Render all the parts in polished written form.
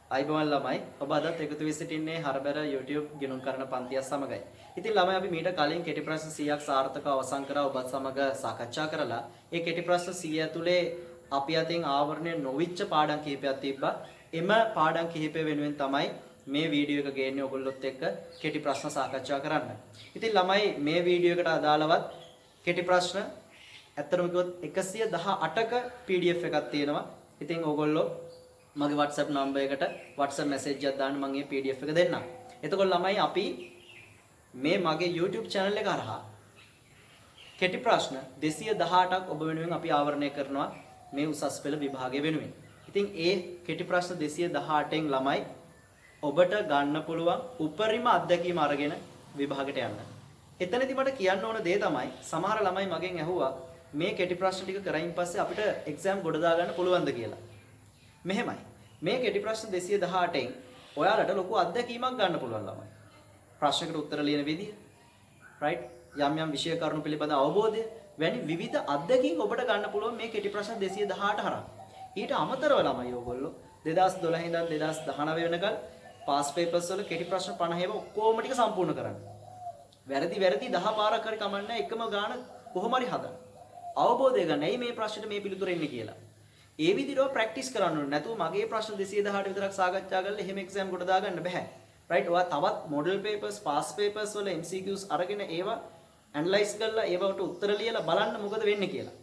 අයිබෝන් ළමයි ඔබ අදත් එකතු වී සිටින්නේ හරබර YouTube ගිණුම් කරන පන්තිය සමගයි. ඉතින් ළමයි අපි මීට කලින් කෙටි ප්‍රශ්න 100ක් සාර්ථකව අවසන් කරා ඔබත් සමග සාකච්ඡා කරලා ඒ කෙටි ප්‍රශ්න 100 ඇතුලේ අපි අතින් ආවරණය නොවිච්ච පාඩම් කිහිපයක් තිබ්බා. එම පාඩම් කිහිපය වෙනුවෙන් තමයි මේ වීඩියෝ එක ගේන්නේ ඔයගොල්ලොත් එක්ක කෙටි ප්‍රශ්න සාකච්ඡා කරන්න. ඉතින් ළමයි මේ වීඩියෝ එකට අදාළවත් කෙටි ප්‍රශ්න ඇත්තටම කිව්වොත් 118ක PDF එකක් තියෙනවා. ඉතින් ඕගොල්ලෝ මගේ WhatsApp නම්බර් එකට WhatsApp message එකක් දාන්න මම මේ PDF එක දෙන්නම්. එතකොට ළමයි අපි මේ මගේ YouTube channel එක හරහා කෙටි ප්‍රශ්න 218ක් ඔබ වෙනුවෙන් අපි ආවරණය කරනවා මේ උසස් පෙළ විභාගය වෙනුවෙන්. ඉතින් ඒ කෙටි ප්‍රශ්න 218න් ළමයි ඔබට ගන්න පුළුවන් උපරිම අත්දැකීම අරගෙන විභාගයට යන්න. එතනදී මට කියන්න ඕන දේ තමයි සමහර ළමයි මගෙන් ඇහුවා මේ කෙටි ප්‍රශ්න ටික කරයින් පස්සේ අපිට එක්සෑම් ගොඩ දාගන්න පුළුවන්ද කියලා. මෙහෙමයි. මේ කෙටි ප්‍රශ්න 218න් ඔයාලට ලොකු අත්දැකීමක් ගන්න පුළුවන් ළමයි. ප්‍රශ්නකට උත්තර ලියන විදිය, right? යම් යම් විෂය කරුණු පිළිබඳ අවබෝධය වැනි විවිධ අත්දැකීම් ඔබට ගන්න පුළුවන් මේ කෙටි ප්‍රශ්න 218 හරහා. ඊට අමතරව ළමයි ඔයගොල්ලෝ 2012 ඉඳන් 2019 වෙනකල් පාස් පේපර්ස් වල කෙටි ප්‍රශ්න 50 ඔක්කොම ටික සම්පූර්ණ කරන්න. වැරදි 10 පාරක් හරි කමන්නේ එකම ගාන කොහොම හරි හදන්න. අවබෝධය ගන්න. ඇයි මේ ප්‍රශ්නෙට මේ පිළිතුර එන්නේ කියලා. ඒ විදිහට ප්‍රැක්ටිස් කරන්න ඕනේ. නැතුව මගේ ප්‍රශ්න 218 විතරක් සාකච්ඡා කරලා එහෙම එක්සෑම් කොට දාගන්න බෑ. රයිට්? ඔයා තවත් මොඩල් පේපර්ස්, පාස් පේපර්ස් වල MCQs අරගෙන ඒවා ඇනලයිස් කරලා ඒවට උත්තර ලියලා බලන්න මොකද වෙන්නේ කියලා.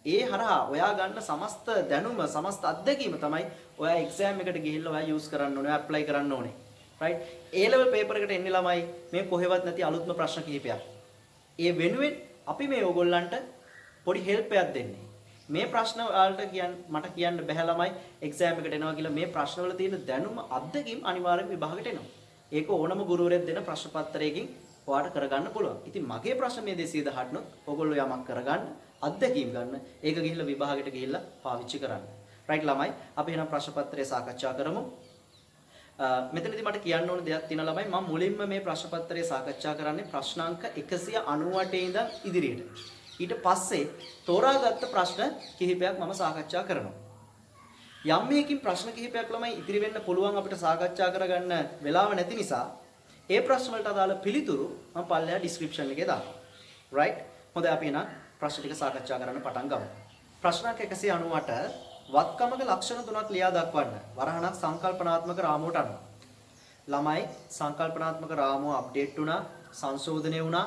ඒ හරහා ඔයා ගන්න සමස්ත දැනුම, සමස්ත අත්දැකීම තමයි ඔයා එක්සෑම් එකට ගිහිල්ලා ඔයා යූස් කරන්න ඕනේ, ඇප්ලයි කරන්න ඕනේ. රයිට්? A level paper එකට එන්නේ ළමයි මේ කොහෙවත් නැති අලුත්ම ප්‍රශ්න කිහිපයක්. ඒ වෙනුවෙන් අපි මේ ඕගොල්ලන්ට පොඩි හෙල්ප් එකක් දෙන්නේ. මේ ප්‍රශ්න වලට මට කියන්න බෑ ළමයි එක්සෑම් එකට එනවා කියලා මේ ප්‍රශ්න වල තියෙන දැනුම අත්දැකීම් අනිවාර්යෙන් විභාගයට එනවා. ඒක ඕනම ගුරුවරයෙක් දෙන ප්‍රශ්න පත්‍රයකින් ඔයාලට කරගන්න පුළුවන්. ඉතින් මගේ ප්‍රශ්න මේ 218 නොත් ඔයගොල්ලෝ යමක් කරගන්න, අත්දැකීම් ගන්න, ඒක ගිහිල්ලා විභාගයට ගිහිල්ලා පාවිච්චි කරන්න. රයිට් ළමයි? අපි එහෙනම් ප්‍රශ්න පත්‍රය සාකච්ඡා කරමු. මෙතනදී මට කියන්න ඕන දෙයක් තියෙනවා ළමයි. මම මුලින්ම මේ ප්‍රශ්න පත්‍රය සාකච්ඡා කරන්නේ ප්‍රශ්නාංක 198 ඉඳන් ඉදිරියට. ඊට පස්සේ තෝරාගත්ත ප්‍රශ්න කිහිපයක් මම සාකච්ඡා කරනවා. යම් මේකින් ප්‍රශ්න කිහිපයක් ළමයි ඉදිරි වෙන්න පුළුවන් අපිට සාකච්ඡා කරගන්න වෙලාව නැති නිසා ඒ ප්‍රශ්න වලට අදාළ පිළිතුරු මම පල්ලෙහා ඩිස්ක්‍රිප්ෂන් එකේ දානවා. right? හොඳයි අපි එහෙනම් ප්‍රශ්න ටික සාකච්ඡා කරන්න පටන් ගමු. ප්‍රශ්නක් 198 වත්කමක ලක්ෂණ තුනක් ලියා දක්වන්න. වරහණක් සංකල්පනාත්මක රාමුවට අනුව. ළමයි සංකල්පනාත්මක රාමුව අප්ඩේට් වුණා, සංශෝධනය වුණා.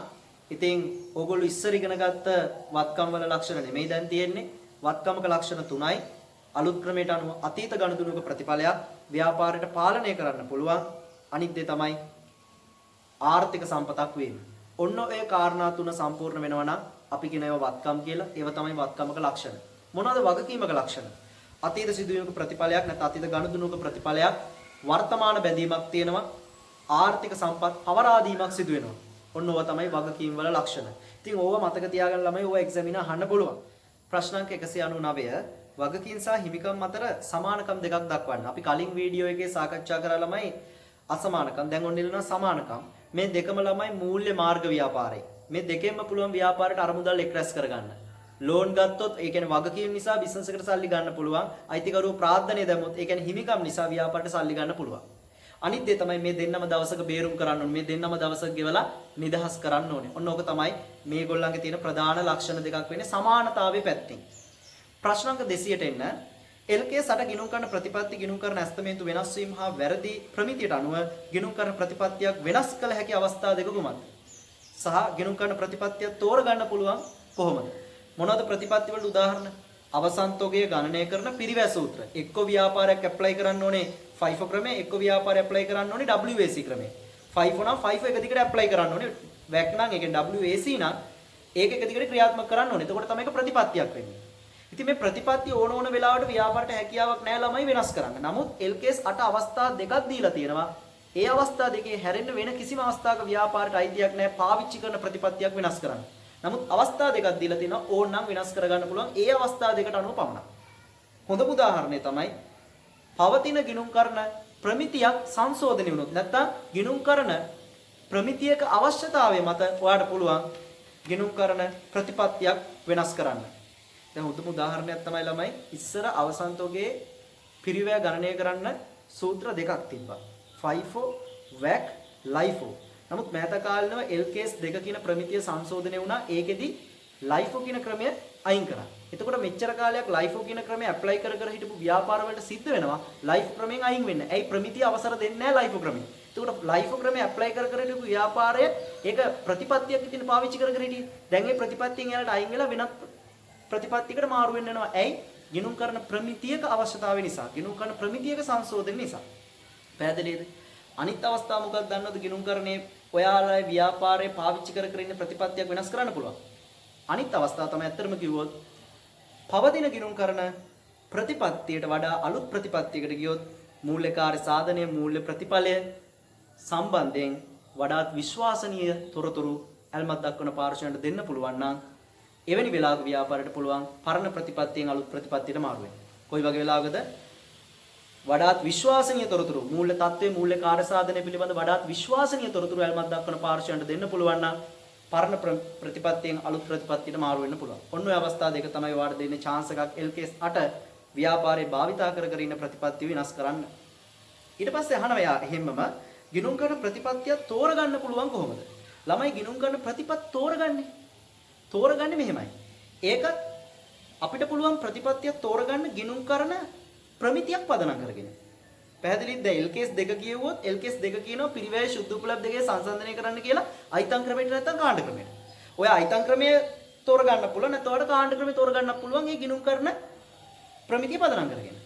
ඉතින් ඕගොල්ලෝ ඉස්සර ඉගෙන ගත්ත වත්කම් වල ලක්ෂණ නෙමෙයි දැන් තියෙන්නේ. වත්කමක ලක්ෂණ තුනයි. අලුත් ක්‍රමයට අනුව අතීත ගණතුනක ප්‍රතිඵලයක් ව්‍යාපාරයට පාලනය කරන්න පුළුවන්. අනිත් දේ තමයි ආර්ථික සම්පතක් වීම. ඔන්න ඔය කාරණා තුන සම්පූර්ණ වෙනවා නම් අපි කියන ඒවා වත්කම් කියලා. ඒව තමයි වත්කමක ලක්ෂණ. මොනවද වගකීමක ලක්ෂණ? අතීත සිදුවීමක ප්‍රතිඵලයක් නැත්නම් අතීත ගණතුනක ප්‍රතිඵලයක් වර්තමාන බැඳීමක් තියෙනවා. ආර්ථික සම්පත් පවරාදීමක් සිදු වෙනවා. ඔන්න ඕවා තමයි වගකීම් වල ලක්ෂණ. ඉතින් ඕවා මතක තියාගන්න ළමයි ඕවා එක්සැමිනර් අහන්න පුළුවන්. ප්‍රශ්නාංක 199 වගකීම් සහ හිමිකම් අතර සමානකම් දෙකක් දක්වන්න. අපි කලින් වීඩියෝ එකේ සාකච්ඡා කරා ළමයි අසමානකම්. දැන් ඔන්න ඉල්ලනවා සමානකම්. මේ දෙකම ළමයි මූල්‍ය මාර්ග ව්‍යාපාරේ. මේ දෙකෙන්ම පුළුවන් ව්‍යාපාරයට අරමුදල් එක් රැස් කරගන්න. ලෝන් ගත්තොත් ඒ කියන්නේ වගකීම් නිසා බිස්නස් එකට සල්ලි ගන්න පුළුවන්. අයිතිකරුවෝ ප්‍රාර්ථනා දැම්මොත් ඒ කියන්නේ හිමිකම් නිසා ව්‍යාපාරයට සල්ලි ගන්න පුළුවන්. අනිත් දේ තමයි මේ දෙන්නම දවසක බේරුම් කරන්න ඕනේ. මේ දෙන්නම දවසක ගෙවලා නිදහස් කරන්න ඕනේ. ඔන්න ඕක තමයි මේගොල්ලන්ගේ තියෙන ප්‍රධාන ලක්ෂණ දෙකක් වෙන්නේ සමානතාවයේ පැත්තෙන්. ප්‍රශ්නාංක 200ට එන්න LKS 8 ගිණුම් කරන ප්‍රතිපත්ති ගිණුම් කරන ඇස්තමේන්තු වෙනස් වීම හා වැරදි ප්‍රමිතියට අනුව ගිණුම් කරන ප්‍රතිපත්තියක් වෙනස් කළ හැකි අවස්ථා දෙක කුමක්ද? සහ ගිණුම් කරන ප්‍රතිපත්තිය තෝරගන්න පුළුවන් කොහොමද? මොනවද ප්‍රතිපත්ති වලට උදාහරණ? අවසන්තෝගය ගණනය කරන පිරිවැය සූත්‍ර. එක්ක ව්‍යාපාරයක් ඇප්ලයි කරන්න ඕනේ FIFO ක්‍රමය, එක්ක ව්‍යාපාරය ඇප්ලයි කරන්න ඕනේ WAC ක්‍රමය. FIFO නම් FIFO එක දිගට ඇප්ලයි කරන්න ඕනේ. WAC නම් ඒ කියන්නේ WAC නම් ඒක එක දිගට ක්‍රියාත්මක කරන්න ඕනේ. එතකොට තමයි ඒක ප්‍රතිපත්තියක් වෙන්නේ. ඉතින් මේ ප්‍රතිපත්තිය ඕන වෙලාවට ව්‍යාපාරයට හැකියාවක් නැහැ ළමයි වෙනස් කරන්න. නමුත් LKS 8 අවස්ථා දෙකක් දීලා තියෙනවා. ඒ අවස්ථා දෙකේ හැරෙන්න වෙන කිසිම අවස්ථාවක ව්‍යාපාරයට අයිතියක් නැහැ පාවිච්චි කරන ප්‍රතිපත්තියක් වෙනස් කරන්න. නමුත් අවස්ථා දෙකක් දීලා තියෙනවා ඕනනම් වෙනස් කරගන්න පුළුවන් ඒ අවස්ථා දෙකට අනුව පමණක්. හොඳම උදාහරණය තමයි පවතින ගිණුම් කරන ප්‍රමිතියක් සංශෝධනය වුණොත් නැත්නම් ගිණුම් කරන ප්‍රමිතියක අවශ්‍යතාවය මත ඔයාලට පුළුවන් ගිණුම් කරන ප්‍රතිපත්තියක් වෙනස් කරන්න. දැන් උතුම් උදාහරණයක් තමයි ළමයි ඉස්සර අවසන්තෝගේ පිරිවැය ගණනය කරන්න සූත්‍ර දෙකක් තිබ්බා. FIFO, WAC, LIFO. නමුත් මෑත කාලේනම LKS දෙක කියන ප්‍රමිතිය සංශෝධනය වුණා. ඒකෙදි LIFO කියන ක්‍රමය අයින් කරා. එතකොට මෙච්චර කාලයක් LIFO කියන ක්‍රමය ඇප්ලයි කර කර හිටපු ව්‍යාපාර වලට සිද්ධ වෙනවා LIFO ක්‍රමයෙන් අයින් වෙන්න. ඇයි ප්‍රමිතිය අවසර දෙන්නේ නැහැ LIFO ක්‍රමෙ. එතකොට LIFO ක්‍රමය ඇප්ලයි කර කර හිටපු ව්‍යාපාරය ඒක ප්‍රතිපත්තියක් විදිහට පාවිච්චි කර කර හිටියේ. දැන් මේ ප්‍රතිපත්තියෙන් එයාලට අයින් වෙලා වෙනත් ප්‍රතිපත්තියකට මාරු වෙන්න වෙනවා. ඇයි? ගිණුම් කරන ප්‍රමිතියක අවශ්‍යතාවය නිසා. ගිණුම් කරන ප්‍රමිතියක සංශෝධන නිසා. පැහැදිලිද? අනිත් අවස්ථාව මොකක්ද දන්නවද? ගිණුම් කරන්නේ ඔයාලා ව්‍යාපාරේ පාවිච්චි කර කර ඉන්න ප්‍රතිපත්තියක් වෙනස් කරන්න පුළුවන්. අනිත් අවස්ථාව තමයි ඇත්තටම කිව්වොත් පවතින ගිණුම් කරන ප්‍රතිපත්තියට වඩා අලුත් ප්‍රතිපත්තියකට ගියොත් මූල්‍යකාරී සාධනය මූල්‍ය ප්‍රතිඵලය සම්බන්ධයෙන් වඩාත් විශ්වාසනීය තොරතුරු ඇල්මක් දක්වන පාර්ශ්වයන්ට දෙන්න පුළුවන් නම් එවැනි වෙලාවක ව්‍යාපාරයට පුළුවන් පරණ ප්‍රතිපත්තියෙන් අලුත් ප්‍රතිපත්තියට මාරු වෙන්න. කොයි වගේ වෙලාවකද? වඩාත් විශ්වාසනීය තොරතුරු මූල්‍ය තත්ත්වයේ මූල්‍ය කාර්ය සාධනය පිළිබඳ වඩාත් විශ්වාසනීය තොරතුරු ඇල්මක් දක්වන පාර්ශ්වයන්ට දෙන්න පුළුවන් නම් පරණ ප්‍රතිපත්තියෙන් අලුත් ප්‍රතිපත්තියට මාරු වෙන්න පුළුවන්. ඔන්න ඔය අවස්ථා දෙක තමයි ඔයාලට දෙන්නේ chance එකක් LKS 8 ව්‍යාපාරේ භාවිතා කර කර ඉන්න ප්‍රතිපත්ති වෙනස් කරන්න. ඊට පස්සේ අහනවා යා එහෙමම ගිණුම් කරන ප්‍රතිපත්තිය තෝරගන්න පුළුවන් කොහොමද? ළමයි ගිණුම් කරන ප්‍රතිපත් තෝරගන්නේ මෙහෙමයි. ඒකත් අපිට පුළුවන් ප්‍රතිපත්තිය තෝරගන්න ගිණුම් කරන ප්‍රමිතියක් පදනම් කරගෙන. පැහැදිලිද? දැන් LKS 2 කියවුවොත් LKS 2 කියනවා පිරිවැය ශුද්ධ උපලබ්ධ දෙකේ සංසන්දනය කරන්න කියලා අයිතම් ක්‍රමයට නැත්නම් කාණ්ඩ ක්‍රමයට. ඔය අයිතම් ක්‍රමය තෝරගන්න පුළුවන් නැත්නම් ඔයාලට කාණ්ඩ ක්‍රමය තෝරගන්න පුළුවන් ඒ ගිණුම් කරන ප්‍රමිතිය පදනම් කරගෙන.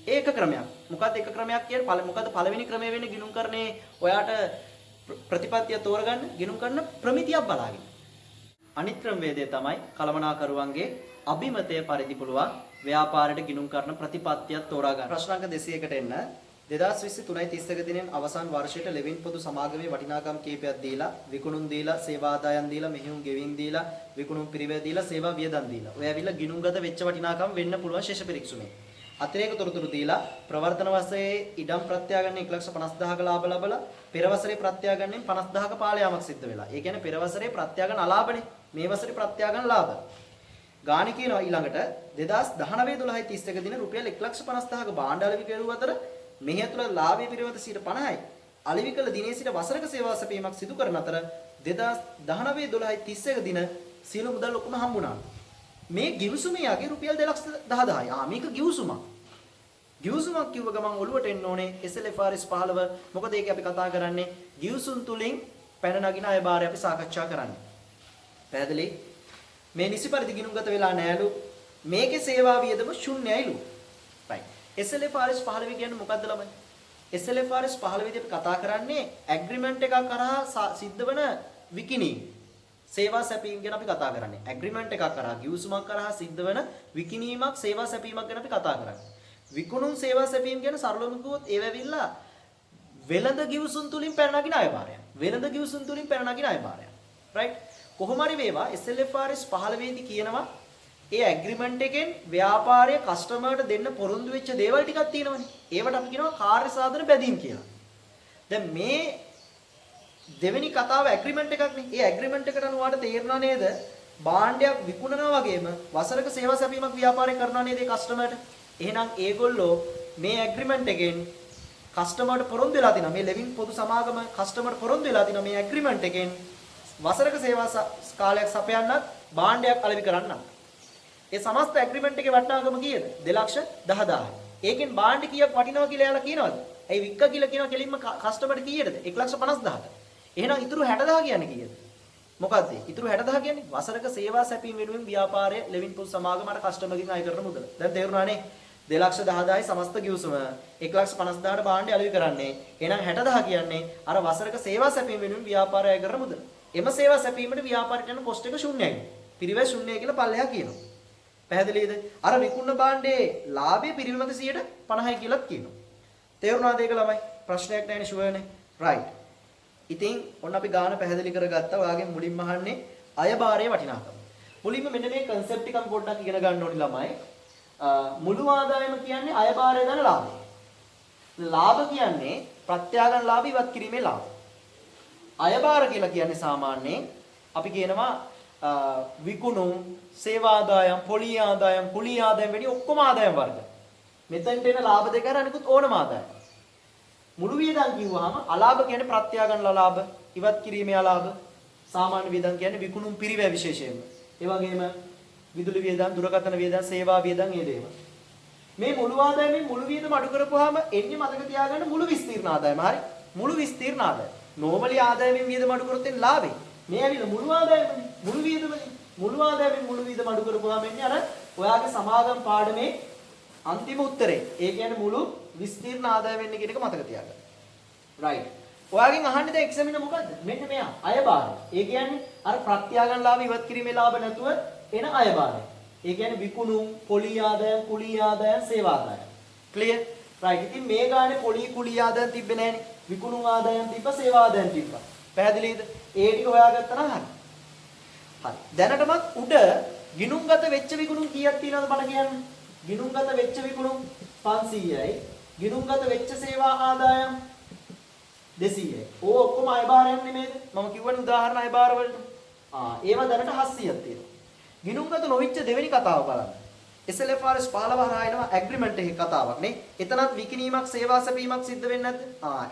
ඒක ක්‍රමයක්. මොකද්ද එක ක්‍රමයක් කියන්නේ? මොකද්ද පළවෙනි ක්‍රමය වෙන්නේ ගිණුම් කරන්නේ ඔයාට ප්‍රතිපත්තිය තෝරගන්න ගිණුම් කරන ප්‍රමිතියක් බලාගෙන. අනිත් ක්‍රමවේදය තමයි කළමනාකරුවන්ගේ අභිමතය පරිදි පුළුවන් ව්‍යාපාරයට ගිණුම් කරන ප්‍රතිපත්තියක් තෝරා ගන්න. ප්‍රශ්න අංක 200කට එන්න 2023 දිනෙන් අවසන් වර්ෂයට ලෙවින් පොදු සමාගමේ වටිනාකම් කීපයක් දීලා විකුණුම් දීලා සේවා ආදායම් දීලා මෙහෙයුම් ගෙවීම් දීලා විකුණුම් පිරිවැය දීලා සේවා වියදම් දීලා ඔය ඇවිල්ලා ගිණුම්ගත වෙච්ච වටිනාකම් වෙන්න පුළුවන් ශේෂ පරීක්ෂුමේ අතිරේක තොරතුරු දීලා ප්‍රවර්තන වශයෙන් ඉඩම් ප්‍රත්‍යාගන්න 1,50,000ක ලාභ ලබලා පෙර වසරේ ප්‍රත්‍යාගන්නෙන් 50,000ක පාල යාමක් සිද්ධ වෙලා. ඒ කියන්නේ පෙර වසරේ ප්‍රත්‍යාගන අලාභනේ. මේ වසරේ ප්‍රත්‍යාගන ලාභ. ගාණි කියනවා ඊළඟට 2019-12-31 දින රුපියල් 1,50,000ක භාණ්ඩ අලෙවි කෙරුව අතර මෙහි තුළ ලාභය පිරිවත 50%යි. අලෙවි කළ දිනේ සිට වසරක සේවා සැපීමක් සිදු කරන අතර 2019-12-31 දින සියලු මුදල් ඔක්කොම හම්බුණා. මේ ගිවිසුමේ යගේ රුපියල් 2,10,000යි. මේක ගිවිසුමක්. ගිවිසුමක් කිව්ව ගමන් ඔළුවට එන්න ඕනේ SLFRS 15. මොකද ඒක අපි කතා කරන්නේ ගිවිසුම් තුලින් පැන නගින අය බාරය අපි සාකච්ඡා කරන්නේ. පැහැදිලි? මේ නිසි පරිදි ගිණුම්ගත වෙලා නැහැලු. මේකේ සේවා වියදම ශුන්‍යයිලු. right. SLFRS 15 කියන්නේ මොකද්ද ළමයි? SLFRS 15 දී අපි කතා කරන්නේ ඇග්‍රීමන්ට් එකක් කරා සිද්ධ වෙන විකිණීම්. සේවා සැපීම් ගැන අපි කතා කරන්නේ. ඇග්‍රීමන්ට් එකක් කරා ගිවිසුමක් කරා සිද්ධ වෙන විකිණීමක් සේවා සැපීමක් ගැන අපි කතා කරන්නේ. විකුණුම් සේවා සැපීම් ගැන සරලවම කිව්වොත් ඒ වෙවිලා වෙළඳ ගිවිසුම් තුලින් පැන නගින අයභාරය. වෙළඳ ගිවිසුම් තුලින් පැන නගින අයභාරය. right? කොහොම හරි වේවා SLFRS 15 දී කියනවා ඒ ඇග්‍රීමන්ට් එකෙන් ව්‍යාපාරයේ කස්ටමර්ට දෙන්න පොරොන්දු වෙච්ච දේවල් ටිකක් තියෙනවනේ. ඒවට අපි කියනවා කාර්ය සාධන බැදීම් කියලා. දැන් මේ දෙවෙනි කතාව ඇග්‍රීමන්ට් එකක්නේ. ඒ ඇග්‍රීමන්ට් එකට අනුව ඔයාලට තේරෙනා නේද? භාණ්ඩයක් විකුණනවා වගේම වසරක සේවා සැපීමක් ව්‍යාපාරය කරනවා නේද ඒ කස්ටමර්ට? එහෙනම් ඒගොල්ලෝ මේ ඇග්‍රීමන්ට් එකෙන් කස්ටමර්ට පොරොන්දු වෙලා තිනවා. මේ ලෙවින් පොදු සමාගම කස්ටමර්ට පොරොන්දු වෙලා තිනවා මේ ඇග්‍රීමන්ට් එකෙන් වසරක සේවා කාලයක් සපයන්නත් භාණ්ඩයක් අලෙවි කරන්නත්. ඒ සමස්ත ඇග්‍රීමන්ට් එකේ වටිනාකම කීයද? 2,10,000යි. ඒකෙන් භාණ්ඩ කීයක් වටිනවා කියලා එයාලා කියනවද? ඇයි වික්ක කියලා කියනවා කෙලින්ම කස්ටමර්ට කීයටද? 1,50,000ට. එහෙනම් ඉතුරු 60,000 කියන්නේ කීයද? මොකද්ද? ඉතුරු 60,000 කියන්නේ වසරක සේවා සැපීම වෙනුවෙන් ව්‍යාපාරයේ ලෙවින් පොදු සමාගමට කස්ටමර්ගෙන් අය කරන මුදල. දැන් තේරුණානේ? 2,10,000යි සමස්ත ගිවිසුම 1,50,000ට භාණ්ඩය අලෙවි කරන්නේ. එහෙනම් 60,000 කියන්නේ අර වසරක සේවා සැපීම වෙනුවෙන් ව්‍යාපාරය අය කරන මුදල. එම සේවා සැපීමට ව්‍යාපාරයට යන කොස්ට් එක ශුන්‍යයි. පිරිවැය ශුන්‍යයි කියලා පල්ලෙහා කියනවා. පැහැදිලිද? අර විකුණන භාණ්ඩේ ලාභය පිරිවැමත 50%යි කියලාත් කියනවා. තේරුණාද ඒක ළමයි? ප්‍රශ්නයක් නැහැනේ ෂුවර්නේ. right. ඉතින් ඔන්න අපි ගාන පැහැදිලි කරගත්තා. ඔයාගෙන් මුලින්ම අහන්නේ අයභාරයේ වටිනාකම. මුලින්ම මෙන්න මේ concept එක පොඩ්ඩක් ඉගෙන ගන්න ඕනි ළමයි. මුළු ආදායම කියන්නේ අයභාරය දන ලාභය. ලාභ කියන්නේ ප්‍රත්‍යාගන් ලාභ ඉවත් කිරීමේ ලාභ. අයභාර කියලා කියන්නේ සාමාන්‍යයෙන් අපි කියනවා විකුණුම්, සේවා ආදායම්, පොලී ආදායම්, කුලී ආදායම් වැනි ඔක්කොම ආදායම් වර්ග. මෙතෙන්ට එන ලාභ දෙක අර අනිකුත් ඕනම ආදායම්. මුළු වියදම් කිව්වහම අලාභ කියන්නේ ප්‍රත්‍යාගන්න අලාභ, ඉවත් කිරීමේ අලාභ, සාමාන්‍ය වියදම් කියන්නේ විකුණුම් පිරිවැය විශේෂයෙන්ම. ඒ වගේම විදුලි වියදම්, දුරකථන වියදම්, සේවා වියදම් ඒ දේවල්. මේ මුළු ආදායමෙන් මුළු වියදම අඩු කරපුවාම එන්නේ මතක තියාගන්න මුළු විස්තීර්ණ ආදායම. හරි? මුළු විස්තීර්ණ ආදායම. නෝමලි ආදායමෙන් වියදම අඩු කරොත් එන්නේ ලාභේ. මේ ඇවිල්ලා මුළු ආදායමනේ. මුළු වියදමනේ. මුළු ආදායමෙන් මුළු වියදම අඩු කරපුවාම එන්නේ අර ඔයාගේ සමාගම් පාඩමේ අන්තිම උත්තරේ. ඒ කියන්නේ මුළු විස්තීර්ණ ආදායම වෙන්නේ කියන එක මතක තියාගන්න. right. ඔයාගෙන් අහන්නේ දැන් එක්සැමින මොකද්ද? මෙන්න මෙයා අයභාරය. ඒ කියන්නේ අර ප්‍රත්‍යාගන් ලාභ ඉවත් කිරීමේ ලාභ නැතුව එන අයභාරය. ඒ කියන්නේ විකුණුම්, පොලී ආදායම්, කුලී ආදායම්, සේවා ආදායම්. clear? right. ඉතින් මේ ගානේ පොලී කුලී ආදායම් තිබ්බේ නැහනේ. විකුණුම් ආදායම් තිබ්බ, සේවා ආදායම් තිබ්බ. පැහැදිලිද? ඒ ටික හොයාගත්තා නම් හරි. හරි. දැනටමත් උඩ ගිණුම්ගත වෙච්ච විකුණුම් කීයක් තියෙනවද බණ කියන්නේ? ගිණුම්ගත වෙච්ච විකුණුම් 500යි. ගිණුම්ගත වෙච්ච සේවා ආදායම් 200යි. ඕ ඔක්කොම අයභාරයන් නෙමෙයිද? මම කියවනේ උදාහරණ අයභාර වලට. ඒවා දැනට 700ක් තියෙනවා. ගිණුම්ගත නොවිච්ච දෙවෙනි කතාව බලන්න. SLFRS 15 හරහා එනවා ඇග්‍රීමන්ට් එකේ කතාවක් නේ. එතනත් විකිණීමක්, සේවා සැපීමක් සිද්ධ වෙන්නේ නැද්ද?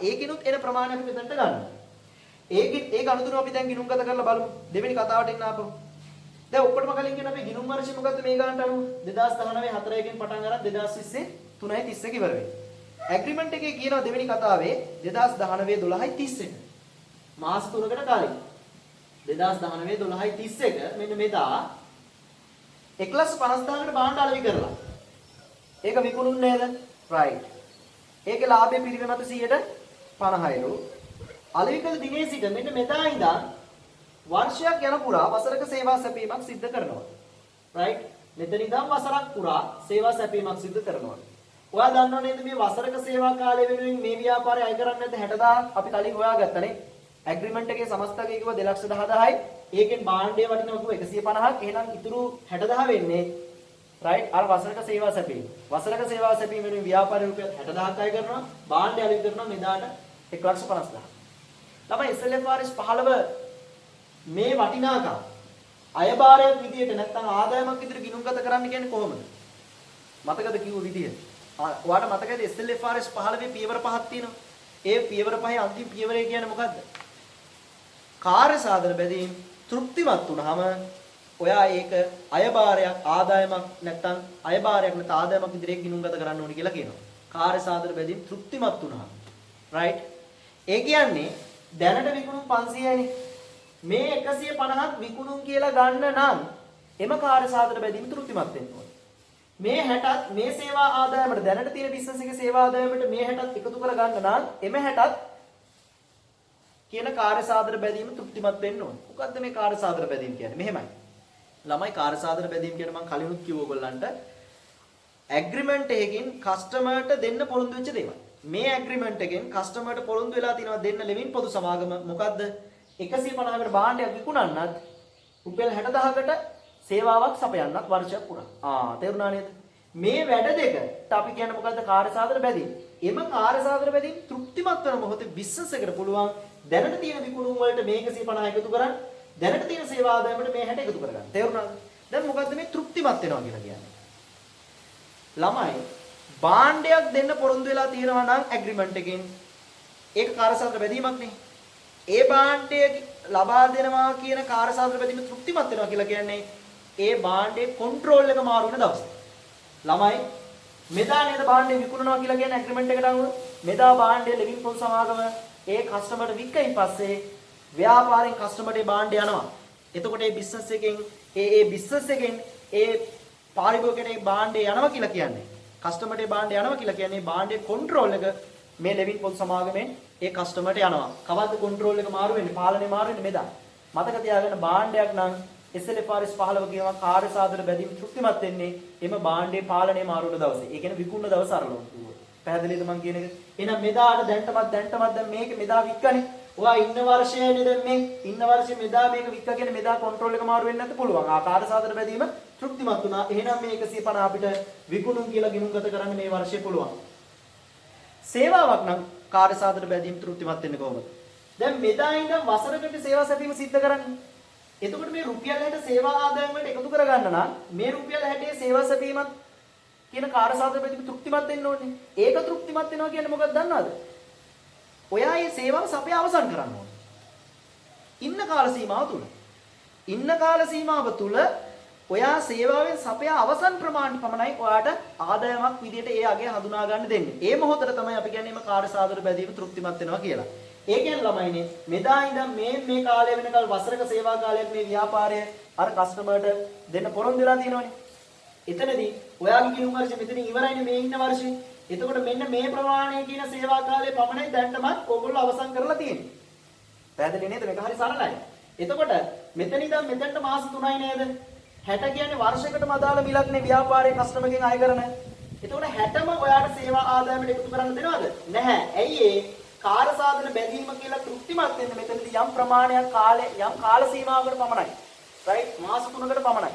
ඒකිනුත් එන ප්‍රමාණය අපි මෙතනට ගන්නවා. ඒ ගනුදෙනු අපි දැන් ගිණුම්ගත කරලා බලමු. දෙවෙනි කතාවට එන්න ආපහු. දැන් ඔක්කොටම කලින් කියන අපි ගිණුම් වර්ෂය මොකද්ද මේ ගානට අනුව 2019 4 එකෙන් පටන් අරන් 2020 3.31 ඉවර වෙයි. ඇග්‍රීමන්ට් එකේ කියනවා දෙවෙනි කතාවේ 2019 12යි 31. මාස 3කට කලින් 2019 12යි 31 මෙන්න මෙදා 1,50,000කට භාණ්ඩ අලෙවි කරලා. ඒක විකුණුම් නේද? right. ඒකේ ලාභය පිරිවෙ මත 50%ලු. අලෙවි කළ දිනේ සිට මෙන්න මෙදා ඉඳන් වර්ෂයක් යන පුරා වසරක සේවා සැපීමක් සිද්ධ කරනවා. right. මෙතන ඉඳන් වසරක් පුරා සේවා සැපීමක් සිද්ධ කරනවා. ඔයා දන්නව නේද මේ වසරක සේවා කාලය වෙනුවෙන් මේ ව්‍යාපාරය අය කරන්නේ නැද්ද 60000 අපි කලින් හොයාගත්තනේ. ඇග්‍රීමන්ට් එකේ සමස්තකය කිව්ව 2,10,000යි. ඒකෙන් භාණ්ඩය වටිනවා කිව්ව 150ක්. එහෙනම් ඉතුරු 60000 වෙන්නේ right අර වසරක සේවා සැපීම. වසරක සේවා සැපීම වෙනුවෙන් ව්‍යාපාර රුපියල් 60000ක් අය කරනවා. භාණ්ඩය අලෙවි කරනවා මෙදාට 1,50,000. ළමයි SLFRS 15 මේ වටිනාකම් අයභාරයක් විදියට නැත්නම් ආදායමක් විදියට ගිණුම්ගත කරන්න කියන්නේ කොහොමද? මතකද කිව්ව විදිය? ඔයාලට මතකද SLFRS 15 පියවර පහක් තියෙනවා. ඒ පියවර පහේ අන්තිම පියවරේ කියන්නේ මොකද්ද? කාර්ය සාධන බැදීම් තෘප්තිමත් වුනහම ඔයා ඒක අයභාරයක් ආදායමක් නැත්නම් අයභාරයක් නැත්නම් ආදායමක් විදියට ගිණුම්ගත කරන්න ඕනේ කියලා කියනවා. කාර්ය සාධන බැදීම් තෘප්තිමත් වුනහම. right? ඒ කියන්නේ දැනට විකුණුම් 500යිනේ. මේ 150ක් විකුණුම් කියලා ගන්න නම් එම කාර්ය සාධන බැදීම තෘප්තිමත් වෙන්න ඕනේ. මේ 60ත් මේ සේවා ආදායමට දැනට තියෙන බිස්නස් එකේ සේවා ආදායමට මේ 60ත් එකතු කර ගන්න නම් එම 60ත් කියන කාර්ය සාධන බැදීම තෘප්තිමත් වෙන්න ඕනේ. මොකද්ද මේ කාර්ය සාධන බැදීම කියන්නේ? මෙහෙමයි. ළමයි කාර්ය සාධන බැදීම කියන්නේ මම කලිනුත් කිව්ව ඔයගොල්ලන්ට ඇග්‍රීමන්ට් එකකින් කස්ටමර්ට දෙන්න පොරොන්දු වෙච්ච දේවල්. මේ ඇග්‍රීමන්ට් එකෙන් කස්ටමර්ට පොරොන්දු වෙලා තියෙනවා දෙන්න ලෙවින් පොදු සමාගම මොකද්ද? 150කට භාණ්ඩයක් විකුණන්නත් රුපියල් 60000කට සේවාවක් සපයන්නත් වර්ෂයක් පුරා. තේරුණා නේද? මේ වැඩ දෙකට අපි කියන්නේ මොකද්ද? කාර්ය සාධන බැදීම. එම කාර්ය සාධන බැදීම තෘප්තිමත් වෙන මොහොතේ බිස්නස් එකට පුළුවන් දැනට තියෙන විකුණුම් වලට මේ 150 එකතු කරන් දැනට තියෙන සේවා ආදායමට මේ 60 එකතු කරගන්න. තේරුණාද? දැන් මොකද්ද මේ තෘප්තිමත් වෙනවා කියලා කියන්නේ? ළමයි භාණ්ඩයක් දෙන්න පොරොන්දු වෙලා තියෙනවා නම් ඇග්‍රීමන්ට් එකෙන් ඒක කාර්ය සාධන බැදීමක් නේ. ඒ භාණ්ඩය ලබා දෙනවා කියන කාර්ය සාධන බැදීම තෘප්තිමත් වෙනවා කියලා කියන්නේ ඒ භාණ්ඩේ කන්ට්‍රෝල් එක මාරු වෙන දවස. ළමයි මෙදා නේද භාණ්ඩේ විකුණනවා කියලා කියන්නේ ඇග්‍රීමන්ට් එකට අනුව. මෙදා භාණ්ඩේ ලෙවින් පොදු සමාගම ඒ කස්ටමර්ට වික්කයින් පස්සේ ව්‍යාපාරයෙන් කස්ටමර්ට භාණ්ඩය යනවා. එතකොට ඒ බිස්නස් එකෙන් ඒ බිස්නස් එකෙන් ඒ පාරිභෝගිකයට භාණ්ඩය යනවා කියලා කියන්නේ. කස්ටමර්ට භාණ්ඩය යනවා කියලා කියන්නේ භාණ්ඩේ කන්ට්‍රෝල් එක මේ ලෙවින් පොදු සමාගමෙන් ඒ කස්ටමර්ට යනවා. කවද්ද කන්ට්‍රෝල් එක මාරු වෙන්නේ? පාලනය මාරු වෙන්නේ මෙදා. මතක තියාගන්න භාණ්ඩයක් නම් SLFRS 15 කියනවා කාර්ය සාධන බැදීම තෘප්තිමත් වෙන්නේ එම භාණ්ඩේ පාලනය මාරු වෙන දවසේ. ඒ කියන්නේ විකුණන දවස අරලොම් කිව්වොත්. පැහැදිලිද මං කියන එක? එහෙනම් මෙදාට දැන්ටමත් දැන් මේක මෙදා වික්කනේ. ඔයා ඉන්න වර්ෂයේ නේද මේ ඉන්න වර්ෂයේ මෙදා මේක වික්ක කියන්නේ මෙදා කන්ට්‍රෝල් එක මාරු වෙන්නේ නැද්ද? පුළුවන්. කාර්ය සාධන බැදීම තෘප්තිමත් වුණා. එහෙනම් මේ 150 අපිට විකුණුම් කියලා ගිණුම්ගත කරන්න මේ වර්ෂයේ පුළුවන්. සේවාවක් නම් කාර්ය සාධන බැදීම තෘප්තිමත් වෙන්නේ කොහොමද? දැන් මෙදා ඉඳන් වසරකට සේවා සැපීම සිද්ධ කරන්නේ. එතකොට මේ රුපියල් 60 සේවා ආදායම් වලට එකතු කරගන්න නම් මේ රුපියල් 60 සේවා සැපීමත් කියන කාර්ය සාධන බැදීම තෘප්තිමත් වෙන්න ඕනේ. ඒක තෘප්තිමත් වෙනවා කියන්නේ මොකක්ද දන්නවද? ඔයා මේ සේවාව සපය අවසන් කරන්න ඕනේ. ඉන්න කාල සීමාව තුල. ඉන්න කාල සීමාව තුල ඔයා සේවාවෙන් සපය අවසන් ප්‍රමාණය පමණයි ඔයාට ආදායමක් විදියට ඒ අගේ හඳුනා ගන්න දෙන්නේ. ඒ මොහොතේ තමයි අපි කියන්නේ මේ කාර්ය සාධන බැදීම තෘප්තිමත් වෙනවා කියලා. ඒ කියන්නේ ළමයිනේ මෙදා ඉඳන් මේ කාලය වෙනකල් වසරක සේවා කාලයක් මේ ව්‍යාපාරය අර කස්ටමර්ට දෙන්න පොරොන්දු වෙලා තියෙනවනේ. එතනදී ඔයාගේ කිනුම් වර්ෂෙ මෙතනින් ඉවරයිනේ මේ ඉන්න වර්ෂේ. එතකොට මෙන්න මේ ප්‍රමාණය කියන සේවා කාලය පමණයි දැන්ටමත් ඕගොල්ලෝ අවසන් කරලා තියෙන්නේ. පැහැදිලි නේද? මේක හරි සරලයි. එතකොට මෙතන ඉඳන් මෙතනට මාස 3යි නේද? 60 කියන්නේ වර්ෂයකටම අදාළ මිලක්නේ ව්‍යාපාරයේ කස්ටමර්ගෙන් අය කරන. එතකොට 60ම ඔයාට සේවා ආදායමට එකතු කරන්න දෙනවද? නැහැ. ඇයි ඒ? කාර්ය සාධන බැඳීම කියලා තෘප්තිමත් වෙන්න මෙතනදී යම් ප්‍රමාණයක් යම් කාල සීමාවකට පමණයි. රයිට්? මාස 3කට පමණයි.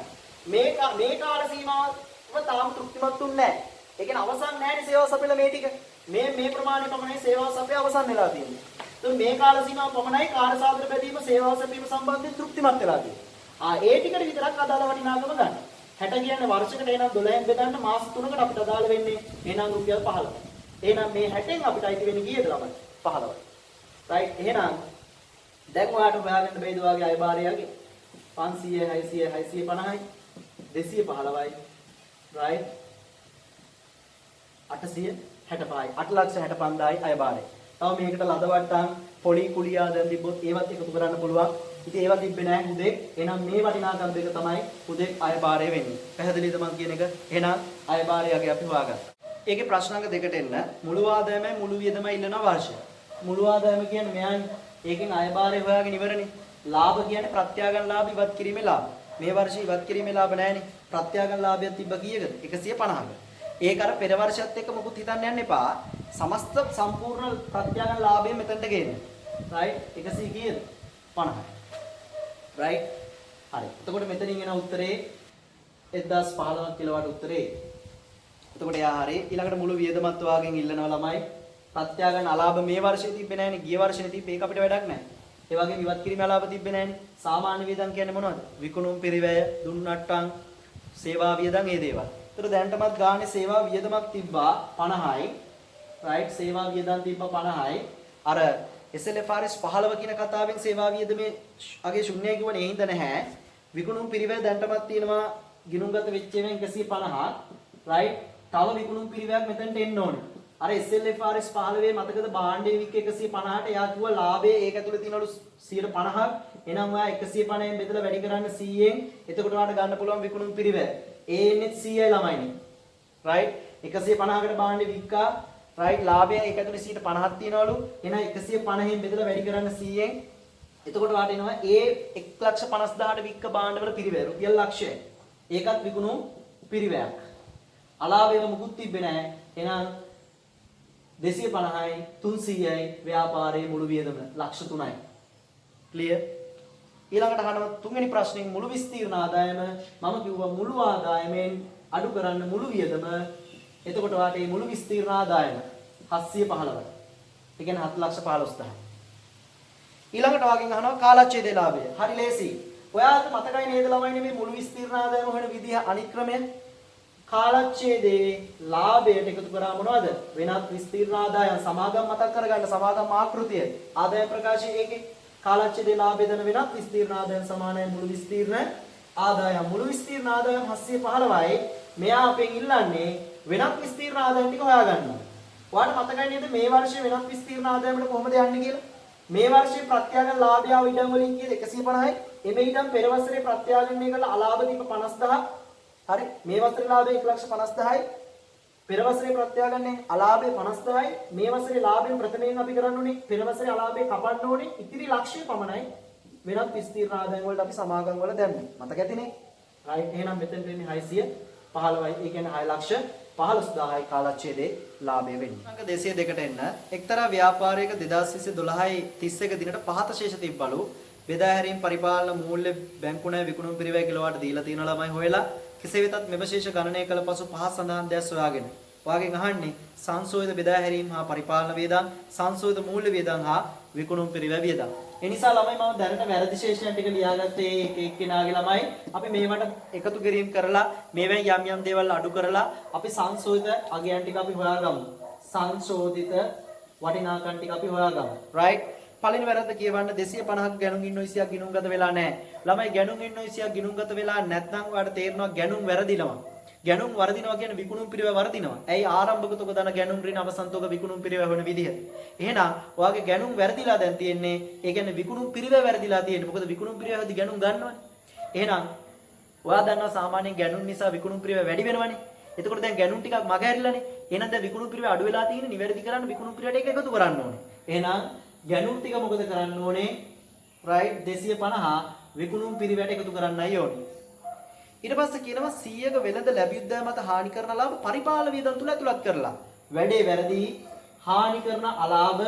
මේ කාල සීමාව තාම තෘප්තිමත් උන්නේ නැහැ. ඒ කියන්නේ අවසන් නැහැනේ සේවා සපයල මේ ටික. මේ ප්‍රමාණය පමණයි සේවා සපය අවසන් වෙලා තියෙන්නේ. එතකොට මේ කාල සීමාව පමණයි කාර්ය සාධන බැඳීම සේවා සැපීම සම්බන්ධයෙන් තෘප්තිමත් වෙලා තියෙන්නේ. ඒ ටිකට විතරක් අදාළ වටිනාකම ගන්න. 60 කියන්නේ වර්ෂයකට එනම් 12න් බෙදන්න මාස 3කට අපිට අදාළ වෙන්නේ එහෙනම් රුපියල් 15. එහෙනම් මේ 60න් අපිට අයිති වෙන්නේ කීයද ළමයි? 15යි. රයිට්? එහෙනම් දැන් ඔයාලට හොයාගන්න බැයිද ඔයාගේ අයභාරයගේ 500 600 650යි 215යි. රයිට්? 865යි 8,65,000යි අයභාරය. තව මේකට ලද වට්ටම් පොලි කුලියා දැන් තිබ්බොත් ඒවත් එකතු කරන්න පුළුවන්. ඉතින් ඒවා තිබ්බේ නැහැ හුදෙක්. එහෙනම් මේ වටිනාකම් දෙක තමයි හුදෙක් අයභාරය වෙන්නේ. පැහැදිලිද මම කියන එක? එහෙනම් අයභාරයගේ අපි හොයාගත්තා. ඒකේ ප්‍රශ්නාංක දෙකට එන්න මුළු ආදායමයි මුළු වියදමයි ඉල්ලන වර්ෂය. මුළු ආදායම කියන්නේ මෙයන් ඒකෙන් අයභාරය හොයාගෙන ඉවරනේ. ලාභ කියන්නේ ප්‍රත්‍යාගන් ලාභ ඉවත් කිරීමේ ලාභ. මේ වර්ෂේ ඉවත් කිරීමේ ලාභ නැහැනේ. ප්‍රත්‍යාගන් ලාභයක් තිබ්බ කීයකද? 150ක. ඒක අර පෙර වර්ෂයත් එක්ක මොකුත් හිතන්න යන්න එපා. සමස්ත සම්පූර්ණ ප්‍රත්‍යාගන් ලාභය මෙතනට ගේන්න. රයිට්? 100 කීයද? 50යි. රයිට්? හරි. එතකොට මෙතනින් එන උත්තරේ 1015ක් කියලාට උත්තරේ. එතකොට යා හරි. ඊළඟට මුළු වියදමත් වාගෙන් ඉල්ලනවා ළමයි. ප්‍රත්‍යාගන් අලාභ මේ වර්ෂේ තිබ්බේ නැහැනේ. ගිය වර්ෂේ තිබ්බේ. ඒක අපිට වැඩක් නැහැ. ඒ වගේම ඉවත් කිරීමේ අලාභ තිබ්බේ නැහැනේ. සාමාන්‍ය වියදම් කියන්නේ මොනවද? විකුණුම් පිරිවැය, දුන්නට්ටම්, සේවා වියදම් ඒ දේවල්. ඒතර දැනටමත් ගානේ සේවා වියදමක් තිබ්බා 50යි. රයිට්? සේවා වියදම් තිබ්බා 50යි. අර SLFRS 15 කියන කතාවෙන් සේවා වියදමේ අගේ ශුන්‍යයි කියවනේ ඒ හින්දා නැහැ. විකුණුම් පිරිවැය දැනටමත් තියෙනවා ගිණුම්ගත වෙච්ච ඒවායින් 150ක්. රයිට්? තව විකුණුම් පිරිවැයක් මෙතනට එන්න ඕනේ. අර SLFRS 15 මතකද භාණ්ඩයේ වික් 150ට එයා කිව්වා ලාභයේ ඒක ඇතුලේ තියෙනවලු 150ක්. එහෙනම් ඔයා 150ෙන් බෙදලා වැඩි කරන්න 100ෙන්. එතකොට ඔයාලට ගන්න පුළුවන් විකුණුම් පිරිවැය. ඒ එන්නේ 100යි ළමයිනේ. රයිට්? 150කට භාණ්ඩේ වික්කා. රයිට්? ලාභය ඒක ඇතුලේ 150ක් තියෙනවලු. එහෙනම් 150ෙන් බෙදලා වැඩි කරන්න 100ෙන්. එතකොට ඔයාලට එනවා ඒ 1,50,000ට වික්ක භාණ්ඩවල පිරිවැය රුපියල් ලක්ෂයයි. ඒකත් විකුණුම් පිරිවැයක්. අලාභයක මුකුත් තිබ්බේ නැහැ. එහෙනම් 250යි 300යි ව්‍යාපාරයේ මුළු වියදම ලක්ෂ 3යි. ක්ලියර්? ඊළඟට අහනවා තුන්වෙනි ප්‍රශ්නේ මුළු විස්තීර්ණ ආදායම මම කිව්වා මුළු ආදායමෙන් අඩු කරන්න මුළු වියදම. එතකොට ඔයාලට මේ මුළු විස්තීර්ණ ආදායම 715යි. ඒ කියන්නේ 7,15,000. ඊළඟට වාගෙන් අහනවා කාලච්ඡේදේ ලාභය. හරි ලේසි. ඔයාලට මතකයි නේද ළමයිනේ මේ මුළු විස්තීර්ණ ආදායම හොයන විදිහ අනික් ක්‍රමය? කාලච්ඡේදේ ලාභයට එකතු කරා මොනවද? වෙනත් විස්තීර්ණ ආදායම් සමාගම් මතක් කරගන්න සමාගම් ආකෘතිය. ආදාය ප්‍රකාශය ඒකේ කාලච්ඡේදේ ලාභය දන වෙනත් විස්තීර්ණ ආදායම් සමානයි මුළු විස්තීර්ණ ආදායම්. මුළු විස්තීර්ණ ආදායම් 715යි. මෙයා අපෙන් ඉල්ලන්නේ වෙනත් විස්තීර්ණ ආදායම් ටික හොයාගන්න. ඔයාලට මතකයි නේද මේ වර්ෂයේ වෙනත් විස්තීර්ණ ආදායමට කොහොමද යන්නේ කියලා? මේ වර්ෂයේ ප්‍රත්‍යාගන් ලාභය ඉඩම් වලින් කීයද? 150යි. එමෙ ඉඩම් පෙර වසරේ ප්‍රත්‍යාගන් මේකට අලාභ දීප 50000. හරි? මේ වසරේ ලාභය 1,50,000යි. පෙර වසරේ ප්‍රත්‍යාගන්නේ අලාභය 50000යි. මේ වසරේ ලාභයෙන් ප්‍රථමයෙන් අපි කරන්න ඕනේ පෙර වසරේ අලාභය කපන්න ඕනේ. ඉතිරි ලක්ෂය පමණයි වෙනත් විස්තීර්ණ ආදායම් වලට අපි සමාගම් වල දැම්මේ. මතක ඇතිනේ? රයිට්? එහෙනම් මෙතෙන් වෙන්නේ 615යි. ඒ කියන්නේ 6,15,000යි කාලච්ඡේදේ ලාභය වෙන්නේ. අංක 202ට එන්න. එක්තරා ව්‍යාපාරයක 2012යි 31 දිනට පහත ශේෂ තිබ්බලු. බෙදා හැරීම් පරිපාලන මූල්‍ය බැංකු ණය විකුණුම් පිරිවැය කිලෝවාට දීලා තියෙන ළමයි හොයලා කෙසේ වෙතත් මෙම ශේෂ ගණනය කළ පසු පහ සඳහන් දැස් සොයාගෙන ඔයාගෙන් අහන්නේ සංශෝධිත බෙදා හැරීම් හා පරිපාලන වේදම් සංශෝධිත මූල්‍ය වේදම් හා විකුණුම් පිරිවැය වේදම්. ඒ නිසා ළමයි මම දැනට වැරදි ශේෂයන් ටික ලියාගත්තේ එක එක්කෙනාගේ ළමයි. අපි මේවට එකතු කිරීම කරලා මේවෙන් යම් දේවල් අඩු කරලා අපි සංශෝධිත අගයන් ටික අපි හොයාගමු. සංශෝධිත වටිනාකම් ටික අපි හොයාගමු. right? පළවෙනි වැරද්ද කියවන්න 250ක ගැණුම් ඉන්නෝ 20ක් ගිණුම්ගත වෙලා නැහැ. ළමයි ගැණුම් ඉන්නෝ 20ක් ගිණුම්ගත වෙලා නැත්නම් ඔයාලට තේරෙනවා ගැණුම් වැරදිනවා. ගැණුම් වර්ධිනවා කියන්නේ විකුණුම් පිරිව වර්ධිනවා. ඇයි ආරම්භක තොග දන ගැණුම් ඍණ අවසන් තොග විකුණුම් පිරිව වෙන විදිහ. එහෙනම් ඔයාගේ ගැණුම් වැරදිලා දැන් තියෙන්නේ. ඒ කියන්නේ විකුණුම් පිරිව වැරදිලා තියෙන්නේ. මොකද විකුණුම් පිරිවෙදි ගැණුම් ගන්නවනේ. එහෙනම් ඔයා දන්නවා සාමාන්‍යයෙන් ගැණුම් නිසා විකුණුම් පිරිව වැඩි වෙනවනේ. එතකොට දැන් ගැණුම් ටිකක් මග හැරිලානේ. එහෙනම් දැන් විකුණුම් පිරිව අඩු වෙලා තියෙන්නේ. නිවැරදි කරන්න විකුණුම් පිරිවට එක එකතු කරන්න ඕනේ. එහෙනම් ගැණුම් ටික මොකද කරන්න ඕනේ? right 250 විකුණුම් පිරිවට එකතු කරන්නයි ඕනේ. ඊට පස්සේ කියනවා 100ක වෙළඳ ලැබියුද්දා මත හානි කරන ලාභ පරිපාලන වියදම් තුල ඇතුළත් කරලා. වැඩේ වැරදි හානි කරන අලාභ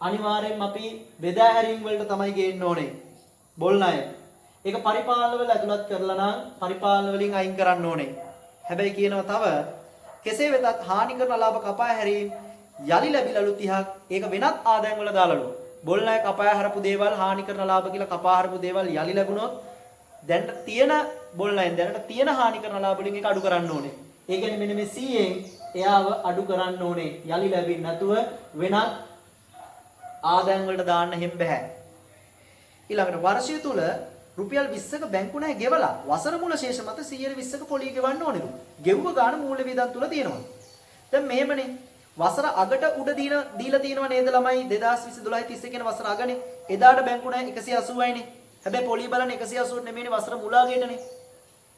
අනිවාර්යෙන්ම අපි බෙදා හැරීම් වලට තමයි ගේන්න ඕනේ. බොල් ණය. ඒක පරිපාලන වල ඇතුළත් කරලා නම් පරිපාලන වලින් අයින් කරන්න ඕනේ. හැබැයි කියනවා තව කෙසේ වෙතත් හානි කරන ලාභ කපා හැරීම් යලි ලැබිලලු 30ක් ඒක වෙනත් ආදායම් වල දාලලු. බොල් ණය කපා හරපු දේවල් හානි කරන ලාභ කියලා කපා හරපු දේවල් යලි ලැබුණොත් දැනට තියෙන බොල් ණයෙන් දැනට තියෙන හානි කරන ලාභ වලින් ඒක අඩු කරන්න ඕනේ. ඒ කියන්නේ මෙන්න මේ 100න් එයාව අඩු කරන්න ඕනේ. යලි ලැබෙන්නේ නැතුව වෙනත් ආදායම් වලට දාන්න හැම බෑ. ඊළඟට වර්ෂය තුල රුපියල් 20ක බැංකු ණය ගෙවලා වසර මුල ශේෂ මත 120ක පොලිය ගෙවන්න ඕනේලු. ගෙවුව ගාන මූල්‍ය වියදම් තුල තියෙනවා. දැන් මෙහෙමනේ වසර අගට උඩ දීලා තියෙනවා නේද ළමයි 2020 12 30 කියන වසර අගනේ. එදාට බැංකු ණය 180යිනේ. හැබැයි පොලිය බලන්නේ 180 නෙමෙයිනේ වසර මුලාගේටනේ.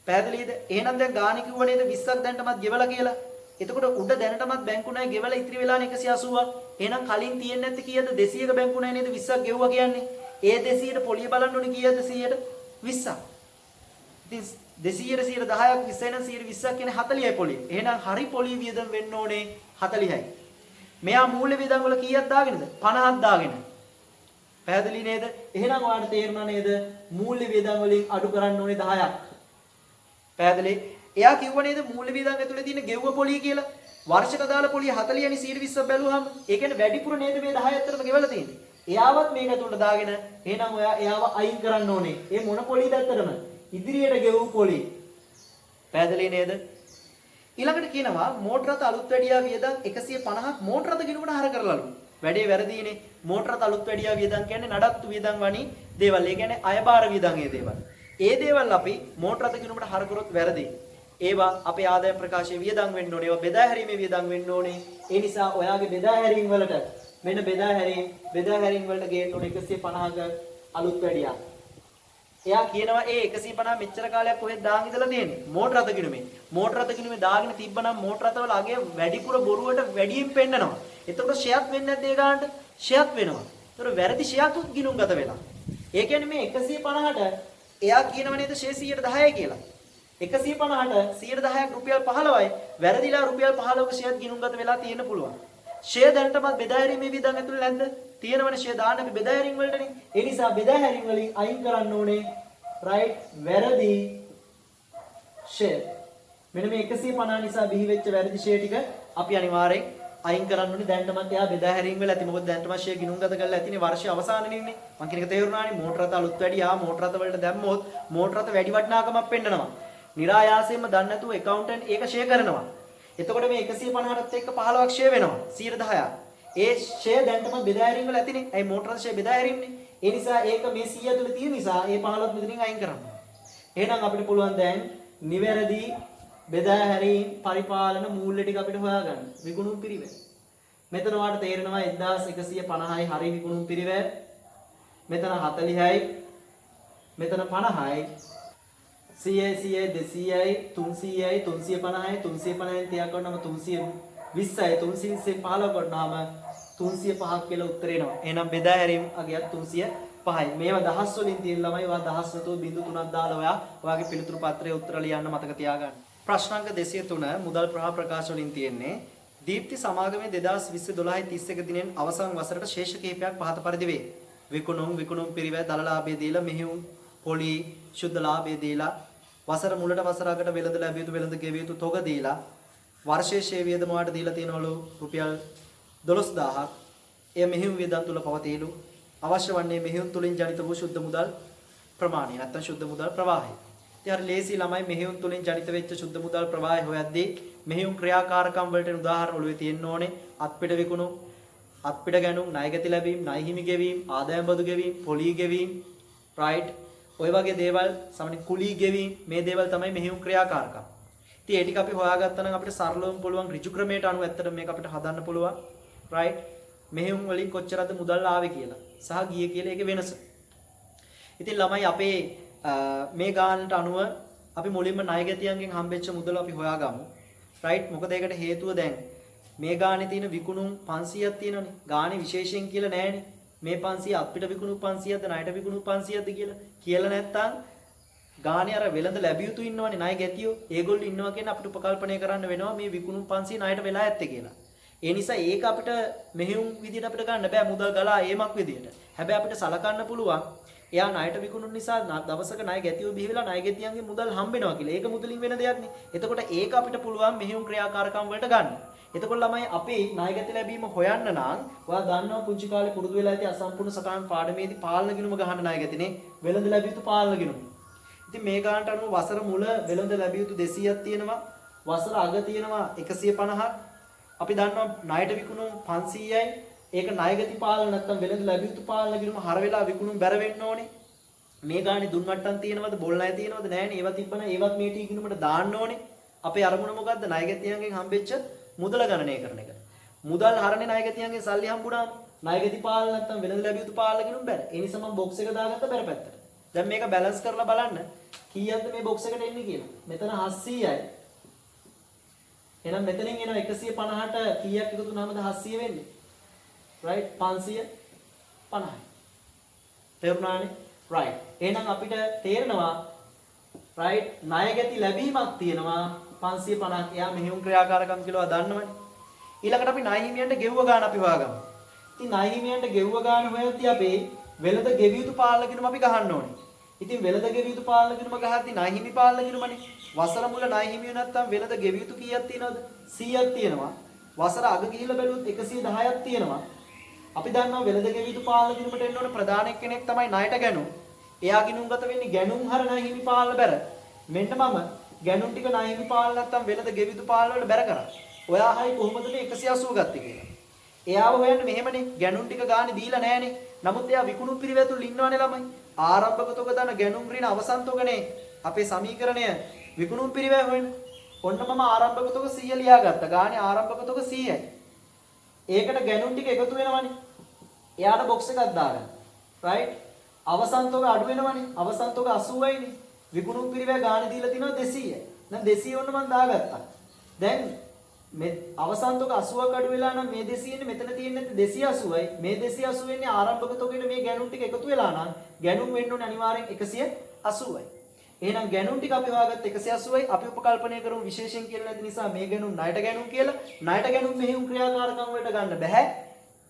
පැහැදිලිද? එහෙනම් දැන් ගාණ කිව්ව නේද 20ක් දැන්ටමත් ගෙවලා කියලා. එතකොට උඩ දැනටමත් බැංකු ණය ගෙවලා ඉතිරි වෙලානේ 180ක්. එහෙනම් කලින් තියෙන්නේ නැති කීයද 200ක බැංකු ණය නේද 20ක් ගෙවුවා කියන්නේ. ඒ 200ට පොලිය බලන්න ඕනේ කීයද 100ට 20ක්. ඉතින් 200ට 10ක් 20යි නම් 120ක් කියන්නේ 40යි පොලිය. එහෙනම් හරි පොලිය වියදම් වෙන්න ඕනේ 40යි. මෙයා මූල්‍ය වියදම් වල කීයක් දාගෙනද? 50ක් දාගෙන. පැහැදිලි නේද? එහෙනම් ඔයාලට තේරුණා නේද? මූල්‍ය වියදම් වලින් අඩු කරන්න ඕනේ 10ක්. පැහැදිලි? එයා කිව්ව නේද මූල්‍ය වියදම් ඇතුලේ තියෙන ගෙව්ව පොලිය කියලා. වර්ෂක දාලා පොලිය 40 යනි 120ක් බැලුවාම ඒ කියන්නේ වැඩිපුර නේද මේ 10 ඇත්තටම ගෙවලා තියෙන්නේ. එයාවත් මේක ඇතුලට දාගෙන එහෙනම් ඔයා එයාව අයින් කරන්න ඕනේ. ඒ මොන පොලියද ඇත්තටම? ඉදිරියට ගෙවූ පොලිය. පැහැදිලි නේද? ඊළඟට කියනවා මෝටර රථ අලුත් වැඩියා වියදම් 150ක් මෝටර රථ ගිණුමට හර කරලාලු. වැඩේ වැරදීනේ. මෝටර රථ අලුත් වැඩියා වියදම් කියන්නේ නඩත්තු වියදම් වනි දේවල්. ඒ කියන්නේ අයබාර වියදම් ඒ දේවල්. ඒ දේවල් අපි මෝටර රථ ගිණුමට හර කරොත් වැරදි. ඒවා අපේ ආදායම් ප්‍රකාශයේ වියදම් වෙන්න ඕනේ. ඒවා බෙදා හැරීමේ වියදම් වෙන්න ඕනේ. ඒ නිසා ඔයාගේ බෙදා හැරීම් වලට මෙන්න බෙදා හැරීම් වලට ගේන්න ඕනේ 150ක අලුත් වැඩියා. එයා කියනවා ඒ 150 මෙච්චර කාලයක් කොහෙද දාන් ඉඳලා තියෙන්නේ? මෝටර රථ ගිණුමේ. මෝටර රථ ගිණුමේ දාගෙන තිබ්බනම් මෝටර රථවල අගේ වැඩිපුර බොරුවට වැඩියෙන් පෙන්නනවා. එතකොට ෂෙයාර් වෙන්නේ නැද්ද ඒ ගානට? ෂෙයාර් වෙනවා. ඒතකොට වැරදි ෂෙයාර් තුත් ගිණුම්ගත වෙලා. ඒ කියන්නේ මේ 150ට එයා කියනව නේද ෂෙයාර් 110යි කියලා. 150ට 110ක් රුපියල් 15යි. වැරදිලා රුපියල් 15ක ෂෙයාර් ගිණුම්ගත වෙලා තියෙන්න පුළුවන්. ෂෙයාර් දැනටමත් බෙදා හැරීමේ වියදම් ඇතුළේ නැද්ද? තියෙනවනේ ෂෙයාර් දාන්න අපි බෙදා හැරීම් වලටනේ. ඒ නිසා බෙදා හැරීම් වලින් අයින් කරන්න ඕනේ. right වැරදි ෂෙයාර්. මෙන්න මේ 150 නිසා බිහි වෙච්ච වැරදි ෂෙයාර් ටික අපි අනිවාර්යෙන් අයින් කරන්න ඕනේ. දැනටමත් එයා බෙදා හැරීම් වල ඇති. මොකද දැනටමත් ෂෙයාර් ගිණුම්ගත කරලා ඇතිනේ වර්ෂය අවසානයේ ඉන්නේ. මම කියන එක තේරුණානේ. මෝටර රථ අලුත් වැඩියා මෝටර රථ වලට දැම්මොත් මෝටර රථ වැඩි වටිනාකමක් පෙන්නනවා. નિરાයාසයෙන්ම දන්නේ නැතුව accountant ඒක ෂෙයාර් කරනවා. එතකොට මේ 150ටත් එක්ක 15ක් ෂෙයාර් වෙනවා 110ක්. ඒ ෂෙයාර් දැන්ටම බෙදා හැරීම් වල ඇතිනේ. ඒ මෝටර රථ ෂෙයාර් බෙදා හැරීම්නේ. ඒ නිසා ඒක මේ 100 ඇතුළේ තියෙන නිසා ඒ 15ක් මෙතනින් අයින් කරන්න. එහෙනම් අපිට පුළුවන් දැන් නිවැරදි බෙදා හැරීම් පරිපාලන මූල්‍ය ටික අපිට හොයාගන්න. විකුණුම් පිරිවෙල. මෙතන ඔයාලට තේරෙනවා 1150යි හරි විකුණුම් පිරිවෙල. මෙතන 40යි. මෙතන 50යි. 100යි 200යි 300යි 350යි 350න් තියා ගන්නම 320යි 320න් 15 කරනවාම 305ක් කියලා උත්තර එනවා. එහෙනම් බෙදා හැරීම් අගයක් 305යි. මේවා දහස් වලින් තියෙන ළමයි ඔයා දහස් නැතුව බිංදු 3ක් දාලා ඔයාගේ පිළිතුරු පත්‍රයේ උත්තර ලියන්න මතක තියාගන්න. ප්‍රශ්නාංක 203 මුදල් ප්‍රකාශ වලින් තියෙන්නේ දීප්ති සමාගමේ 2020 12 31 දිනෙන් අවසන් වසරට ශේෂ කිහිපයක් පහත පරිදි වේ. විකුණුම් පිරිවැය දලලාභය දීලා මෙහිුම් පොලි ශුද්ධ ලාභය දීලා වසර මුලට වසර අගට වෙළඳ ලැබිය යුතු වෙළඳ ගෙවිය යුතු තොග දීලා වර්ෂයේ ෂේ වියදම වලට දීලා තියෙනවලු රුපියල් 12000ක්. එය මෙහිුම් වියදම් තුල පවතිලු. අවශ්‍ය වන්නේ මෙහිුම් තුලින් ජනිත වූ ශුද්ධ මුදල් ප්‍රමාණය නැත්නම් ශුද්ධ මුදල් ප්‍රවාහය. ඉතින් හරි ලේසි ළමයි මෙහිුම් තුලින් ජනිත වෙච්ච ශුද්ධ මුදල් ප්‍රවාහය හොයද්දී මෙහිුම් ක්‍රියාකාරකම් වලට උදාහරණ ඔළුවේ තියෙන්න ඕනේ. අත්පිට විකුණු අත්පිට ගැනුම්, ණයගැති ලැබීම්, ණය හිමි ගෙවීම්, ආදායම් බදු ගෙවීම්, පොලී ගෙවීම්, right? ඔය වගේ දේවල් සමහර කුලී ගෙවීම් මේ දේවල් තමයි මෙහෙයුම් ක්‍රියාකාරකම්. ඉතින් ඒ ටික අපි හොයාගත්තා නම් අපිට සරලවම පුළුවන් ඍජු ක්‍රමයට අනුව ඇත්තට මේක අපිට හදන්න පුළුවන්. right? මෙහෙයුම් වලින් කොච්චරද මුදල් ආවේ කියලා සහ ගියේ කියලා ඒකේ වෙනස. ඉතින් ළමයි අපේ මේ ගානට අනුව අපි මුලින්ම ණයගැතියන්ගෙන් හම්බෙච්ච මුදල අපි හොයාගමු. right? මොකද ඒකට හේතුව දැන් මේ ගානේ තියෙන විකුණුම් 500ක් තියෙනවනේ. ගානේ විශේෂයෙන් කියලා නැහැනේ. මේ 500 අපිට විකුණු 500ක්ද ණයට විකුණු 500ක්ද කියලා නැත්තම් ගානේ අර වෙළඳ ලැබිය යුතු ඉන්නවනේ ණය ගැතියෝ. ඒගොල්ලෝ ඉන්නවා කියන අපිට උපකල්පනය කරන්න වෙනවා මේ විකුණු 500 ණයට වෙලා ඇත්තේ කියලා. ඒ නිසා ඒක අපිට මෙහෙයුම් විදියට අපිට ගන්න බෑ මුදල් ගලා ඒමක් විදියට. හැබැයි අපිට සලකන්න පුළුවන් එයා ණයට විකුණුන නිසා දවසක ණය ගැතියෝ බිහි වෙලා ණය ගැතියන්ගේ මුදල් හම්බෙනවා කියලා. ඒක මුදලින් වෙන දෙයක් නේ. එතකොට ඒක අපිට පුළුවන් මෙහෙයුම් ක්‍රියාකාරකම් වලට ගන්න. එතකොට ළමයි අපේ ණය ගැති ලැබීම හොයන්න නම් ඔයා දන්නවා පුංචි කාලේ පුරුදු වෙලා ඇති අසම්පූර්ණ සටහන් පාඩමේදී පාලන ගිණුම ගහන්න ණය ගැතිනේ. වෙළඳ ලැබිය යුතු පාලන ගිණුම. ඉතින් මේ ගානට අනුව වසර මුල වෙළඳ ලැබිය යුතු 200ක් තියෙනවා. වසර අග තියෙනවා 150ක්. අපි දන්නවා ණයට විකුණු 500යි. ඒක ණයගති පාලන නැත්නම් වෙළඳ ලැබිය යුතු පාලන ගිණුම හර වෙලා විකුණුම් බැර වෙන්න ඕනේ. මේ ගානේ දුන් මට්ටම් තියෙනවද බොල් ණය තියෙනවද නැහැනේ. ඒවා තිබ්බනම් ඒවත් මේ ටී ගිණුමට දාන්න ඕනේ. අපේ අරමුණ මොකද්ද? ණයගතියන්ගෙන් හම්බෙච්ච මුදල ගණනය කරන එක. මුදල් හරනේ ණයගතියන්ගෙන් සල්ලි හම්බුණාම ණයගති පාලන නැත්නම් වෙළඳ ලැබිය යුතු පාලන ගිණුම් බැර. ඒ නිසා මම බොක්ස් එක දාගත්ත බැර පැත්තට. දැන් මේක බැලන්ස් කරලා බලන්න කීයක්ද මේ බොක්ස් එකට එන්නේ කියලා. මෙතන 700යි. එහෙනම් මෙතනින් එන 150ට කීයක් එකතු වුණාමද 700 වෙන්නේ? right 550යි. තේරුණානේ? right. එහෙනම් අපිට තේරෙනවා right ණයගැති ලැබීමක් තියෙනවා 550ක්. එයා මෙහෙයුම් ක්‍රියාකාරකම් කියලා දන්නවනේ. ඊළඟට අපි ණය හිමියන්ට ගෙව්ව ගාන අපි හොයාගමු. ඉතින් ණය හිමියන්ට ගෙව්ව ගාන හොයද්දී අපි වෙළඳ ගෙවිය යුතු පාලන ගිණුම අපි ගහන්න ඕනේ. ඉතින් වෙළඳ ගෙවිය යුතු පාලන ගිණුම ගහද්දී ණය හිමි පාලන ගිණුමනේ. වසර මුල ණය හිමියු නැත්තම් වෙළඳ ගෙවිය යුතු කීයක් තියෙනවද? 100ක් තියෙනවා. වසර අග ගිහිල්ලා බැලුවොත් 110ක් තියෙනවා. අපි දන්නවා වෙළඳ ගෙවිය යුතු පාලන ගිණුමට එන්න ඕන ප්‍රධාන කෙනෙක් තමයි ණයට ගැනුම්. එයා ගිණුම්ගත වෙන්නේ ගැනුම් හර ණය හිමි පාලන බැර. මෙන්න මම ගැනුම් ටික ණය හිමි පාලන නැත්තම් වෙළඳ ගෙවිය යුතු පාලන වල බැර කරා. ඔයා හයි කොහොමද මේ 180 ගත්තේ කියලා. එයාව හොයන්න මෙහෙමනේ ගැනුම් ටික ගානේ දීලා නැහනේ. නමුත් එයා විකුණු පිරිවැතුල් ඉන්නවනේ ළමයි. ආරම්භක තොග දන ගැනුම් ඍණ අවසන් තොගනේ අපේ සමීකරණය විකුණු පිරිවැය හොයන්න. ඔන්න මම ආරම්භක තොග 100 ලියාගත්තා. ගානේ ආරම්භක තොග 100යි. ඒකට ගැනුම් ටික එකතු වෙනවනේ. එයාට බොක්ස් එකක් දාගන්න. right? අවසන් තොග අඩු වෙනවනේ. අවසන් තොග 80යිනේ. විකුණු පිරිවැය ගානේ දීලා තිනවා 200යි. දැන් 200 ඔන්න මම දාගත්තා. දැන් මේ අවසන් තොග 80ක් අඩු වෙලා නම් මේ 200 ඉන්නේ මෙතන තියෙන්නේ 280යි. මේ 280 වෙන්නේ ආරම්භක තොගේට මේ ගැනුම් ටික එකතු වෙලා නම් ගැනුම් වෙන්න ඕනේ අනිවාර්යෙන් 180යි. එහෙනම් ගැනුම් ටික අපි හොයාගත්ත 180යි. අපි උපකල්පනය කරමු විශේෂයෙන් කියලා නැති නිසා මේ ගැනුම් ණයට ගැනුම් කියලා. ණයට ගැනුම් මෙහෙයුම් ක්‍රියාකාරකම් වලට ගන්න බෑ.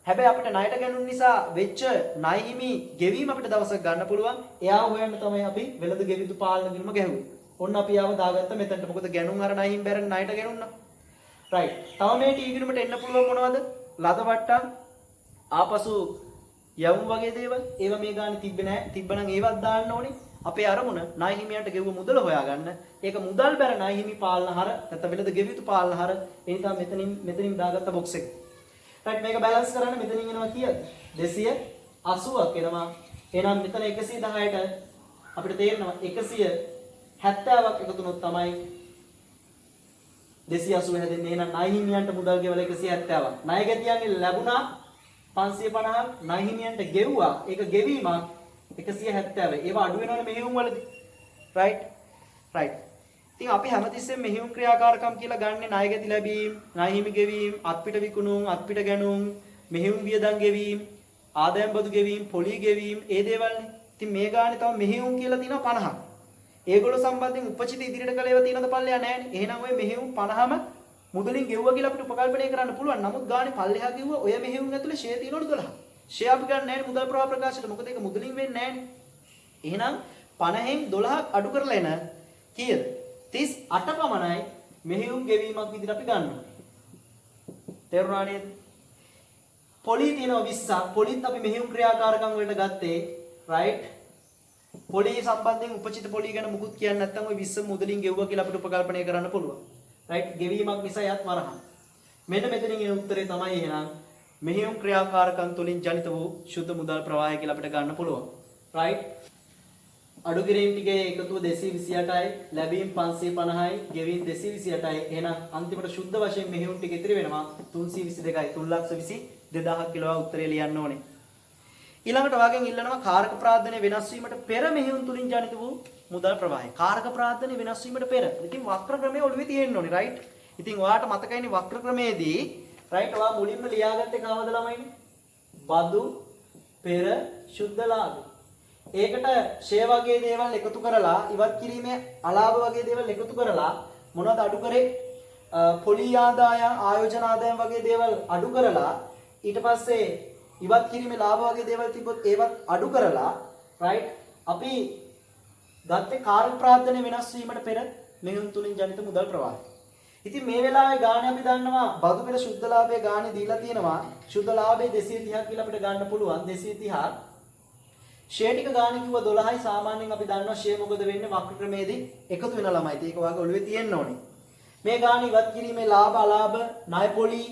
හැබැයි අපිට ණයට ගැනුම් නිසා වෙච්ච ණය හිමි ගෙවීම අපිට දවසක් ගන්න පුළුවන්. එයාව හොයන්න තමයි අපි වෙළඳ ගෙවිතු පාලන ගිණුම ගැහුවේ. ඔන්න අපි ආව දාගත්ත මෙතනට. මොකද ගැනුම් අර ණය හිමි බැරන් ණයට ගැනුම් නම්. right. තව මේ ටී ගිණුමට එන්න පුළුවන් මොනවද? ලද වට්ටම් ආපසු යවුම් වගේ දේවල්. ඒවා මේ ගානේ තිබ්බේ නැහැ. තිබ්බනම් ඒවත් දාන්න ඕනේ. අපේ අරමුණ ණය හිමියන්ට ගෙවුව මුදල හොයාගන්න. ඒක මුදල් බැර ණය හිමි පාලන හර නැත්නම් වෙළඳ ගෙවිය යුතු පාලන හර. ඒ නිසා මෙතනින් දාගත්ත බොක්ස් එක. right මේක බැලන්ස් කරන්න මෙතනින් එනවා කීයද? 280ක් එනවා. එහෙනම් මෙතන 110ට අපිට තේරෙනවා 170ක් එකතු වුණොත් තමයි 280 හැදෙන්නේ. එහෙනම් ණය හිමියන්ට මුදල් ගෙවලා 170ක්. ණය ගැතියන්ගේ ලැබුණා 550ක්. ණය හිමියන්ට ගෙව්වා. ඒක ගෙවීමක් 170. ඒවා අඩු වෙනවනේ මෙහෙයුම් වලදී. right? right. ඉතින් අපි හැමතිස්සෙම මෙහෙයුම් ක්‍රියාකාරකම් කියලා ගන්නෙ ණය ගැති ලැබීම්, ණය හිමි ගෙවීම්, අත්පිට විකුණුම්, අත්පිට ගැනුම්, මෙහෙයුම් වියදම් ගෙවීම්, ආදායම් බදු ගෙවීම්, පොලී ගෙවීම, ඒ දේවල්නේ. ඉතින් මේ ගානේ තව මෙහෙයුම් කියලා තියෙනවා 50ක්. ඒගොල්ලෝ සම්බන්ධයෙන් උපචිත ඉදිරියට කළ ඒවා තියෙනවද පල්ලෙහා නැහැනේ. එහෙනම් ඔය මෙහෙයුම් 50ම මුදලින් ගෙවුවා කියලා අපිට උපකල්පනය කරන්න පුළුවන්. නමුත් ගානේ පල්ලෙහා ගෙවුවා ඔය මෙහෙයුම් ඇතුලේ ෂෙයා තියෙනවලු 12. ෂෙයා අපි ගන්න නැහැ මුදල් ප්‍රවාහ ප්‍රකාශයට. මොකද ඒක මුදලින් වෙන්නේ නැහැනේ. එහෙනම් 50න් 12ක් අඩු කරලා එන කීයද? 38 පමණයි මෙහෙයුම් ගෙවීමක් විදිහට අපි ගන්නවා. තේරුණා නේද? පොලී තියෙනවා 20ක්. පොලිත් අපි මෙහෙයුම් ක්‍රියාකාරකම් වලට ගත්තේ right? පොලී සම්බන්ධයෙන් උපචිත පොලී ගැන මුකුත් කියන්නේ නැත්නම් ওই 20 මුදලින් ගෙවුවා කියලා අපිට උපකල්පනය කරන්න පුළුවන්. right? ගෙවීමක් නිසා යත් වරහන්. මෙන්න මෙතනින් එන උත්තරේ තමයි එහෙනම් මෙහෙයුම් ක්‍රියාකාරකම් තුලින් ජනිත වූ ශුද්ධ මුදල් ප්‍රවාහය කියලා අපිට ගන්න පුළුවන්. right? අඩු කිරීම ටිකේ එකතුව 228යි, ලැබීම් 550යි, ගෙවීම් 228යි. එහෙනම් අන්තිමට ශුද්ධ වශයෙන් මෙහෙයුම් ටික ඉතිරි වෙනවා 322යි. 3,22,000 කියලා උත්තරේ ලියන්න ඕනේ. ඊළඟට වාගෙන් ඉල්ලනවා කාරක ප්‍රාර්ථනය වෙනස් වීමට පෙර මෙහෙයුම් තුලින් ජනිත වූ මුදල් ප්‍රවාහය. කාරක ප්‍රාර්ථනය වෙනස් වීමට පෙර. ඉතින් වක්‍ර ක්‍රමයේ ඔළුවේ තියෙන්න ඕනේ, right? ඉතින් ඔයාලට මතකයිනේ වක්‍ර ක්‍රමයේදී right ඔයා මුලින්ම ලියාගත්තේ කවවද ළමයිනේ? බදු පෙර ශුද්ධ ලාභ. ඒකට ෂේ වගේ දේවල් එකතු කරලා ඉවත් කිරීමේ අලාභ වගේ දේවල් එකතු කරලා මොනවද අඩු කරේ? පොලි ආදායම්, ආයෝජන ආදායම් වගේ දේවල් අඩු කරලා ඊට පස්සේ ඉවත් කිරීමේ ලාභ වගේ දේවල් තිබ්බොත් ඒවත් අඩු කරලා right අපි ගත්තේ කාර්ය ප්‍රාර්ථනය වෙනස් වීමට පෙර මෙහෙයුම් තුලින් ජනිත මුදල් ප්‍රවාහය. ඉතින් මේ වෙලාවේ ගාණ අපි දන්නවා බදු පෙර ශුද්ධ ලාභයේ ගාණ දීලා තියෙනවා. ශුද්ධ ලාභයේ 230ක් කියලා අපිට ගන්න පුළුවන් 230ක්. ෂේ ටික ගාණ කිව්ව 12යි. සාමාන්‍යයෙන් අපි දන්නවා ෂේ මොකද වෙන්නේ වක්‍ර ක්‍රමයේදී එකතු වෙන ළමයි. ඒක ඔයාගේ ඔළුවේ තියෙන්න ඕනේ. මේ ගාණ ඉවත් කිරීමේ ලාභ අලාභ ණය පොලි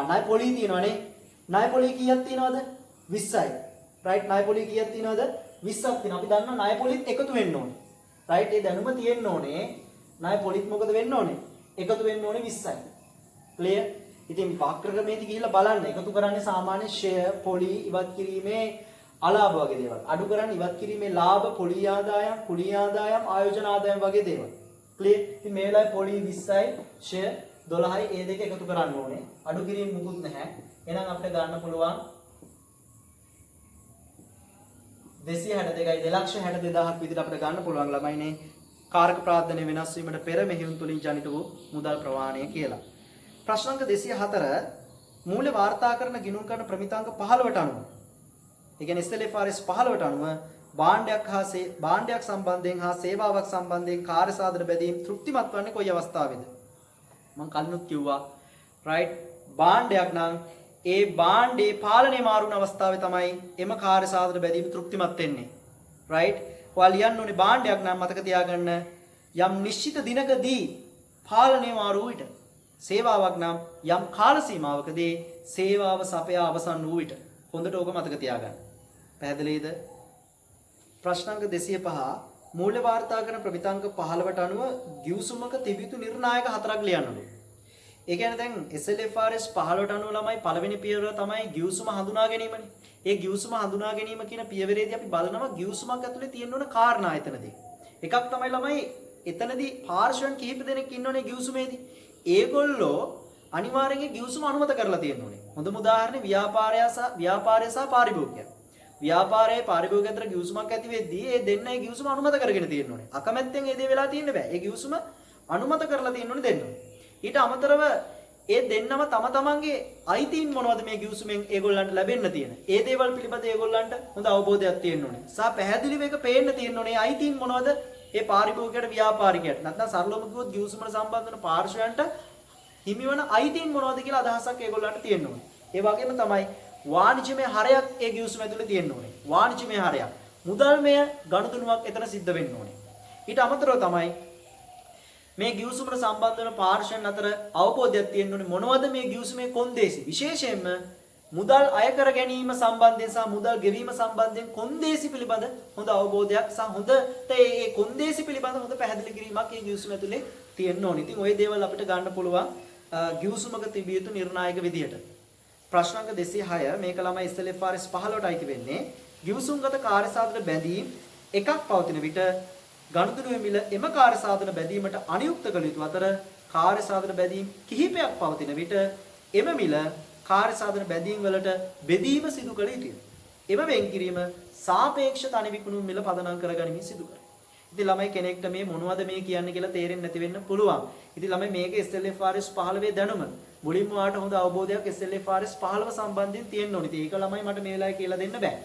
ණය පොලි තියෙනවනේ. ණය පොලි කීයක් තියෙනවද? 20යි. right ණය පොලි කීයක් තියෙනවද? 20ක් තියෙනවා. අපි දන්නවා ණය පොලිත් එකතු වෙන්න ඕනේ. right ඒ දැනුම තියෙන්න ඕනේ. ණය පොලිත් මොකද වෙන්න ඕනේ? එකතු වෙන්න ඕනේ 20යි. clear? ඉතින් වක්‍ර ක්‍රමයේදී ගිහිල්ලා බලන්න එකතු කරන්නේ සාමාන්‍ය ෂෙයා පොලි ඉවත් කිරීමේ අලාභ වගේ දේවල්. අඩු කරන්නේ ඉවත් කිරීමේ ලාභ, පොලි ආදායම්, කුලී ආදායම්, ආයෝජන ආදායම් වගේ දේවල්. clear? ඉතින් මේ වෙලාවේ පොලි 20යි, ෂෙයා 12යි ඒ දෙක එකතු කරන්න ඕනේ. අඩු කිරීම මුකුත් නැහැ. එහෙනම් අපිට ගන්න පුළුවන් 262යි 2,62,000ක් විදිහට අපිට ගන්න පුළුවන් ළමයිනේ කාරක ප්‍රාර්ථනය වෙනස් වීමට පෙර මෙහෙයුම් තුලින් ජනිත වූ මුදල් ප්‍රවාහණය කියලා. ප්‍රශ්න අංක 204 මූල්‍ය වාර්තා කරන ගිණුම් කරන ප්‍රමිතාංක 15ට අනුව. ඒ කියන්නේ SLFRS 15ට අනුව භාණ්ඩයක් සම්බන්ධයෙන් හා සේවාවක් සම්බන්ධයෙන් කාර්ය සාධන බැදීම් තෘප්තිමත් වන්නේ කොයි අවස්ථාවේද? මම කලිනුත් කිව්වා right භාණ්ඩයක් නම් ඒ භාණ්ඩේ පාලනය මාරු වුණ අවස්ථාවේ තමයි එම කාර්ය සාධන බැදීම තෘප්තිමත් වෙන්නේ. right ඔයා ලියන්න ඕනේ භාණ්ඩයක් නම් මතක තියාගන්න යම් නිශ්චිත දිනකදී පාලනය මාරු වූ විට සේවාවක් නම් යම් කාල සීමාවකදී සේවාව සපයා අවසන් වූ විට හොඳට ඕක මතක තියාගන්න. පැහැදිලිද? ප්‍රශ්න අංක 205 මූල්‍ය වාර්තා කරන ප්‍රමිතාංක 15ට අනුව ගිවිසුමක තිබිතු නිර්ණායක හතරක් ලියන්න ඕනේ. ඒ කියන්නේ දැන් SLFRS 15ට අනුව ළමයි පළවෙනි පියවර තමයි ගිවිසුම හඳුනා ගැනීමනේ. ඒ ගිවිසුම හඳුනා ගැනීම කියන පියවරේදී අපි බලනවා ගිවිසුමක් ඇතුලේ තියෙන ඕන කාරණා එතනදී. එකක් තමයි ළමයි එතනදී පාර්ශ්වයන් කිහිප දෙනෙක් ඉන්නෝනේ ගිවිසුමේදී. ඒගොල්ලෝ අනිවාර්යයෙන් ගිවිසුම අනුමත කරලා තියෙන්න ඕනේ. හොඳම උදාහරණේ ව්‍යාපාරය සහ පාරිභෝගිකය. ව්‍යාපාරයේ පාරිභෝගික අතර ගිවිසුමක් ඇති වෙද්දී ඒ දෙන්නයි ගිවිසුම අනුමත කරගෙන තියෙන්න ඕනේ. අකමැත්තෙන් ඒ දේ වෙලා තියෙන්න බෑ. ඒ ගිවිසුම අනුමත කරලා තියෙන්න ඕනේ දෙන්න. ඊට අමතරව ඒ දෙන්නම තම තමන්ගේ අයිතීන් මොනවද මේ ගිවිසුමෙන් ඒගොල්ලන්ට ලැබෙන්න තියෙන. ඒ දේවල් පිළිබඳ ඒගොල්ලන්ට හොඳ අවබෝධයක් තියෙන්න ඕනේ. සහ පැහැදිලිව ඒක පේන්න තියෙන්න ඕනේ. අයිතීන් මොනවද? ඒ පාරිභෝගිකයට ව්‍යාපාරිකයට. නැත්නම් සරලවම කිව්වොත් ගිවිසුමට සම්බන්ධ වෙන පාර්ශ්වයන්ට හිමිවන අයිතීන් මොනවද කියලා අදහසක් ඒගොල්ලන්ට තියෙන්න ඕනේ. ඒ වගේම තමයි වාණිජමය හරයක් ඒ ගිවිසුම ඇතුලේ තියෙන්න ඕනේ. වාණිජමය හරයක්. මුදල්මය ගනුදෙනුවක් එතන සිද්ධ වෙන්න ඕනේ. ඊට අමතරව තමයි මේ ගිවිසුමට සම්බන්ධ වෙන පාර්ශ්වයන් අතර අවබෝධයක් තියෙන්න ඕනේ මොනවද මේ ගිවිසුමේ කොන්දේසි. විශේෂයෙන්ම මුදල් අය කර ගැනීම සම්බන්ධයෙන් සහ මුදල් ගෙවීම සම්බන්ධයෙන් කොන්දේසි පිළිබඳ හොඳ අවබෝධයක් සහ හොඳට ඒ කොන්දේසි පිළිබඳ හොඳ පැහැදිලි කිරීමක් මේ ගිවිසුම ඇතුලේ තියෙන්න ඕනේ. ඉතින් ওই දේවල් අපිට ගන්න පුළුවන් ගිවිසුමක තිබිය යුතු නිර්ණායක විදියට. ප්‍රශ්න අංක 206 මේක ළමයි SLFRS 15ට අයිති වෙන්නේ. ගිවිසුම්ගත කාර්ය සාධන බැඳීම් එකක් පවතින විට ගනුදෙනුවේ මිල එම කාර්ය සාධන බැඳීමට අනියුක්ත කළ යුතු අතර කාර්ය සාධන බැඳීම් කිහිපයක් පවතින විට එම මිල කාර්ය සාධන බැඳීම් වලට බෙදීම සිදු කළ යුතුය. එම වෙන් කිරීම සාපේක්ෂ තනි විකුණුම් මිල පදනම් කරගනිමින් සිදු කරයි. ඉතින් ළමයි කෙනෙක්ට මේ මොනවද මේ කියන්නේ කියලා තේරෙන්නේ නැති වෙන්න පුළුවන්. ඉතින් ළමයි මේක SLFRS 15 දැනුම මුලින්ම ඔයාලට හොඳ අවබෝධයක් SLFRS 15 සම්බන්ධයෙන් තියෙන්න ඕනේ. ඒක ළමයි මට මේ වෙලාවේ කියලා දෙන්න බෑ.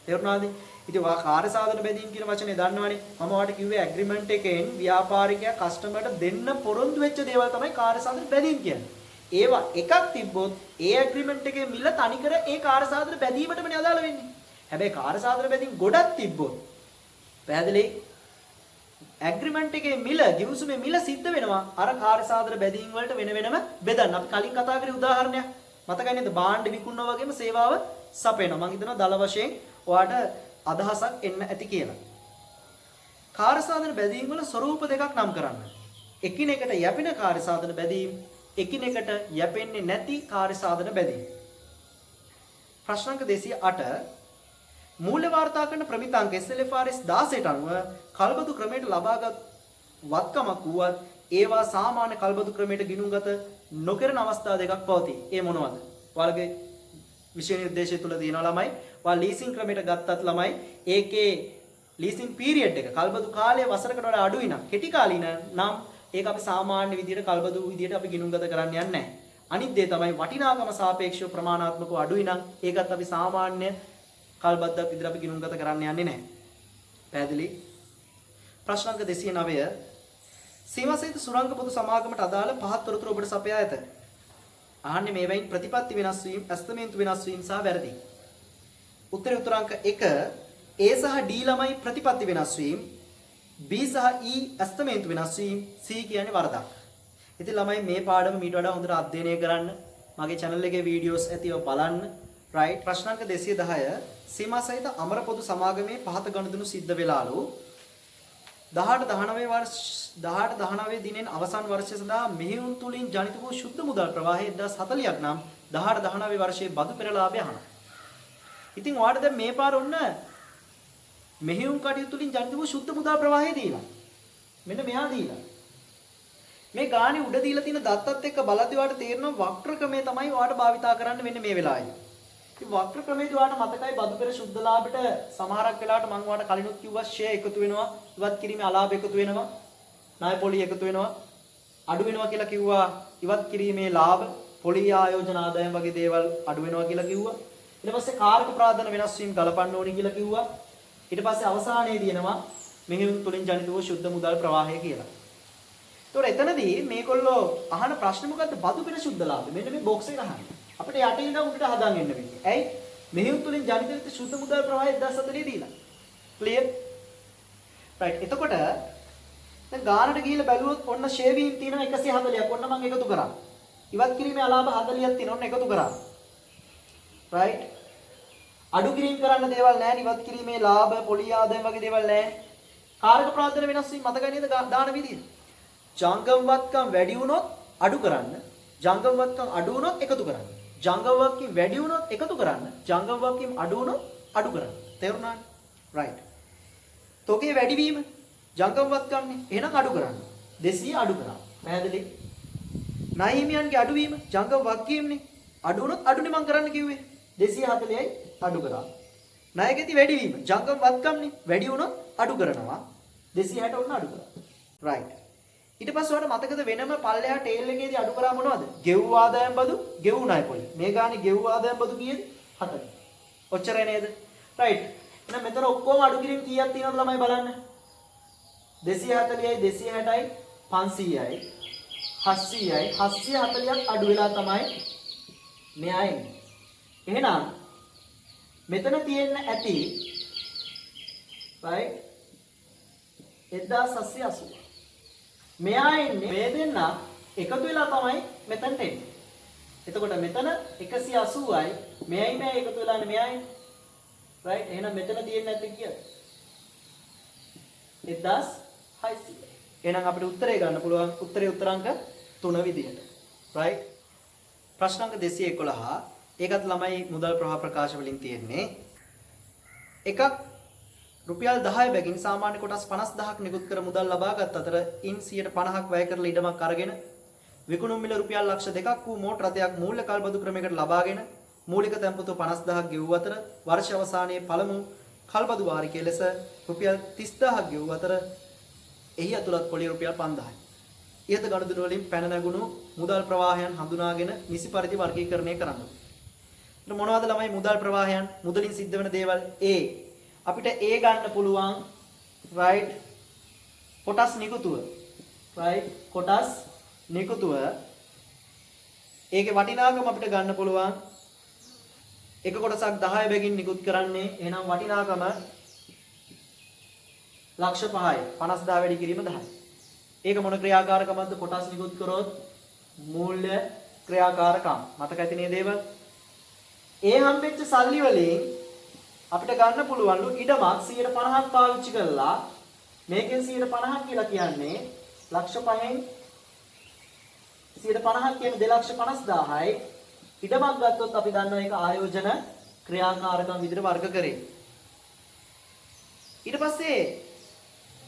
තේරුණාද? ඉතින් ඔයා කාර්ය සාධන බැඳීම් කියන වචනේ දන්නවනේ. මම ඔයාලට කිව්වේ ඇග්‍රීමන්ට් එකෙන් ව්‍යාපාරිකයා කස්ටමර්ට දෙන්න පොරොන්දු වෙච්ච දේවල් තමයි කාර්ය සාධන බැඳීම් කියන්නේ. ඒවා එකක් තිබ්බොත් ඒ ඇග්‍රීමන්ට් එකේ මිල තනිකර ඒ කාර්ය සාධන බැඳීමටමනේ අදාළ වෙන්නේ. හැබැයි කාර්ය සාධන බැඳීම් ගොඩක් තිබ්බොත් පැහැදිලි ඇග්‍රීමන්ට් එකේ මිල ගිවිසුමේ මිල සිද්ධ වෙනවා අර කාර්ය සාධන බැඳීම් වලට වෙන වෙනම බෙදන්න. අපි කලින් කතා කරේ උදාහරණයක් මතකයි නේද? භාණ්ඩ විකුණනවා වගේම සේවාව සපයනවා. මම හිතනවා දල වශයෙන් ඔයාලට අදහසක් එන්න ඇති කියලා. කාර්ය සාධන බැදීම් වල ස්වරූප දෙකක් නම් කරන්න. එකිනෙකට යැපෙන කාර්ය සාධන බැදීම්, එකිනෙකට යැපෙන්නේ නැති කාර්ය සාධන බැදීම්. ප්‍රශ්නාංක 208 මූල්‍ය වාර්තා කරන ප්‍රමිතාංක SLFRS 16ට අනුව කල්බදු ක්‍රමයට ලබාගත් වත්කමක් වුවත් ඒවා සාමාන්‍ය කල්බදු ක්‍රමයට ගිණුම්ගත නොකරන අවස්ථා දෙකක් පවතී. ඒ මොනවද? ඔයාලගේ විෂය නිර්දේශය තුල තියෙනවා ළමයි. ඔයාලා ලීසින් ක්‍රමයට ගත්තත් ළමයි ඒකේ ලීසින් පීරියඩ් එක කල්බදු කාලය වසරකට වඩා අඩුයි නම් කෙටි කාලින නම් ඒක අපි සාමාන්‍ය විදියට කල්බදු විදියට අපි ගිණුම්ගත කරන්න යන්නේ නැහැ. අනිත් දේ තමයි වටිනාකම සාපේක්ෂව ප්‍රමාණාත්මකව අඩුයි නම් ඒකත් අපි සාමාන්‍ය කල්බද්දක් විදියට අපි ගිණුම්ගත කරන්න යන්නේ නැහැ. පැහැදිලි? ප්‍රශ්නාංක 209 සීමාසහිත සුරංග පොදු සමාගමට අදාළ පහත් තොරතුරු ඔබට සපයා ඇත. අහන්නේ මේවයින් ප්‍රතිපත්ති වෙනස් වීම, ඇස්තමේන්තු වෙනස් වීම සහ වැරදි. උත්තරේ උත්තරාංක 1 A සහ D ළමයි ප්‍රතිපත්ති වෙනස් වීම, B සහ E ඇස්තමේන්තු වෙනස් වීම, C කියන්නේ වරදක්. ඉතින් ළමයි මේ පාඩම මීට වඩා හොඳට අධ්‍යයනය කරන්න. මගේ channel එකේ වීඩියෝස් ඇතිව බලන්න. right ප්‍රශ්නාංක 210 සීමාසහිත අමර පොදු සමාගමේ පහත ගනුදෙනු සිද්ධ වෙලාලු 18-19 දිනෙන් අවසන් වර්ෂය සඳහා මෙහෙයුම් තුලින් ජනිත වූ ශුද්ධ මුදල් ප්‍රවාහය 1040ක් නම් 18-19 වර්ෂයේ බදු පෙරලාභය අහනවා. ඉතින් ඔයාලට දැන් මේ පාර ඔන්න මෙහෙයුම් කටයුතු තුලින් ජනිත වූ ශුද්ධ මුදල් ප්‍රවාහය දීලා. මෙන්න මෙහා දීලා. මේ ගානේ උඩ දීලා තියෙන දත්තත් එක්ක බලද්දි ඔයාලට තේරෙනවා වක්‍ර ක්‍රමය තමයි ඔයාලට භාවිතා කරන්න වෙන්නේ මේ වෙලාවේ. ඉතින් වක්‍ර ක්‍රමයේදී ඔයාලට මතකයි බදු පෙර ශුද්ධ ලාභයට සමහරක් වෙලාවට මම ඔයාලට කලිනුත් කිව්වා ෂෙයා එකතු වෙනවා, ඉවත් කිරීමේ අලාභ එකතු වෙනවා, ණය පොලි එකතු වෙනවා, අඩු වෙනවා කියලා කිව්වා. ඉවත් කිරීමේ ලාභ, පොලි ආයෝජන ආදායම් වගේ දේවල් අඩු වෙනවා කියලා කිව්වා. ඊට පස්සේ කාර්ක ප්‍රාදන වෙනස් වීම ගලපන්න ඕනේ කියලා කිව්වා. ඊට පස්සේ අවසානයේදී එනවා මෙහෙයුම් තුලින් ජනිත වූ ශුද්ධ මුදල් ප්‍රවාහය කියලා. ඒතකොට එතනදී මේගොල්ලෝ අහන ප්‍රශ්නේ මොකද්ද? බදු පෙර ශුද්ධ ලාභ. මෙන්න මේ බොක්ස් එක අහන්නේ. අපිට යටින් ඉඳන් උඩට හදාගෙන එන්න වෙන්නේ. ඇයි? මෙහෙයුම් තුලින් ජනිත වෙච්ච ශුද්ධ මුදල් ප්‍රවාහය 1040 දීලා. ක්ලියර්? රයිට්. එතකොට දැන් ගානට ගිහිල්ලා බැලුවොත් ඔන්න ෂේවීම් තියෙනවා 140ක්. ඔන්න මම එකතු කරා. ඉවත් කිරීමේ අලාභ 40ක් තියෙනවා. ඔන්න එකතු කරා. රයිට්. අඩු කිරීම කරන්න දේවල් නැහැ. ඉවත් කිරීමේ ලාභ, පොලි ආදායම් වගේ දේවල් නැහැ. කාර්ක ප්‍රාදන වෙනස් වීම මතකයි නේද දාන විදිය? ජංගම වත්කම් වැඩි වුණොත් අඩු කරන්න. ජංගම වත්කම් අඩු වුණොත් එකතු කරන්න. ජංගම වත්කම් වැඩි වුණොත් එකතු කරන්න. ජංගම වත්කම් අඩු වුණොත් අඩු කරන්න. තේරුණානේ? රයිට්. තොගේ වැඩිවීම ජංගම වත්කම්නේ. එහෙනම් අඩු කරන්න. 200 අඩු කරා. පැහැදිලි? ණය හිමියන්ගේ අඩුවීම ජංගම වත්කම්නේ. අඩු වුණොත් අඩුනේ මම කරන්න කිව්වේ. 240යි අඩු කරා. ණයකෙති වැඩිවීම ජංගම වත්කම්නේ. වැඩි වුණොත් අඩු කරනවා. 260 ඔන්න අඩු කරා. රයිට්. ඊට පස්සේ ඔයාලට මතකද වෙනම පල්ලෙහා ටේල් එකේදී අඩු කරා මොනවද? ගෙව් ආදායම් බදු, ගෙව් ණය පොලි. මේ ගානේ ගෙව් ආදායම් බදු කීයද? 4. ඔච්චරයි නේද? රයිට්. එහෙනම් මෙතන ඔක්කොම අඩු කිරීම කීයක් තියෙනවද ළමයි බලන්න. 240යි 260යි 500යි 700යි 740ක් අඩු වෙලා තමයි මෙයා එන්නේ. එහෙනම් මෙතන තියෙන්න ඇති right 1780. මෙයා එන්නේ මේ දෙන්න එකතු වෙලා තමයි මෙතනට එන්නේ. එතකොට මෙතන 180යි මෙයයි මේ එකතු වෙලානේ මෙයයි. right එහෙනම් මෙතන තියෙන්නේ නැත්තේ කීයද? 1600. එහෙනම් අපිට උත්තරේ ගන්න පුළුවන් උත්තරේ උත්තරාංක 3 විදිහට. right ප්‍රශ්නාංක 211 ඒකත් ළමයි මුදල් ප්‍රවාහ ප්‍රකාශ වලින් තියෙන්නේ. එකක් රුපියල් 10 බැගින් සාමාන්‍ය කොටස් 50000ක් නිකුත් කර මුදල් ලබාගත් අතර ඉන් 150ක් වැය කරලා ඉඩමක් අරගෙන විකුණුම් මිල රුපියල් ලක්ෂ 2ක් වූ මෝටර රථයක් මූල්‍ය කල්බදු ක්‍රමයකට ලබාගෙන මූලික තැන්පතු 50000ක් ගෙවූ අතර වර්ෂ අවසානයේ පළමු කල්බදු වාරිකයේ ලෙස රුපියල් 30000ක් ගෙවූ අතර එහි අතුලත් පොලිය රුපියල් 5000යි. ඉහත ගනුදෙනු වලින් පැන නැගුණු මුදල් ප්‍රවාහයන් හඳුනාගෙන නිසි පරිදි වර්ගීකරණය කරන්න. මොනවද ළමයි මුදල් ප්‍රවාහයන්? මුදලින් සිද්ධ වෙන දේවල් A. අපිට A ගන්න පුළුවන් right කොටස් නිකුතුව. right කොටස් නිකුතුව. ඒකේ වටිනාකම අපිට ගන්න පුළුවන්. එක කොටසක් 10 බැගින් නිකුත් කරන්නේ. එහෙනම් වටිනාකම ලක්ෂ 5යි. 50000 වැඩි කිරීම 10යි. ඒක මොන ක්‍රියාකාරකමක්ද? කොටස් නිකුත් කරොත් මූල්‍ය ක්‍රියාකාරකම්. මතක ඇති නේද ඒවා? ඒ හම්බෙච්ච සල්ලි වලින් අපිට ගන්න පුළුවන්ලු ඉඩමක් 150ක් පාවිච්චි කළා. මේකෙන් 150ක් කියලා කියන්නේ ලක්ෂ 5න් 150ක් කියන්නේ 2,50,000යි. ඉඩමක් ගත්තොත් අපි දන්නවා ඒක ආයෝජන ක්‍රියාකාරකම් විදිහට වර්ග කරේ. ඊට පස්සේ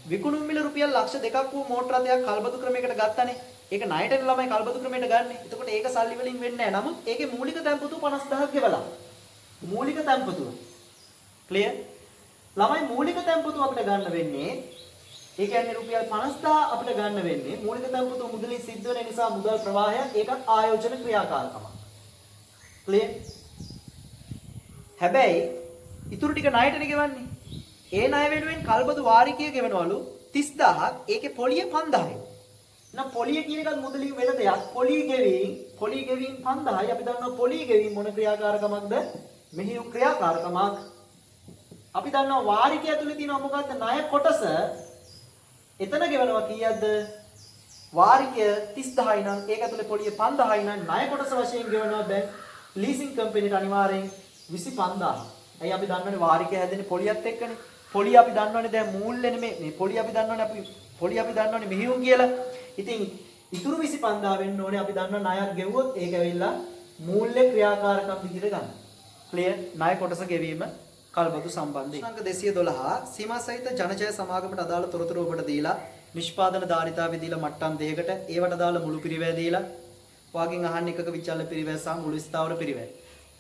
විකුණුම් මිල රුපියල් ලක්ෂ 2ක් වූ මෝටර රථයක් කල්බදු ක්‍රමයකට ගත්තානේ. ඒක ණයට ළමයි කල්බදු ක්‍රමයට ගන්නෙ. එතකොට ඒක සල්ලි වලින් වෙන්නේ නැහැ. නමුත් ඒකේ මූලික තැන්පතුව 50,000ක් ගෙවලා. මූලික තැන්පතුව. ක්ලියර්? ළමයි මූලික තැන්පතුව අපිට ගන්න වෙන්නේ ඒ කියන්නේ රුපියල් 50,000 අපිට ගන්න වෙන්නේ මූලික තැන්පතුව මුදලින් සිද්ධ වෙන නිසා මුදල් ප්‍රවාහයක් ඒකත් ආයෝජන ක්‍රියාකාරකමක්. ක්ලියර්? හැබැයි ඉතුරු ටික ණයටනේ ගෙවන්නේ. ඒ ණය වෙනුවෙන් කල්බදු වාරිකය ගෙවනවලු 30000ක්. ඒකේ පොලිය 5000යි. නම් පොලිය කියන එකත් මුදලින් වෙන දෙයක්. පොලි ගෙවීම් 5000යි. අපි දන්නවා පොලි ගෙවීම් මොන ක්‍රියාකාරකමක්ද? මෙහි ක්‍රියාකාරකමක්. අපි දන්නවා වාරිකය ඇතුලේ තියෙනවා මොකද්ද? ණය කොටස. එතන ගෙවනවා කීයක්ද? වාරිකය 30000යි නම් ඒක ඇතුලේ පොලිය 5000යි නම් ණය කොටස වශයෙන් ගෙවනවා දැන් ලීසින් කම්පැනිට අනිවාර්යෙන් 25000. ඇයි අපි දන්නවනේ වාරිකය හැදෙන්නේ පොලියත් එක්කනේ. පොලිය අපි දන්නවනේ දැන් මූල්‍ය නෙමෙයි. මේ පොලිය අපි දන්නවනේ මෙහියුම් කියලා. ඉතින් ඉතුරු 25000 වෙන්න ඕනේ අපි දන්නවා ණයක් ගෙවුවොත් ඒක ඇවිල්ලා මූල්‍ය ක්‍රියාකාරකම් විදිහට ගන්න. ක්ලියර්? ණය කොටස ගෙවීම කල්බදු සම්බන්ධයි. අංක 212 සීමා සහිත ජනජය සමාගමට අදාළ තොරතුරු ඔබට දීලා නිෂ්පාදන ධාරිතාවේ දීලා මට්ටම් දෙකකට ඒවට අදාළ මුළු පිරිවැය දීලා ඔයගෙන් අහන්න එකක විචල්්‍ය පිරිවැය සහ මුළු ස්ථාවර පිරිවැය.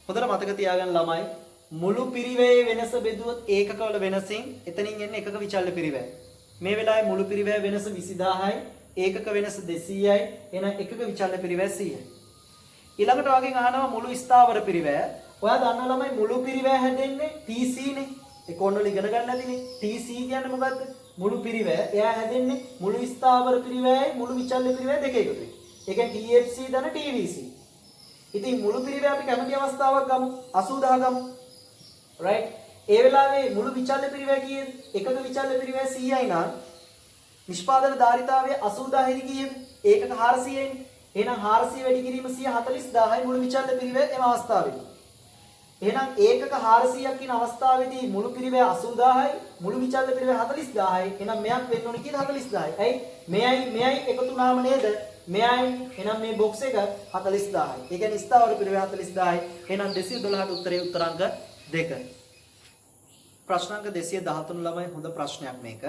හොඳට මතක තියාගන්න ළමයි මුළු පිරිවැයේ වෙනස බෙදුවොත් ඒකකවල වෙනසින් එතනින් එන්නේ එකක විචල්්‍ය පිරිවැය. මේ වෙලාවේ මුළු පිරිවැය වෙනස 20000යි ඒකක වෙනස 200යි එහෙනම් එකක විචල්්‍ය පිරිවැය 100යි. ඊළඟට ඔයගෙන් අහනවා මුළු ස්ථාවර පිරිවැය. ඔයා දන්නා ළමයි මුළු පිරිවැය හැදෙන්නේ TC නේ. ඒක ඕනවල ඉගෙන ගන්න ඇතිනේ. TC කියන්නේ මොකද්ද? මුළු පිරිවැය. එයා හැදෙන්නේ මුළු ස්ථාවර පිරිවැයයි මුළු විචල්්‍ය පිරිවැය දෙක එකතුයි. ඒ කියන්නේ TFC දන TVC. ඉතින් මුළු පිරිවැය අපි කැමති අවස්ථාවක් ගමු 80000 ගමු. right? ඒ වෙලාවේ මුළු විචල්්‍ය පිරිවැය කීයද? එකක විචල්්‍ය පිරිවැය 100යි නම් නිෂ්පාදන ධාරිතාවය 80000 කීයද? ඒකක 400යිනේ. එහෙනම් 400 වැඩි කිරීම 140000යි මුළු විචල්්‍ය පිරිවැය එම අවස්ථාවේදී. එහෙනම් ඒකක 400ක් කියන අවස්ථාවේදී මුළු පිරිවැය 80000යි මුළු විචල්්‍ය පිරිවැය 40000යි. එහෙනම් මෙයක් වෙන්න ඕනේ කීයද? 40000යි. ඇයි? මෙයයි එකතු වුණාම නේද? මෙයයි එහෙනම් මේ බොක්ස් එක 40000යි. ඒ කියන්නේ ස්ථාවර පිරිවැය 40000යි. එහෙනම් 212ට උත්තරේ උත්තරාංක 2. ප්‍රශ්නාංක 213 ළමයි හොඳ ප්‍රශ්නයක් මේක.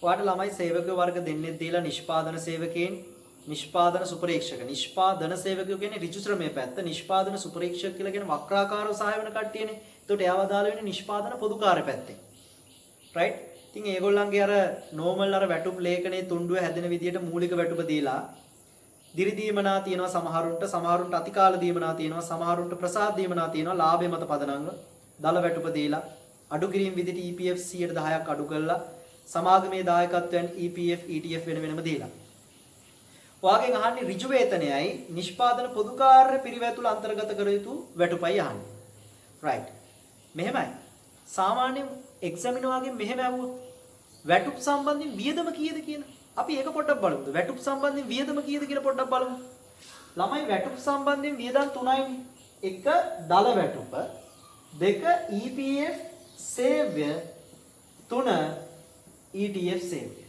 ඔයාලට ළමයි සේවක වර්ග දෙන්නේ දීලා නිෂ්පාදන සේවකයන් නිෂ්පාදන සුපරීක්ෂක නිෂ්පාදන සේවකයෝ කියන්නේ ඍජු ශ්‍රමයේ පැත්ත නිෂ්පාදන සුපරීක්ෂක කියලා කියන වක්‍රාකාරව සහාය වෙන කට්ටියනේ. ඒකට එයාව දාලා වෙන්නේ නිෂ්පාදන පොදුකාර්ය පැත්තේ. right? ඉතින් ඒගොල්ලන්ගේ අර normal අර වැටුප් ලේඛනයේ තුණ්ඩුව හැදෙන විදියට මූලික වැටුප දීලා දිරි දීමනා තියෙනවා සමහරුන්ට අතිකාල දීමනා තියෙනවා සමහරුන්ට ප්‍රසාද දීමනා තියෙනවා ලාභය මත පදනම්ව දල වැටුප දීලා අඩු කිරීම විදිහට EPF 10%ක් අඩු කළා සමාගමේ දායකත්වයන් EPF ETF වෙන වෙනම දීලා ඔයාගෙන් අහන්නේ ඍජු වේතනයයි නිෂ්පාදන පොදුකාර්ය පිරිවැය තුල අන්තර්ගත කර යුතු වැටුපයි අහන්නේ. right. මෙහෙමයි. සාමාන්‍ය එක්සැමිනර් වගේ මෙහෙම ඇහුවා. වැටුප් සම්බන්ධයෙන් වියදම කීයද කියලා. අපි ඒක පොඩ්ඩක් බලමු. වැටුප් සම්බන්ධයෙන් වියදම කීයද කියලා පොඩ්ඩක් බලමු. ළමයි වැටුප් සම්බන්ධයෙන් වියදම් 3යිනේ. 1 දල වැටුප, 2 EPF සේවය, 3 ETF සේවය.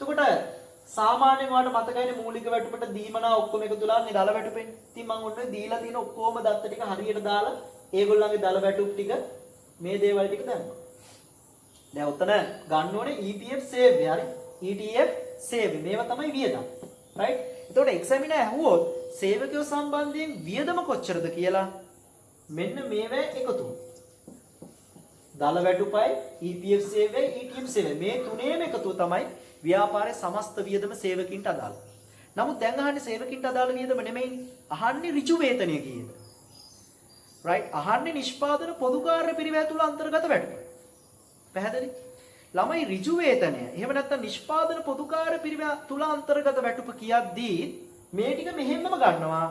එතකොට සාමාන්‍යයෙන් ඔයාලට මතකයිනේ මූලික වැටුපට දීමනා ඔක්කොම එකතු වෙලානේ දල වැටුපෙන්. ඉතින් මම ඔන්න දීලා තියෙන ඔක්කොම දත්ත ටික හරියට දාලා ඒගොල්ලන්ගේ දල වැටුප් ටික මේ දේවල් ටික දැම්මා. දැන් උතන ගන්න ඕනේ EPF සේවය හරි ETF සේවය. මේවා තමයි වියදම්. right? එතකොට එක්සැමිනර් ඇහුවොත් සේවකයෝ සම්බන්ධයෙන් වියදම කොච්චරද කියලා මෙන්න මේවා එකතු. දල වැටුපයි EPF සේවය ETF සේවය මේ තුනේම එකතුව තමයි ව්‍යාපාරයේ සමස්ත වියදම සේවකින්ට අදාළ. නමුත් දැන් අහන්නේ සේවකින්ට අදාළ වියදම නෙමෙයි. අහන්නේ ඍජු වේතනය කීයද? right? අහන්නේ නිෂ්පාදන පොදුකාර්ය පිරිවැය තුල අන්තර්ගත වැටුප. පැහැදිලි? ළමයි ඍජු වේතනය. එහෙම නැත්නම් නිෂ්පාදන පොදුකාර්ය පිරිවැය තුල අන්තර්ගත වැටුප කියද්දී මේ ටික මෙහෙන්නම ගන්නවා.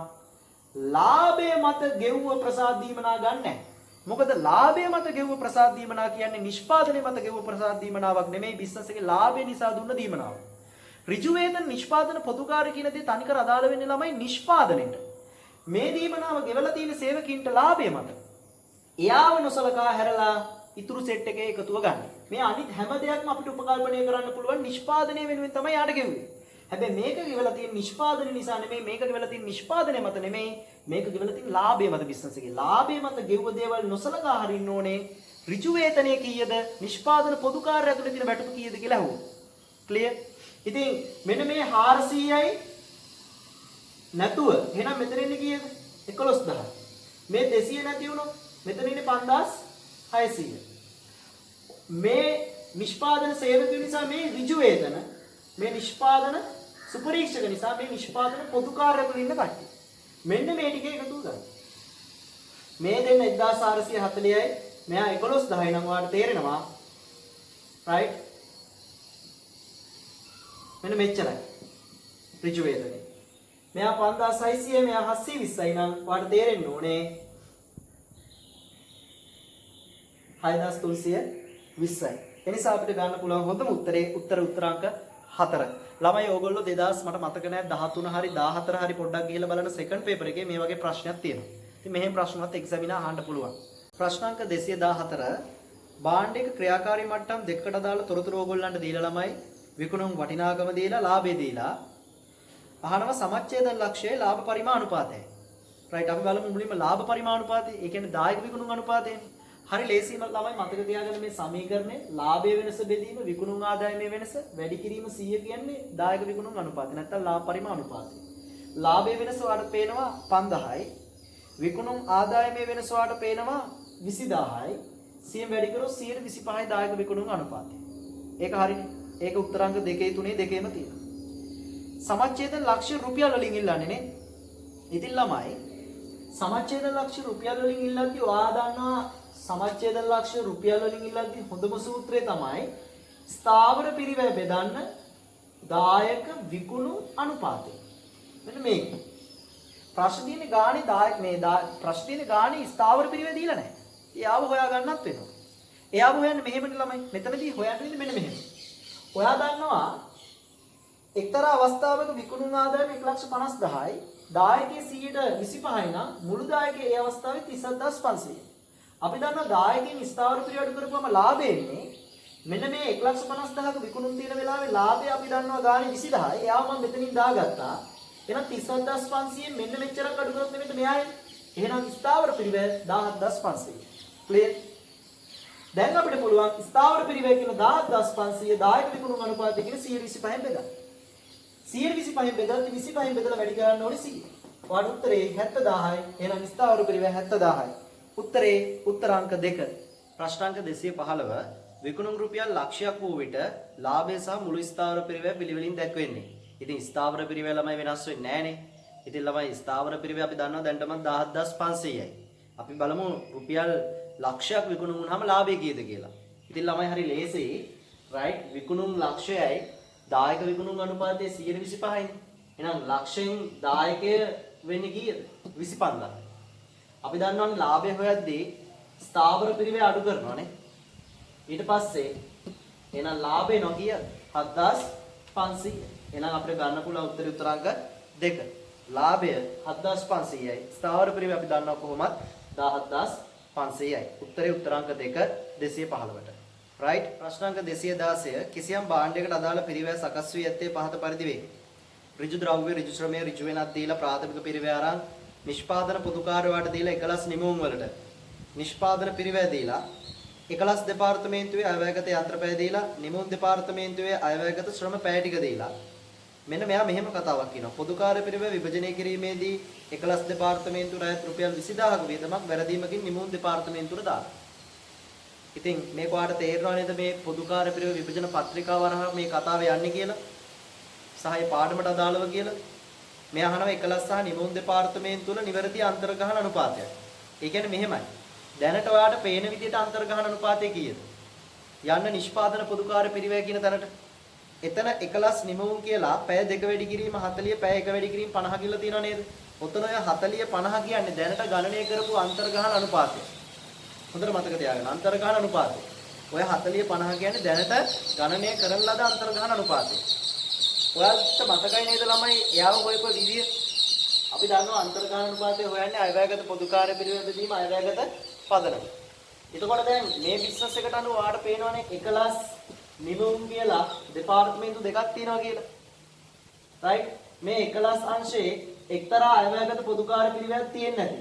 ලාභය මත ගෙවුව ප්‍රසාද දීමනා ගන්න නැහැ. මොකද ලාභය මත ගෙවුව ප්‍රසාද දීමනා කියන්නේ නිෂ්පාදනය මත ගෙවුව ප්‍රසාද දීමනාවක් නෙමෙයි බිස්නස් එකේ ලාභය නිසා දුන්න දීමනාවක්. ඍජු වේතන නිෂ්පාදන පොදුකාර්ය කියන දේ තනිකර අදාළ වෙන්නේ ළමයි නිෂ්පාදනයට. මේ දීමනාව ගෙවලා තියෙන සේවකින්ට ලාභය මත. එයාව නොසලකා හැරලා ඉතුරු සෙට් එකේ එකතුව ගන්න. මේ අනිත් හැම දෙයක්ම අපිට උපකල්පනය කරන්න පුළුවන් නිෂ්පාදනය වෙනුවෙන් තමයි යාට ගෙවුවේ. හැබැයි මේක ගෙවලා තියෙන නිෂ්පාදනය නිසා නෙමෙයි, මේක ගෙවලා තියෙන නිෂ්පාදනය මත නෙමෙයි, මේක ගෙවලා තියෙන ලාභය මත බිස්නස් එකේ. ලාභය මත ගෙවුව දේවල් නොසලකා හරින්න ඕනේ. ඍජු වේතනය කීයද? නිෂ්පාදන පොදු කාර්ය ඇතුලේ තියෙන වැටුප කීයද කියලා අහුවෝ. ක්ලියර්? ඉතින් මෙන්න මේ 400යි නැතුව එහෙනම් මෙතන ඉන්නේ කීයද? 11000. මේ 200 නැති වුණොත් මෙතන ඉන්නේ 5600. මේ නිෂ්පාදන සේවක නිසා මේ ඍජු වේතන, මේ නිෂ්පාදන සුපරීක්ෂක නිසා මේ නිෂ්පාදන පොදු කාර්ය ඇතුළේ ඉන්න කට්ටිය. මෙන්න මේ ටික එකතු කරගන්න. මේ දෙන්න 1440යි, මෙයා 11000යි නම් ඔයාලට තේරෙනවා. right? මෙන්න මෙච්චරයි. ඍජු වේතනේ. මෙයා 5600, මෙයා 720යි නම් ඔයාලට තේරෙන්න ඕනේ 6320යි. එනිසා අපිට ගන්න පුළුවන් හොඳම උත්තරේ උත්තරාංක 4. ළමයි ඕගොල්ලෝ 2000 මට මතක නැහැ 13 හරි 14 හරි පොඩ්ඩක් ගිහලා බලන සෙකන්ඩ් පේපර් එකේ මේ වගේ ප්‍රශ්නයක් තියෙනවා. ඉතින් මෙහෙම ප්‍රශ්නවත් එක්සැමිනර් අහන්න පුළුවන්. ප්‍රශ්නාංක 214 භාණ්ඩයක ක්‍රියාකාරී මට්ටම් දෙකකට අදාළ තොරතුරු ඕගොල්ලන්ට දීලා ළමයි විකුණුම් වටිනාකම දීලා ලාභය දීලා අහනවා සමච්ඡේදන ලක්ෂ්‍යයේ ලාභ පරිමාණුපාතය. රයිට් අපි බලමු මුලින්ම ලාභ පරිමාණුපාතය. ඒ කියන්නේ දායක විකුණුම් අනුපාතයනේ. හරි ලේසිම ළමයි මතක තියාගන්න මේ සමීකරණය ලාභයේ වෙනස බෙදීම විකුණුම් ආදායමේ වෙනස වැඩි කිරීම 100 කියන්නේ දායක විකුණුම් අනුපාතය. නැත්නම් ලාභ පරිමාණුපාතය. ලාභයේ වෙනස ඔයාලට පේනවා 5000යි. විකුණුම් ආදායමේ වෙනස ඔයාලට පේනවා 20000යි. 100 වැඩි කරොත් 125යි දායක විකුණුම් අනුපාතය. ඒක හරිනේ. ඒක උත්තරාංක 2 3 දෙකේම තියෙනවා. සමච්ඡේදන ලක්ෂ්‍ය රුපියල් වලින් ඉල්ලන්නේ නේ. ඉතින් ළමයි සමච්ඡේදන ලක්ෂ්‍ය රුපියල් වලින් ඉල්ලද්දී ඔයා දන්නවා සමච්ඡේදන ලක්ෂ්‍ය රුපියල් වලින් ඉල්ලද්දී හොඳම සූත්‍රය තමයි ස්ථාවර පිරිවැය බෙදන්න දායක විකුණු අනුපාතය. මෙන්න මේක. ප්‍රශ්න තියෙන්නේ ගානේ දායක මේ ප්‍රශ්න තියෙන්නේ ගානේ ස්ථාවර පිරිවැය දීලා නැහැ. එයාව හොයා ගන්නත් වෙනවා. එයාව හොයන්නේ මෙහෙමනේ ළමයි. මෙතනදී හොයන්නේ මෙන්න මෙහෙම. ඔයා දන්නවා එක්තරා අවස්ථාවක විකුණුම් ආදායම 1,50,000යි. දායකයේ 125යි නම් මුළු දායකයේ ඒ අවස්ථාවේ 37500යි. අපි දන්නවා දායකයන් ස්ථාවර පිරිවැය කරපුවම ලාභය එන්නේ මෙන්න මේ 1,50,000ක විකුණුම් තියෙන වෙලාවේ ලාභය අපි දන්නවා ගානේ 20000යි. එයාව මම මෙතනින් දාගත්තා. එහෙනම් 37500 මෙන්න මෙච්චරක් අඩු කරොත් නෙමෙයි මෙයා එන්නේ. එහෙනම් ස්ථාවර පිරිවැය 17500. ක්ලියර්? දැන් අපිට පුළුවන් ස්ථාවර පිරිවැය කියන 17500 දායක විකුණුම් අනුපාතය කියන 125න් බෙදන්න. 125න් බෙදලා 25න් බෙදලා වැඩි කරන්න ඕනේ 100. ඔයාට උත්තරේ 70000යි. එහෙනම් ස්ථාවර පිරිවැය 70000යි. උත්තරේ උත්තරාංක 2. ප්‍රශ්නාංක 215 විකුණුම් රුපියල් ලක්ෂයක් වූ විට ලාභය සහ මුළු ස්ථාවර පිරිවැය පිළිවෙලින් දැක්වෙන්නේ. ඉතින් ස්ථාවර පිරිවැය ළමයි වෙනස් වෙන්නේ නැහනේ. ඉතින් ළමයි ස්ථාවර පිරිවැය අපි දන්නවා දැන්ටම 17500යි. අපි බලමු රුපියල් ලක්ෂයක් විකුණුම් වුණාම ලාභය කීයද කියලා. ඉතින් ළමයි හරි ලේසියි. රයිට් විකුණුම් ලක්ෂයයි දායක විකුණුම් අනුපාතය 125යිනේ. එහෙනම් ලක්ෂයෙන් දායකය වෙන්නේ කීයද? 25000. අපි දන්නවනේ ලාභය හොයද්දී ස්ථාවර පිරිවැය අඩු කරනවානේ. ඊට පස්සේ එහෙනම් ලාභය නොකියද 7500. එහෙනම් අපිට ගන්න පුළුවන් උත්තරේ උත්තරාංක 2. ලාභය 7500යි. ස්ථාවර පිරිවැය අපි දන්නවා කොහොමද 17500යි. උත්තරේ උත්තරාංක 2 215ට. right? ප්‍රශ්නාංක 216 කිසියම් භාණ්ඩයකට අදාළ පිරිවැය සකස් වී ඇත්තේ පහත පරිදි වේ. ඍජු ද්‍රව්‍ය, ඍජු ශ්‍රමය, ඍජු වෙනත් දීලා ප්‍රාථමික පිරිවැය අරන් නිෂ්පාදන පොදු කාර්යවට දීලා 11 නිමවුම් වලට නිෂ්පාදන පිරිවැය දීලා 11 දෙපාර්තමේන්තුවේ අයවැයගත යන්ත්‍රපැය දීලා නිමවුම් දෙපාර්තමේන්තුවේ අයවැයගත ශ්‍රම පැය ටික දීලා මෙන්න මෙයා මෙහෙම කතාවක් කියනවා. පොදු කාර්ය පිරිවැය විභජනය කිරීමේදී 11 දෙපාර්තමේන්තුවට අයත් රුපියල් 20000ක වියදමක් වැරදීමකින් නිමවුම් දෙපාර්තමේන්තුවට දාලා. ඉතින් මේක ඔයාලට තේරෙනව නේද මේ පොදු කාර්ය පිරිවැය විභජන පත්‍රිකාව අරහා මේ කතාව යන්නේ කියලා? සහය පාඩමට අදාළව කියලා? මේ අහනවා 11 සහ නිමවුම් දෙපාර්තමේන්තුව වල නිවැරදි අන්තර්ගහන අනුපාතයක්. ඒ කියන්නේ මෙහෙමයි. දැනට ඔයාලට පේන විදිහට අන්තර්ගහන අනුපාතය කීයද? යන්න නිෂ්පාදන පොදු කාර්ය පිරිවැය කියන තැනට. එතන 11 නිමවුම් කියලා පැය 2 වැඩි කිරීම 40 පැය 1 වැඩි කිරීම 50 කියලා තියෙනව නේද? ඔතන ඔය 40 50 කියන්නේ දැනට ගණනය කරපු අන්තර්ගහන අනුපාතය. හොඳට මතක තියාගන්න අන්තර්ගහන අනුපාතය. ඔය 40 50 කියන්නේ දැනට ගණනය කරන ලද අන්තර්ගහන අනුපාතය. ඔයාලට මතකයි නේද ළමයි එයාව හොයපු විදිය? අපි දන්නවා අන්තර්ගානුපාතය හොයන්නේ අයවැයගත පොදු කාර්ය පිළිවෙල බෙදීම අයවැයගත පදනම. එතකොට දැන් මේ බිස්නස් එකට අනුව ඔයාලට පේනවනේ එකලස් නිමුම් කියලා දෙපාර්තමේන්තු දෙකක් තියෙනවා කියලා. රයිට්? මේ එකලස් අංශයේ එක්තරා අයවැයගත පොදු කාර්ය පිළිවෙලක් තියෙන්නේ නැති.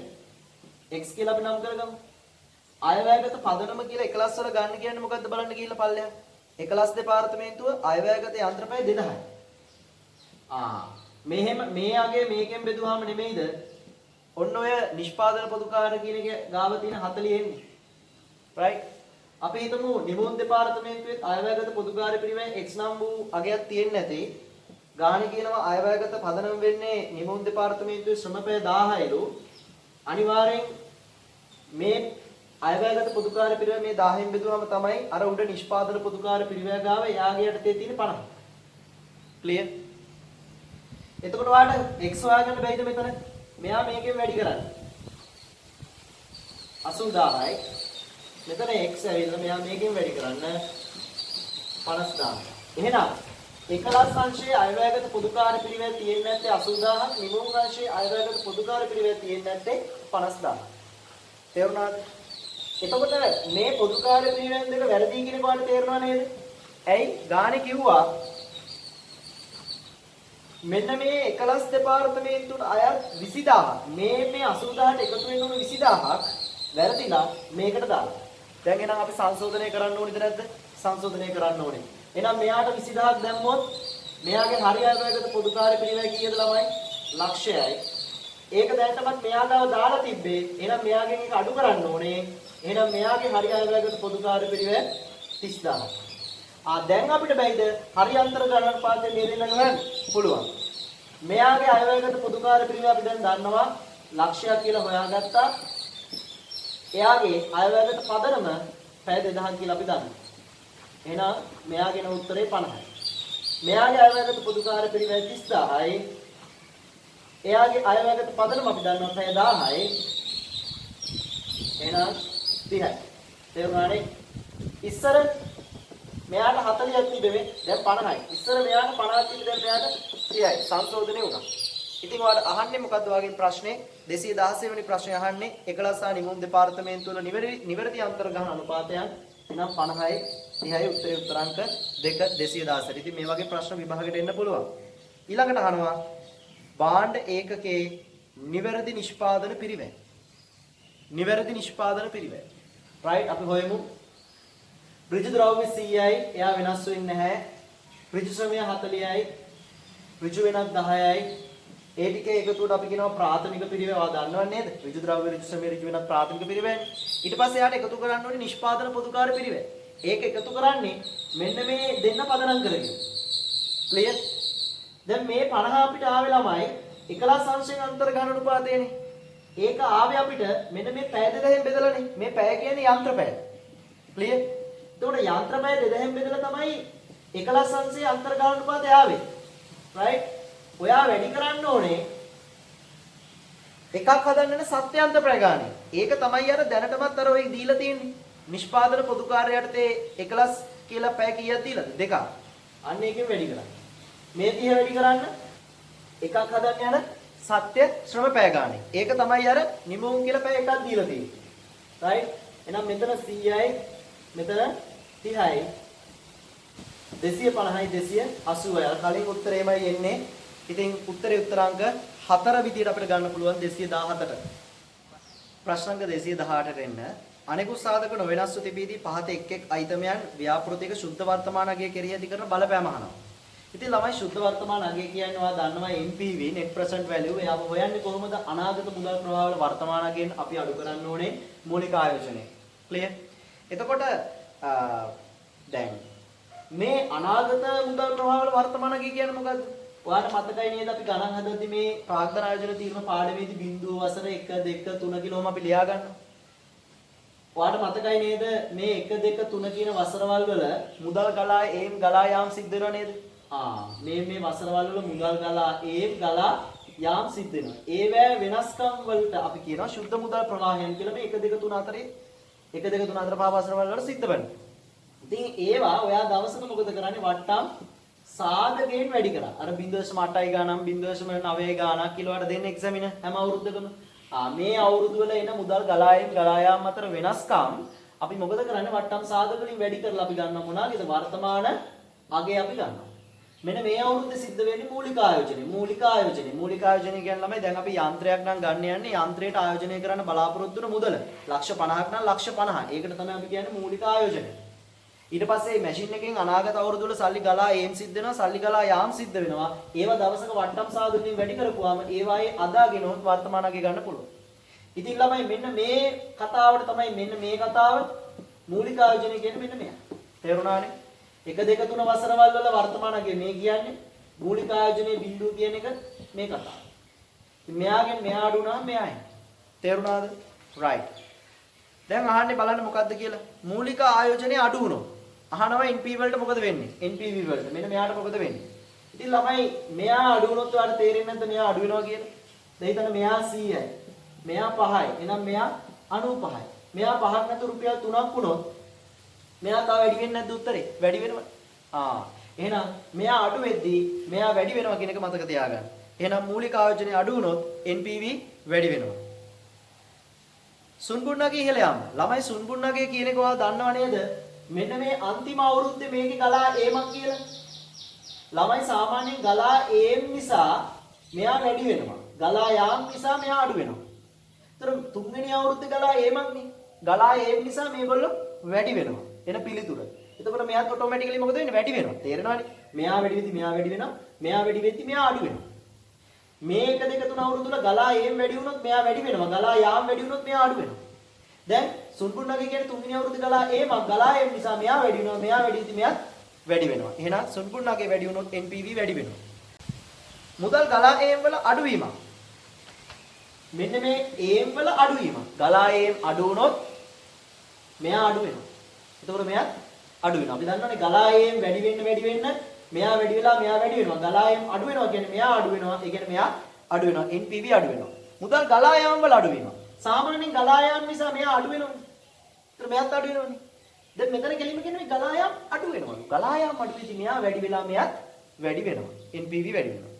x කියලා අපි නම් කරගමු. අයවැයගත පදනම කියලා එකලස් වල ගන්න කියන්නේ මොකද්ද බලන්න ගිහිල්ලා පල්ලෙහා. එකලස් දෙපාර්තමේන්තුව අයවැයගත යන්ත්‍රපය 2000යි. මෙහෙම මේ අගේ මේකෙන් බෙදුවාම නෙමෙයිද ඔන්න ඔය නිෂ්පාදන පොදුකාර කියන එක ගාව තියෙන 40 එන්නේ. රයිට්? අපි හිතමු නිමුන් දෙපාර්තමේන්තුවේ අයවැයගත පොදුකාර පිළිවෙල x නම් වූ අගයක් තියෙන්නේ නැති. ගාණ කියනවා අයවැයගත පදනම වෙන්නේ නිමුන් දෙපාර්තමේන්තුවේ ශ්‍රමපය 1000යිලු. අනිවාර්යෙන් මේ අයවැයගත පොදුකාර පිළිවෙල මේ 1000න් බෙදුවාම තමයි අර උඩ නිෂ්පාදන පොදුකාර පිළිවෙල ගාව එයාගේ යටතේ තියෙන 50. ක්ලියර්? එතකොට ඔයාලට x හොයාගන්න බැයිද මෙතන? මෙයා මේකෙන් වැඩි කරන්න. 80000යි. මෙතන x ඇවිල්ලා මෙයා මේකෙන් වැඩි කරන්න 50000. එහෙනම් එකලස් අංශයේ අයවැයගත පොදුකාර පිළිවෙල තියෙන්නේ නැත්තේ 80000ක්, නිමුම් අංශයේ අයවැයගත පොදුකාර පිළිවෙල තියෙන්නේ නැත්තේ 50000ක්. තේරුණාද? එතකොට මේ පොදුකාර පිළිවෙල දෙක වැරදි කියන කාට තේරෙනව නේද? ඇයි? ගානේ කිව්වා මෙන්න මේ එකලස් දෙපාර්තමේන්තුවට අයත් 20000ක් මේ 80000ට එකතු වෙන උණු 20000ක් වැරදිලා මේකට දාලා. දැන් එහෙනම් අපි සංශෝධනය කරන්න ඕනේද නැද්ද? සංශෝධනය කරන්න ඕනේ. එහෙනම් මෙයාට 20000ක් දැම්මොත් මෙයාගේ හරි අයවැයගත පොදුකාර්ය පිළිවෙල කීයද ළමයි? ලක්ෂයයි. ඒක දැනටමත් මෙයා ගාව දාලා තිබ්බේ. එහෙනම් මෙයාගෙන් ඒක අඩු කරන්න ඕනේ. එහෙනම් මෙයාගේ හරි අයවැයගත පොදුකාර්ය පිළිවෙල 30000ක්. දැන් අපිට බැයිද හරි අන්තර ගණන්පාතේ ලියන්න ගන්න පුළුවන්. මෙයාගේ අයවැයගත පොදුකාර්ය පිළිවෙල අපි දැන් දන්නවා ලක්ෂයක් කියලා හොයාගත්තා. එයාගේ අයවැයගත පදනම පැය 2000 කියලා අපි දන්නවා. එහෙනම් මෙයාගේ උත්තරේ 50යි. මෙයාගේ අයවැයගත පොදුකාර්ය පිළිවෙල 30000යි. එයාගේ අයවැයගත පදනම අපි දන්නවා පැය 1000යි. එහෙනම් 30යි. තේරුණානේ? ඉස්සර මෙයාට 40ක් තිබෙන්නේ දැන් 50යි. ඉස්සර මෙයාට 50ක් තිබෙන්නේ දැන් මෙයාට 30යි. සංශෝධනය වුණා. ඉතින් ඔයාලා අහන්නේ මොකද්ද වගේ ප්‍රශ්නේ? 216 වෙනි ප්‍රශ්නේ අහන්නේ එකලස් සහ නිමුම් දෙපාර්තමේන්තුව වල නිවැරදි අන්තර්ගහන අනුපාතයන් එනම් 50යි 30යි උත්තරේ උත්තරාංක 2 216. ඉතින් මේ වගේ ප්‍රශ්න විභාගෙට එන්න පුළුවන්. ඊළඟට අහනවා භාණ්ඩ ඒකකයේ නිවැරදි නිෂ්පාදන පිරිවැය. නිවැරදි නිෂ්පාදන පිරිවැය. රයිට් අපි හොයමු. ඍජු ද්‍රව්‍ය 100යි එයා වෙනස් වෙන්නේ නැහැ. ඍජු ශ්‍රමය 40යි. ඍජු වෙනත් 10යි. ඒ ටිකේ එකතුවට අපි කියනවා ප්‍රාථමික පිරිවෙව. ආ දන්නව නේද? ඍජු ද්‍රව්‍ය ඍජු ශ්‍රමය ඍජු වෙනත් ප්‍රාථමික පිරිවෙවනේ. ඊට පස්සේ යාට එකතු කරන්න ඕනේ නිෂ්පාදන පොදුකාර්ය පිරිවෙව. ඒක එකතු කරන්නේ මෙන්න මේ දෙන්න පදනම් කරගෙන. ක්ලියර්? දැන් මේ 50 අපිට ආවේ ළමයි එකලස් අංශයෙන් අන්තර්ගහන අනුපාතයනේ. ඒක ආවේ අපිට මෙන්න මේ පැය 2000න් බෙදලානේ. මේ පැය කියන්නේ යන්ත්‍ර පැය. ක්ලියර්? එතකොට යන්ත්‍ර පැය 2000න් බෙදලා තමයි එකලස් අංශයේ අන්තර්ගහන අනුපාතය ආවේ. රයිට්? ඔයා වැඩි කරන්න ඕනේ එකක් හදන්න සත්‍යන්ත ප්‍රගාණය. ඒක තමයි අර දැනටමත් අර ඔය දීලා තියෙන්නේ. නිෂ්පාදන පොදු කාර්යයටතේ එකලස් කියලා පැය කීයක් දීලාද? දෙකක්. අන්න ඒකෙන් වැඩි කරන්න. මේ 30 වැඩි කරන්න එකක් හදන්න යන සත්‍ය ශ්‍රම පැය ගාණය. ඒක තමයි අර නිමුම් කියලා පැය එකක් දීලා තියෙන්නේ. රයිට්? එහෙනම් මෙතන 100යි මෙතන 30යි 250යි 280යි. අර කලින් උත්තරේමයි එන්නේ. ඉතින් උත්තරේ උත්තරාංක 4 විදියට අපිට ගන්න පුළුවන් 217ට. ප්‍රශ්නාංක 218ට එන්න. අනෙකුත් සාධක නොවෙනස්ව තිබීදී පහත එක් එක් අයිතමයන් ව්‍යාපෘතික සුද්ධ වර්තමාන අගය කෙරෙහි ඇති කරන බලපෑම අහනවා. ඉතින් ළමයි සුද්ධ වර්තමාන අගය කියන්නේ ඔයා දන්නවා NPV net present value. එයාම හොයන්නේ කොහොමද? අනාගත මුදල් ප්‍රවාහ වල වර්තමාන අගයෙන් අපි අඩු කරන්න ඕනේ මූලික ආයෝජනය. ක්ලියර්? එතකොට දැන් මේ අනාගත මුදල් ප්‍රවාහ වල වර්තමාන අගය කියන්නේ මොකද්ද? ඔයාලට මතකයි නේද අපි ගණන් හදද්දි මේ ප්‍රාග්ධන ආයෝජන තීරණ පාඩමේදී බිංදුව වසර 1 2 3 කිලෝම අපි ලියා ගන්නවා. ඔයාලට මතකයි නේද මේ 1 2 3 කියන වසරවල් වල මුදල් ගලා ඒම් ගලා යාම් සිද්ධ වෙනව නේද? මේ වසරවල් වල මුදල් ගලා ඒම් ගලා යාම් සිද්ධ වෙනවා. ඒවැ වෙනස්කම් වලට අපි කියනවා සුද්ධ මුදල් ප්‍රවාහයන් කියලා මේ 1 2 3 4 1 2 3 4 5 වසරවල් වල සිද්ධ වෙනවා. ඉතින් ඒවා ඔයා දවසක මොකද කරන්නේ? වට්ටම් සාධකයෙන් වැඩි කරා. අර 0.8 ගානක් 0.9 ගානක් කිලෝවට දෙන්න එක්සැමින හැම අවුරුද්දකම. මේ අවුරුදු වල එන මුදල් ගලා යාම අතර වෙනස්කම් අපි මොකද කරන්නේ? වට්ටම් සාධක වලින් වැඩි කරලා අපි ගන්න මොනවාද? වර්තමාන අගය අපි ගන්නවා. මෙන්න මේ අවුරුද්දේ සිද්ධ වෙන්නේ මූලික ආයෝජනය. මූලික ආයෝජනය කියන්නේ ළමයි දැන් අපි යන්ත්‍රයක් නම් ගන්න යන්නේ යන්ත්‍රයට ආයෝජනය කරන්න බලාපොරොත්තු වෙන මුදල. ලක්ෂ 50ක් නම් ලක්ෂ 50. ඒකට තමයි අපි කියන්නේ මූලික ආයෝජනය. ඊට පස්සේ මේ මැෂින් එකෙන් අනාගත අවුරුදු වල සල්ලි ගලා ඒම් සිද්ධ වෙනවා, සල්ලි ගලා යාම් සිද්ධ වෙනවා. ඒවා දවසක වට්ටම් සාධකයෙන් වැඩි කරපුවාම ඒවායේ අදාගෙන උත් වර්තමාන අගය ගන්න පුළුවන්. ඉතින් ළමයි මෙන්න මේ කතාවට තමයි මෙන්න මේ කතාව මූලික ආයෝජනය කියන්නේ මෙන්න මෙයා. තේරුණානේ? 1 2 3 වසරවල් වල වර්තමාන අගය මේ කියන්නේ මූලික ආයෝජනයේ බිඳුව කියන එක මේ කතාව. ඉතින් මෙයාගෙන් මෙයා අඩු වුණාම මෙයා එන්නේ. තේරුණාද? right. දැන් අහන්නේ බලන්න මොකද්ද කියලා. මූලික ආයෝජනයේ අඩු වුණොත් අහනවා NPV වලට මොකද වෙන්නේ? NPV වලට. මෙන්න මෙයාට මොකද වෙන්නේ? ඉතින් ළමයි මෙයා අඩු වුණොත් ඔයාලට තේරෙන්නේ නැද්ද මෙයා අඩු වෙනවා කියලා? දැන් හිතන්න මෙයා 100යි. මෙයා 5යි. එහෙනම් මෙයා 95යි. මෙයා 5ක් නැතු රුපියල් 3ක් වුණොත් මෙයා තව වැඩි වෙන්නේ නැද්ද උත්තරේ? වැඩි වෙනවා. එහෙනම් මෙයා අඩු වෙද්දී මෙයා වැඩි වෙනවා කියන එක මතක තියාගන්න. එහෙනම් මූලික ආයෝජනයේ අඩු වුණොත් NPV වැඩි වෙනවා. සුන්බුන්නගේ ඉහළ යාම. ළමයි සුන්බුන්නගේ කියන එක ඔයා දන්නව නේද? මෙන්න මේ අන්තිම අවුරුද්දේ මේකේ ගලා ඒමක් කියලා. ළමයි සාමාන්‍යයෙන් ගලා ඒම් නිසා මෙයා වැඩි වෙනවා. ගලා යාම් නිසා මෙයා අඩු වෙනවා. ඒතර තුන්වෙනි අවුරුද්දේ ගලා ඒමක් නේ. ගලා ඒම් නිසා මේගොල්ලෝ වැඩි වෙනවා. එන පිළිතුර. එතකොට මෙයාත් ඔටෝමැටිකලි මොකද වෙන්නේ? වැඩි වෙනවා. තේරෙනවනේ? මෙයා වැඩි වෙද්දි මෙයා වැඩි වෙනවා. මෙයා වැඩි වෙද්දි මෙයා අඩු වෙනවා. මේ 1 2 3 අවුරුදු වල ගලා ඒම් වැඩි වුණොත් මෙයා වැඩි වෙනවා. ගලා යාම් වැඩි වුණොත් මෙයා අඩු වෙනවා. දැන් සුන්බුන්නගේ කියන්නේ තුන්වෙනි අවුරුද්දේ ගලා ඒමක් ගලා ඒම් නිසා මෙයා වැඩි වෙනවා. මෙයා වැඩි වෙද්දි මෙයාත් වැඩි වෙනවා. එහෙනම් සුන්බුන්නගේ වැඩි වුණොත් NPV වැඩි වෙනවා. මුදල් ගලා ඒම් වල අඩුවීමක්. මෙන්න මේ ඒම් වල අඩුවීමක්. ගලා ඒම් අඩු වුණොත් මෙයා අඩු වෙනවා. එතකොට මෙයාත් අඩු වෙනවා. අපි දන්නවනේ ගලා ඒම් වැඩි වෙන්න මෙයා වැඩි වෙලා මෙයා වැඩි වෙනවා. ගලා ඒම් අඩු වෙනවා කියන්නේ මෙයා අඩු වෙනවා. ඒ කියන්නේ මෙයා අඩු වෙනවා. NPV අඩු වෙනවා. මුදල් ගලා යාම වල අඩුවීම. සාමාන්‍යයෙන් ගලා යාම නිසා මෙයා අඩු වෙනවනේ. ඒතර මෙයාත් අඩු වෙනවනේ. දැන් මෙතන කෙලින්ම කියන්නේ මේ ගලා යාම අඩු වෙනවා. ගලා යාම අඩු වෙද්දි මෙයා වැඩි වෙලා මෙයාත් වැඩි වෙනවා. NPV වැඩි වෙනවා.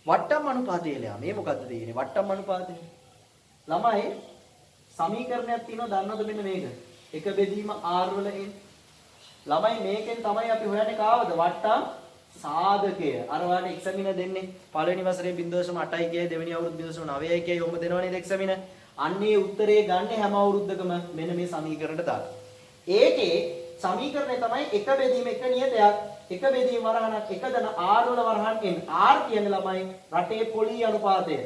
වට්ටම් අනුපාතය එලා මේ මොකද්ද තියෙන්නේ? වට්ටම් අනුපාතය. ළමයි සමීකරණයක් තියෙනවා දන්නවද මෙන්න මේක? එක බෙදීම R වල එන. ළමයි මේකෙන් තමයි අපි හොයන්නේ කාවද? වට්ටම් සාධකය. අර වාට එක්සැමින දෙන්නේ පළවෙනි වසරේ 0.8යි කියයි දෙවෙනි අවුරුද්ද 0.9යි කියයි ඔහොම දෙනව නේද එක්සැමින? අන්නේ උත්තරේ ගන්න හැම අවුරුද්දකම මෙන්න මේ සමීකරණයට දාලා. ඒකේ සමීකරණය තමයි එක බෙදීම එක නියතයක්. එක බෙදීම වරහණක් එක දන R වල වරහන් n. R කියන්නේ ළමයි රටේ පොලි අනුපාතය.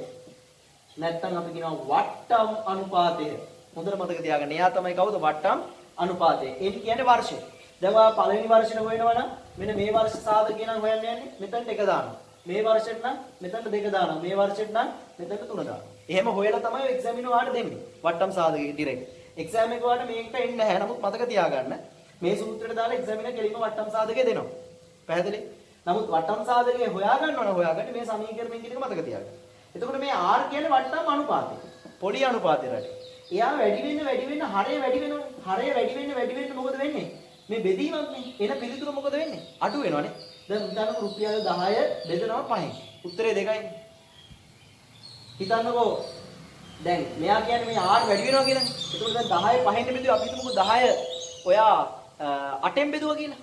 නැත්තම් අපි කියනවා වට්ටම් අනුපාතය. හොඳට මතක තියාගන්න. එයා තමයි කවුද? වට්ටම් අනුපාතය. ඒක කියන්නේ වර්ෂය. දැන් ඔයා පළවෙනි වර්ෂෙට හොයනවා නම් මෙන්න මේ වර්ෂ සාධකය නම් හොයන්න යන්නේ මෙතනට එක දානවා. මේ වර්ෂෙට නම් මෙතනට දෙක දානවා. මේ වර්ෂෙට නම් මෙතනට තුන දානවා. එහෙම හොයලා තමයි එක්සැමින් ඔයාලට දෙන්නේ. වට්ටම් සාධකයේ ඩිරෙක්ට්. එක්සෑම් එක ඔයාලට මේකට එන්නේ නැහැ. නමුත් මතක තියාගන්න මේ සූත්‍රයට දාලා එක්සැමිනර් කෙලින්ම වට්ටම් සාධකය දෙනවා. පැහැදිලි? නමුත් වට්ටම් සාධකය හොයාගන්න ඕන හොයාගන්න මේ සමීකරණයෙන් කියන එක මතක තියාගන්න. එතකොට මේ R කියන්නේ වට්ටම් අනුපාතය. පොලි අනුපාතය රටේ. එයා වැඩි වෙන්න හරය වැඩි වෙනවනේ. හරය වැඩි වෙන්න මොකද වෙන්නේ? මේ බෙදීමක් නේ. එන පිළිතුර මොකද වෙන්නේ? අඩු වෙනවනේ. දැන් හිතන්නකො රුපියල් 10 බෙදනවා 5න්. උත්තරේ 2යි. හිතන්නකො දැන් මෙයා කියන්නේ මේ R වැඩි වෙනවා කියලානේ. ඒකෝට දැන් 10 5න් බෙදුවා අපි හිතමුකෝ 10 ඔයා 8න් බෙදුවා කියලා.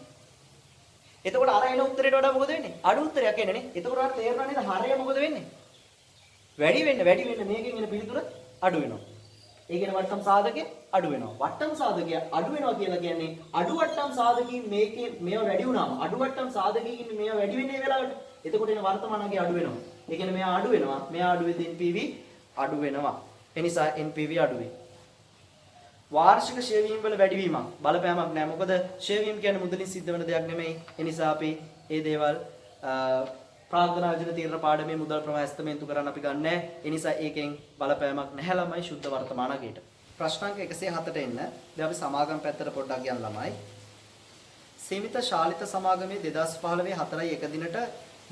එතකොට අර එන උත්තරේට වඩා මොකද වෙන්නේ? අඩු උත්තරයක් එන්නේ නේ. එතකොට ඔයාලට තේරෙනවා නේද හරය මොකද වෙන්නේ? වැඩි වෙන්න මේකෙන් එන පිළිතුර අඩු වෙනවා. ඒ කියන්නේ වට්ටම් සාධකය අඩු වෙනවා. වට්ටම් සාධකය අඩු වෙනවා කියලා කියන්නේ අඩු වට්ටම් සාධකයෙන් මේකේ මේව වැඩි වුණාම අඩු වට්ටම් සාධකයෙන් මේව වැඩි වෙන්නේ වෙලාවට. එතකොට එන වර්තමානගේ අඩු වෙනවා. ඒ කියන්නේ මෙයා අඩු වෙනවා. මෙයා අඩු වෙද්දී NPV අඩු වෙනවා. ඒ නිසා NPV අඩු වෙයි. වාර්ෂික ෂෙයර් වල වැඩිවීමක් බලපෑමක් නැහැ. මොකද ෂෙයර් කියන්නේ මුදලින් සිද්ධ වෙන දෙයක් නෙමෙයි. ඒ නිසා අපි මේ දේවල් ප්‍රාග්ධන ආයෝජන තීරණ පාඩමේ මුදල් ප්‍රවාහ ඇස්තමේන්තු කරන්න අපි ගන්නෑ. ඒ නිසා ඒකෙන් බලපෑමක් නැහැ ළමයි ශුද්ධ වර්තමාන අගයට. ප්‍රශ්නාංක 107ට එන්න. දැන් අපි සමාගම් පැත්තට පොඩ්ඩක් යන්න ළමයි. සීමිත ශාලිත සමාගමේ 2015 4 දිනට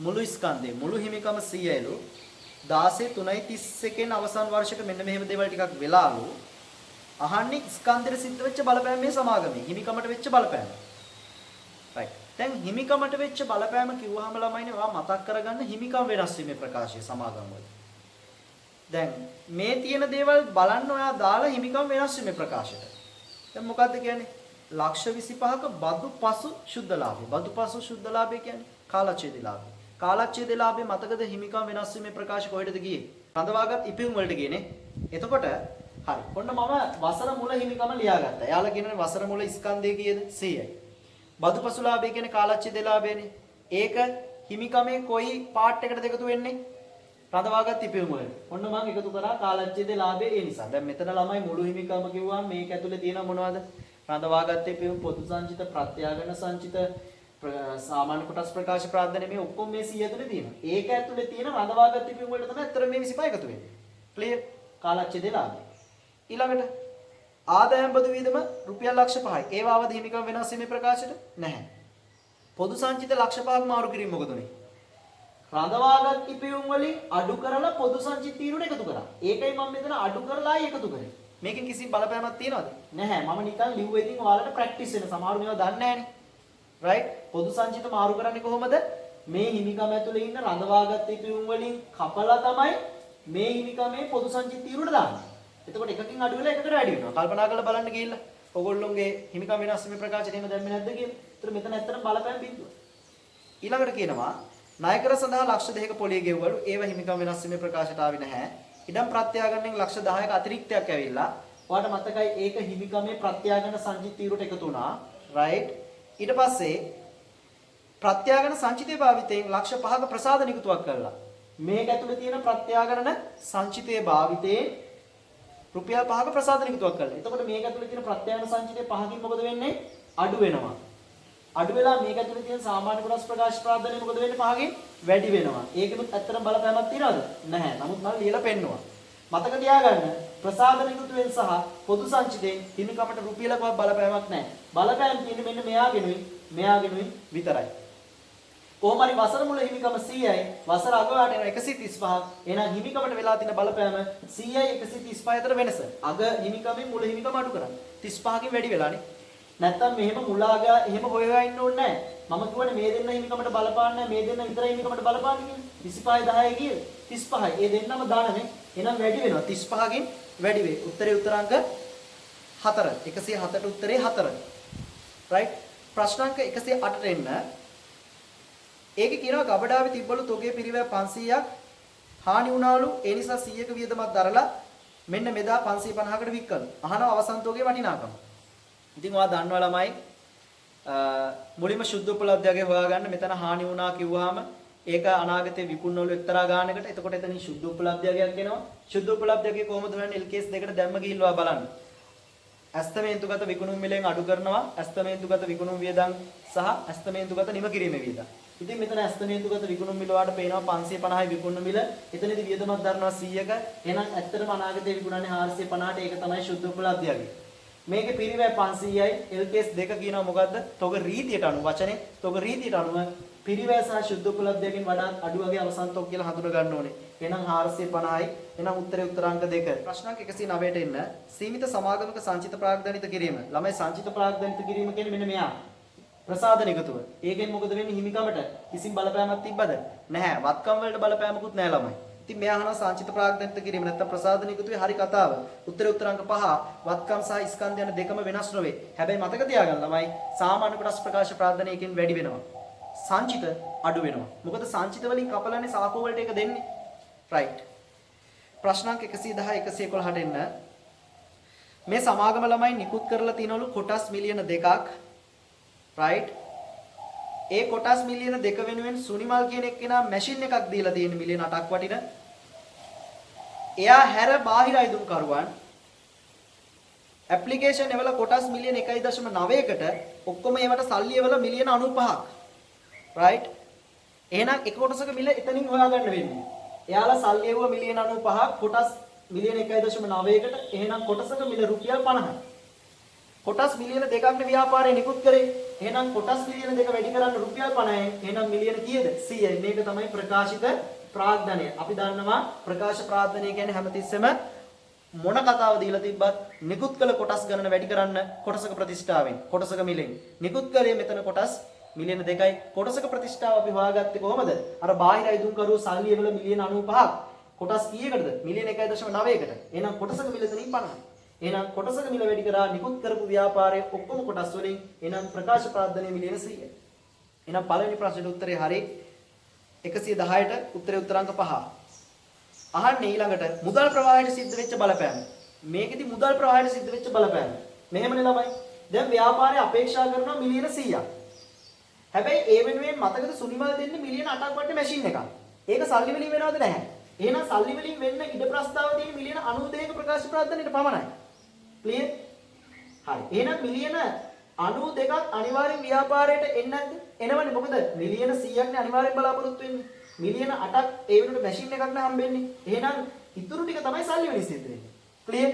මුළු ස්කන්ධේ මුළු හිමිකම 100යිලු 16/3/31 අවසන් වර්ෂයක මෙන්න මෙහෙම දේවල් ටිකක් වෙලාලු. අහන්නේ ස්කන්ධෙට සිද්ධ වෙච්ච බලපෑම මේ සමාගමේ හිමිකමට වෙච්ච බලපෑම. right. දැන් හිමිකමට වෙච්ච බලපෑම කිව්වහම ළමයිනේ ඔයා මතක් කරගන්න හිමිකම් වෙනස් වීමේ ප්‍රකාශය සමාගම් වල. දැන් මේ තියෙන දේවල් බලන්න ඔයා දාලා හිමිකම් වෙනස් වීමේ ප්‍රකාශයට. දැන් මොකද්ද කියන්නේ? ලක්ෂ 25ක බදු පසු සුද්ධ ලාභය. බදු පසු සුද්ධ ලාභය කියන්නේ කාලච්ඡේදී ලාභය. කාලච්ඡේදී ලාභය මතකද හිමිකම් වෙනස් වීමේ ප්‍රකාශ කොහෙටද ගියේ? රඳවාගත් ඉපියුම් වලට ගියේනේ. එතකොට හරි. ඔන්න මම වසර මුල හිමිකම ලියාගත්තා. එයාලා කියනනේ වසර මුල ස්කන්ධය කීයද? 100යි. බදුපසු ලාභය කියන්නේ කාලච්ඡේද ලාභයනේ. ඒක හිමිකමේ කොයි පාර්ට් එකටද එකතු වෙන්නේ? රඳවාගත් ඉපියුම වලට. ඔන්න මම එකතු කරා කාලච්ඡේද ලාභය ඒ නිසා. දැන් මෙතන ළමයි මුළු හිමිකම කිව්වම මේක ඇතුලේ තියෙන මොනවද? රඳවාගත් ඉපියුම්, පොදු සංචිත, ප්‍රත්‍යාගන සංචිත, සාමාන්‍ය කොටස් ප්‍රකාශ ප්‍රාර්ථනා මේ ඔක්කොම මේ 100 ඇතුලේ තියෙනවා. ඒක ඇතුලේ තියෙන රඳවාගත් ඉපියුම වලට තමයි අතර මේ 25 එකතු වෙන්නේ. ක්ලියර්? කාලච්ඡේද ලාභය. ඊළඟට ආදායම් බදු වියදම රුපියල් ලක්ෂ 5යි. ඒව අවදි හිමිකම් වෙනස් වීමේ ප්‍රකාශයට නැහැ. පොදු සංචිත ලක්ෂ 5ක් මාරු කිරීම මොකද උනේ? රඳවාගත් ඉපියුම් වලින් අඩු කරලා පොදු සංචිත තීරුවට එකතු කරා. ඒකයි මම මෙතන අඩු කරලායි එකතු කරේ. මේකෙන් කිසි බලපෑමක් තියනවද? නැහැ. මම නිකන් ලිව්වේ ඉතින් ඔයාලට ප්‍රැක්ටිස් වෙන. සමහරව මේවා දන්නේ නැහනේ. රයිට්? පොදු සංචිත මාරු කරන්නේ කොහොමද? මේ හිමිකම ඇතුලේ ඉන්න රඳවාගත් ඉපියුම් වලින් කපලා තමයි මේ හිමිකමේ පොදු සංචිත තීරුවට දාන්නේ. එතකොට එකකින් අඩු වෙලා එකකට වැඩි වෙනවා. කල්පනා කරලා බලන්න ගිහිල්ලා. ඔයගොල්ලෝගේ හිමිකම් වෙනස් වීමේ ප්‍රකාශයට එහෙම දැම්මේ නැද්ද කියලා. ඒතර මෙතන ඇත්තටම බලපෑම් බිඳුව. ඊළඟට කියනවා ණයකර සඳහා ලක්ෂ 2ක පොලිය ගෙව්වලු. ඒව හිමිකම් වෙනස් වීමේ ප්‍රකාශයට ආවේ නැහැ. ඉඩම් ප්‍රත්‍යාගණයෙන් ලක්ෂ 10ක අතිරික්තයක් ඇවිල්ලා. ඔයාලට මතකයි ඒක හිමිකමේ ප්‍රත්‍යාගන සංචිත තීරුවට එකතු වුණා. රයිට්? ඊට පස්සේ ප්‍රත්‍යාගන සංචිතයේ භාවිතයෙන් ලක්ෂ 5ක ප්‍රසාද නිකුතුවක් කළා. මේක ඇතුලේ තියෙන ප්‍රත්‍යාගන සංචිතයේ භාවිතයෙන් රුපියල් 5ක ප්‍රසාද නිකුතුවක් කළා. එතකොට මේක ඇතුලේ තියෙන ප්‍රත්‍යාගන සංචිතය 5කින් මොකද වෙන්නේ? අඩු වෙනවා. අඩු වෙලා මේක ඇතුලේ තියෙන සාමාන්‍ය කොටස් ප්‍රකාශ ප්‍රාර්ථනය මොකද වෙන්නේ? 5කින් වැඩි වෙනවා. ඒකෙත් ඇත්තටම බලපෑමක් තියනවද? නැහැ. නමුත් මම ලියලා පෙන්නුවා. මතක තියාගන්න ප්‍රසාද නිකුතුවෙන් සහ පොදු සංචිතයෙන් හිමිකමට රුපියලකවත් බලපෑමක් නැහැ. බලපෑම් තියෙන්නේ මෙන්න මෙයාගෙනුයි විතරයි. කොහොම හරි වසර මුල හිමිකම 100යි වසර අගට එන 135ක්. එහෙනම් හිමිකමට වෙලා තියෙන බලපෑම 100යි 135 අතර වෙනස. අග හිමිකමෙන් මුල හිමිකම අඩු කරා. 35කින් වැඩි වෙලානේ. නැත්තම් මෙහෙම මුලාගා එහෙම හොයලා ඉන්න ඕනේ නැහැ. මම කියවනේ මේ දෙන්න හිමිකමට බලපාන්නේ නැහැ. මේ දෙන්න විතරයි හිමිකමට බලපාන්නේ කියලා. 25 10යි කියේ 35යි. ඒ දෙන්නම දානනේ. එහෙනම් වැඩි වෙනවා. 35කින් වැඩි වේ. උත්තරේ උත්තරාංක 4. 107ට උත්තරේ 4. රයිට්? ප්‍රශ්නාංක 108ට එන්න. ඒකේ කියනවා ගබඩාවේ තිබ්බලු තොගේ පිරිවැය 500ක් හානි වුණාලු. ඒ නිසා 100ක වියදමක් දරලා මෙන්න මෙදා 550කට වික්කලු. අහනවා අවසන් තොගේ වටිනාකම. ඉතින් ඔයා දන්නවා ළමයි මුලින්ම සුද්ධ උපලබ්ධයගේ හොයාගන්න. මෙතන හානි වුණා කිව්වහම ඒක අනාගතේ විකුණනවලු එක්තරා ගානකට. එතකොට එතනින් සුද්ධ උපලබ්ධයගයක් එනවා. සුද්ධ උපලබ්ධයගේ කොහොමද හොයන්නේ? LKS දෙකට දැම්ම ගිහිල්ලා බලන්න. ඇස්තමේන්තුගත විකුණුම් මිලෙන් අඩු කරනවා. ඇස්තමේන්තුගත විකුණුම් වියදම් සහ ඇස්තමේන්තුගත නිම කිරීමේ වියදම්. ඉතින් මෙතන ඇස්තමේන්තුගත විකුණුම් මිල වලට පේනවා 550යි විකුණුම් මිල. එතනදී වියදමක් දරනවා 100ක. එහෙනම් ඇත්තටම අනාගතේ විකුණන්නේ 450ට. ඒක තමයි සුද්ධ උපලබ්ධයගේ. මේකේ පිරිවැය 500යි. LKS දෙක කියනවා මොකද්ද? තොග රීතියට අනුව වචනේ තොග රීතියට අනුව පිරිවැය සහ සුද්ධ උපලබ්ධයකින් වඩා අඩු වගේ අවසන් තොග කියලා හඳුන ගන්න ඕනේ. එහෙනම් 450යි. එහෙනම් උත්තරේ උත්තරාංක 2. ප්‍රශ්නාංක 109ට එන්න. සීමිත සමාගමක සංචිත ප්‍රාග්ධනිත කිරීම. ළමයි සංචිත ප්‍රාග්ධනිත කිරීම කියන්නේ මෙන්න මෙයා. ප්‍රසාද නිකුතුව. ඒකෙන් මොකද වෙන්නේ? හිමිකමට කිසිම බලපෑමක් තිබ්බද? නැහැ. වත්කම් වලට බලපෑමකුත් නැහැ ළමයි. ඉතින් මෙයා අහනවා සංචිත ප්‍රාග්ධනිත කිරීම නැත්නම් ප්‍රසාද නිකුතුවේ හරි කතාව. උත්තරේ උත්තරාංක 5. වත්කම් සහ ස්කන්ධ යන දෙකම වෙනස් නොවේ. හැබැයි මතක තියාගන්න ළමයි සාමාන්‍ය කොටස් ප්‍රකාශ ප්‍රාර්ථනයකින් වැඩි වෙනවා. සංචිත අඩු වෙනවා. මොකද සංචිත වලින් කපලානේ සාකෝ වලට ඒක දෙන්නේ. රයිට්. ප්‍රශ්නාංක 110 111ට එන්න. මේ සමාගම ළමයි නිකුත් කරලා තිනවලු කොටස් මිලියන 2ක්. රයිට්. ඒ කොටස් මිලියන 2 වෙනුවෙන් සුනිමල් කියන එක්කෙනා මැෂින් එකක් දීලා තියෙන මිලියන 8ක් වටින. එයා හැර බාහිර අයදුම් කරුවන් ඇප්ලිකේෂන් එවල කොටස් මිලියන 1.9කට ඔක්කොම ඒවට සල්ලි එවල මිලියන 95ක්. රයිට්. එහෙනම් එක කොටසක මිල එතනින් හොයාගන්න වෙන්නේ. එයාලා සල්ලි එවුව මිලියන 95ක් කොටස් මිලියන 1.9කට. එහෙනම් කොටසක මිල රුපියල් 50යි. කොටස් මිලියන 2ක් නේ ව්‍යාපාරේ නිකුත් කරේ. එහෙනම් කොටස් මිලියන 2 වැඩි කරන්න රුපියල් 50යි. එහෙනම් මිලියන කීයද? 100යි. මේක තමයි ප්‍රකාශිත ප්‍රාග්ධනය. අපි දන්නවා ප්‍රකාශ ප්‍රාග්ධනය කියන්නේ හැමතිස්සෙම මොන කතාව දීලා තිබ්බත් නිකුත් කළ කොටස් ගණන වැඩි කරන්න කොටසක ප්‍රතිෂ්ඨාවෙන් කොටසක මිලෙන්. නිකුත් කරේ මෙතන කොටස් මිලියන 2යි. කොටසක ප්‍රතිෂ්ඨාව අපි හොයාගත්තේ කොහමද? අර බාහිර අයදුම්කරු සල්ලි වල මිලියන 95ක්. කොටස් කීයකටද? මිලියන 1.9කට. එහෙනම් කොටසක මිල එතනින් 50යි. එහෙනම් කොටසක මිල වැඩි කරා නිකුත් කරපු ව්‍යාපාරයේ ඔක්කොම කොටස් වලින් එහෙනම් ප්‍රකාශ ප්‍රාර්ථනීය මිලියන 100යි. එහෙනම් පළවෙනි ප්‍රශ්නෙට උත්තරේ හරි 110ට උත්තරේ උත්තරාංක 5. අහන්නේ ඊළඟට මුදල් ප්‍රවාහයට සිද්ධ වෙච්ච බලපෑම. මේකෙදි මුදල් ප්‍රවාහයට සිද්ධ වෙච්ච බලපෑම. මෙහෙමනේ ළමයි. දැන් ව්‍යාපාරය අපේක්ෂා කරනවා මිලියන 100ක්. හැබැයි ඒ වෙනුවෙන් මතකද සුනිමල් දෙන්නේ මිලියන 8ක් වටේ මැෂින් එකක්. ඒක සල්ලි වලින් වෙනවද නැහැ? එහෙනම් සල්ලි වලින් වෙන්න ඉඩ ප්‍රස්තාව තියෙන මිලියන 92ක ප්‍රකාශ ප්‍රාර්ථනෙට පමණයි. ක්ලියර්? හරි. එහෙනම් මිලියන 92ක් අනිවාර්යෙන් ව්‍යාපාරයට එන්නේ නැද්ද? එනවනේ. මොකද මිලියන 100ක්නේ අනිවාර්යෙන් බලාපොරොත්තු වෙන්නේ. මිලියන 8ක් ඒ වෙනුවට මැෂින් එකක් නේ හම්බෙන්නේ. එහෙනම් ඉතුරු ටික තමයි සල්ලි වලින් සිද්ධ වෙන්නේ. ක්ලියර්?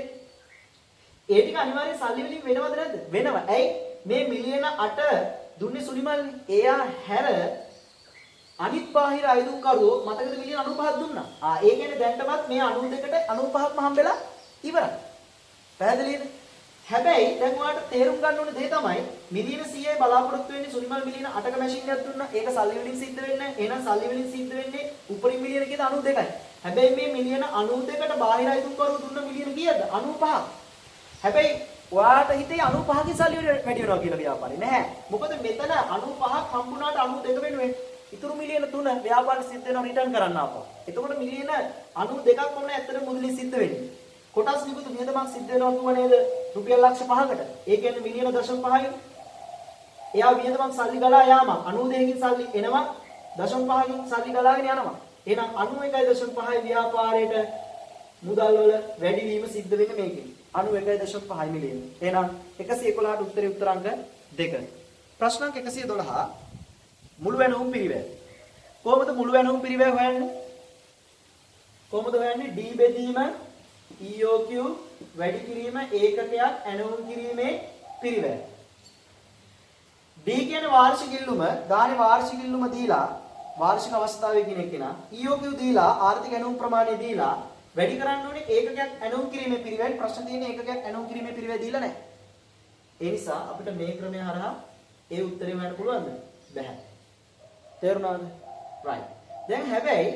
ඒ ටික අනිවාර්යෙන් සල්ලි වලින් වෙනවද නැද්ද? වෙනවා. ඇයි? මේ මිලියන 8 දුන්නේ සුනිමල්නේ. එයා හැර අනිත් බාහිර අයදුම්කරුවෝ මතකද මිලියන 95ක් දුන්නා. ඒ කියන්නේ දැන්ටමත් මේ 92කට 95ක්ම හම්බෙලා ඉවරයි. පැහැදිලිද? හැබැයි දැන් ඔයාලට තේරුම් ගන්න ඕනේ දේ තමයි මිලියන 100යි බලාපොරොත්තු වෙන්නේ සුනිමල් මිලියන 8ක මැෂින් එකක් දුන්නා. ඒක සල්ලි වලින් සිද්ධ වෙන්නේ නැහැ. එහෙනම් සල්ලි වලින් සිද්ධ වෙන්නේ උපරිම මිලියන කීයද 92යි. හැබැයි මේ මිලියන 92කට බාහිර අයදුම්කරුවෝ දුන්න මිලියන කීයද 95ක්. හැබැයි ඔයාට හිතේ 95කින් සල්ලි වැඩි වෙනවා කියලා ව්‍යාපාරේ නැහැ. මොකද මෙතන 95ක් හම්බුණාට 92 වෙනුවෙන් ඉතුරු මිලියන 3 ව්‍යාපාරේ සිද්ධ වෙනවා රිටර්න් කරන්න ආපහු. එතකොට මිලියන 92ක් වුණා ඇත්තට මුදලින් සිද්ධ වෙන්නේ. කොටස් නිකුත් වියදමක් සිද්ධ වෙනවා කිව්ව නේද? රුපියල් ලක්ෂ 5කට. ඒ කියන්නේ මිලියන 0.5යි. එයා වියදමක් සල්ලි ගලා යාම 92කින් සල්ලි එනවා 0.5කින් සල්ලි ගලාගෙන යනවා. එහෙනම් 91.5යි ව්‍යාපාරයට මුදල් වල වැඩිවීම සිද්ධ වෙන්නේ මේකෙන්. 91.5 මිලියන. එහෙනම් 111ට උත්තරේ උත්තරාංක 2. ප්‍රශ්නාංක 112 මුළු වැණුම් පිරිවැය. කොහොමද මුළු වැණුම් පිරිවැය හොයන්නේ? කොහොමද හොයන්නේ? D බෙදීම EOQ වැඩි කිරීම ඒකකයක් ඇණවුම් කිරීමේ පිරිවැය. D කියන්නේ වාර්ෂික ඉල්ලුම, ගානේ වාර්ෂික ඉල්ලුම දීලා වාර්ෂික අවස්ථාවේ කියන කෙනා EOQ දීලා ආර්ථික ඇණවුම් ප්‍රමාණය දීලා වැඩි කරන්න ඕනේ ඒකකයක් ඇණවුම් කිරීමේ පිරිවැය. ප්‍රශ්න තියෙන්නේ ඒකකයක් ඇණවුම් කිරීමේ පිරිවැය දීලා නැහැ. ඒ නිසා අපිට මේ ක්‍රමය හරහා ඒ උත්තරේ හොයන්න පුළුවන්ද? බැහැ. තේරුණාද? right. දැන් හැබැයි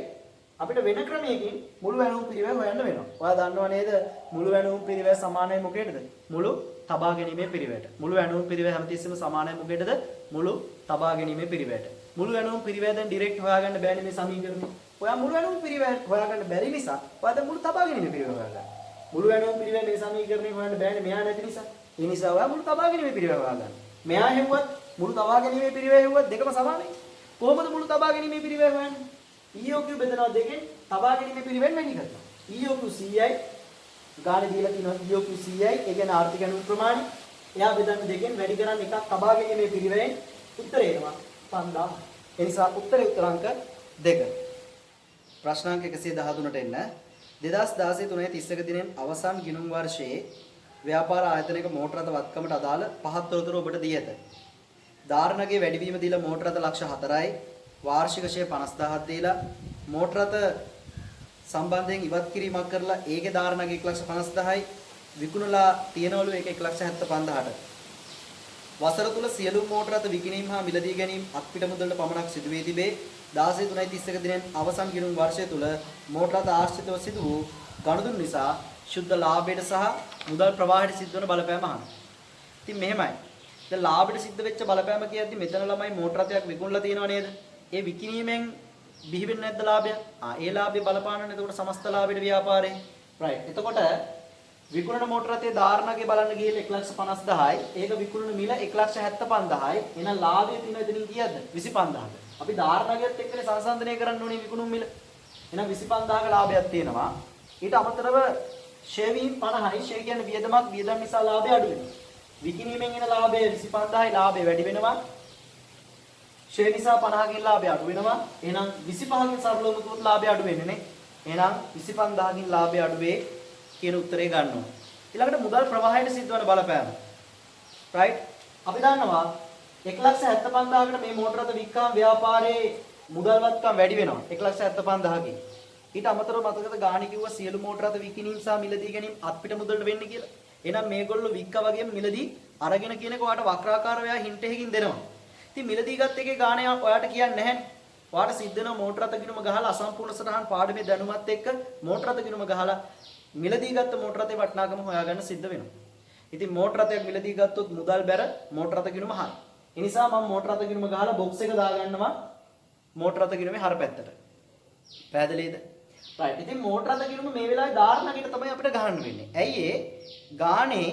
අපිට වෙන ක්‍රමයකින් මුළු වැණුම් පිරිවැය හොයන්න වෙනවා. ඔයා දන්නව නේද? මුළු වැණුම් පිරිවැය සමානයි මොකේද? මුළු තබා ගැනීමේ පිරිවැයට. මුළු වැණුම් පිරිවැය හැමතිස්සෙම සමානයි මොකේද? මුළු තබා ගැනීමේ පිරිවැයට. මුළු වැණුම් පිරිවැය දැන් ඩිරෙක්ට් හොයාගන්න බෑනේ මේ සමීකරණය. ඔයා මුළු වැණුම් පිරිවැය හොයාගන්න බැරි නිසා ඔයා දැන් මුළු තබා ගැනීමේ පිරිවැය හොයාගන්න. මුළු වැණුම් පිරිවැය මේ සමීකරණය හොයන්න බෑනේ මෙයා නැති නිසා. ඒ නිසා ඔයා මුළු තබා ගැනීමේ පිරිවැය හොයාගන්න. මෙයා හෙව්වත් මුළු තබා ගැනීමේ පිරිවැය හෙව්වත් දෙකම සමානයි. කොහොමද මුළු තබා ගැනීමේ පිරිවැය හොයන්නේ? EOQ බෙදනවා දෙකෙන් තබා ගැනීමේ පිරිවැය වැඩි කරනවා. EOQ 100යි ගානේ දීලා තියෙනවා EOQ 100යි ඒ කියන්නේ ආර්ථික ඇණවුම් ප්‍රමාණය. එයා බෙදන්නේ දෙකෙන් වැඩි කරන්නේ එකක් තබා ගැනීමේ පිරිවැයෙන් උත්තරේ එනවා 5000. ඒ නිසා උත්තරේ උත්තරාංක 2. ප්‍රශ්නාංක 113ට එන්න 2016 3.31 දිනෙන් අවසන් ගිණුම් වර්ෂයේ ව්‍යාපාර ආයතනයක මෝටර රථ වත්කමට අදාළ පහත් තොරතුරු ඔබට දී ඇත. ධාරණගේ වැඩිවීම දීලා මෝටර රථ ලක්ෂ 4යි වාර්ෂික ෂෙයා 50000ක් දීලා මෝටර රථ සම්බන්ධයෙන් ඉවත් කිරීමක් කරලා ඒකේ ධාරණගේ 1,50,000යි විකුණලා තියනවලු ඒක 1,75,000ට. වසර තුල සියලු මෝටර රථ විකිණීම් හා මිලදී ගැනීම අත්පිට මුදලට පමණක් සිදු වී තිබේ. 16/3/31 දිනෙන් අවසන් ගිණුම් වර්ෂය තුල මෝටර රථ ආශ්‍රිතව සිදු වූ ගනුදෙනු නිසා ශුද්ධ ලාභයට සහ මුදල් ප්‍රවාහයට සිද්ධ වන බලපෑම අහනවා. ඉතින් මෙහෙමයි. දැන් ලාභයට සිද්ධ වෙච්ච බලපෑම කියද්දි මෙතන ළමයි මෝටර රථයක් විකුණලා තියෙනව නේද? ඒ විකිණීමෙන් බිහි වෙන්නේ නැද්ද ලාභය? ඒ ලාභය බලපානනේ එතකොට සමස්ත ලාභයට ව්‍යාපාරේ. right. එතකොට විකුණන මෝටර රථයේ ධාරණගේ බලන්න ගිහලා 1,50,000යි. ඒක විකුණන මිල 1,75,000යි. එහෙනම් ලාභය තියෙන එතනින් කීයද? 25,000ක. අපි ධාරණගයත් එක්කනේ සංසන්දනය කරන්න ඕනේ විකුණුම් මිල. එහෙනම් 25,000ක ලාභයක් තියෙනවා. ඊට අමතරව ෂෙවීම් 50යි. ෂෙය කියන්නේ වියදමක්. වියදම් නිසා ලාභය අඩු වෙනවා. විකිණීමෙන් එන ලාභය 25,000යි. ලාභය වැඩි වෙනවා. ෂෙය නිසා 50කින් ලාභය අඩු වෙනවා. එහෙනම් 25කින් සරලවම කිව්වොත් ලාභය අඩු වෙන්නේ නේ. එහෙනම් 25,000කින් ලාභය අඩු වේ කියන උත්තරේ ගන්න ඕනේ. ඊළඟට මුදල් ප්‍රවාහයට සිද්ධවන බලපෑම. right? අපි දන්නවා 1,75,000කට මේ මෝටර රථ වික්කාම ව්‍යාපාරයේ මුදල්වත්කම් වැඩි වෙනවා. 1,75,000කින්. ඊට අමතරව මතකද ගාණි කිව්වා සියලු මෝටර රථ විකිණීම් සහ මිලදී ගැනීම අත්පිට මුදලට වෙන්නේ කියලා. එහෙනම් මේගොල්ලෝ වික්කා වගේම මිලදී අරගෙන කියන එක ඔයාලට වක්‍රාකාර ව්‍යා හින්ට් එකකින් දෙනවා. ඉතින් මිලදී ගත්ත එකේ ගාණේ ඔයාට කියන්නේ නැහැ. ඔයාට සිද්ධ වෙනවා මෝටර රථ ගිණුම ගහලා අසම්පූර්ණ සටහන් පාඩමේ දැනුමත් එක්ක මෝටර රථ ගිණුම ගහලා මිලදී ගත්ත මෝටර රථේ වටිනාකම හොයාගන්න සිද්ධ වෙනවා. ඉතින් මෝටර රථයක් මිලදී ගත්තොත් මුදල් බැර මෝටර රථ ගිණුම හර. ඒ නිසා මම මෝටර රථ ගිණුම ගහලා බොක්ස් එක දාගන්නවා මෝටර රථ ගිණුමේ හර පැත්තට. පැහැදිලිද? රයිට්. ඉතින් මෝටර රථ ගිණුම මේ වෙලාවේ ධාරණගෙට තමයි අපිට ගහන්න වෙන්නේ. ඇයි ඒ? ගානේ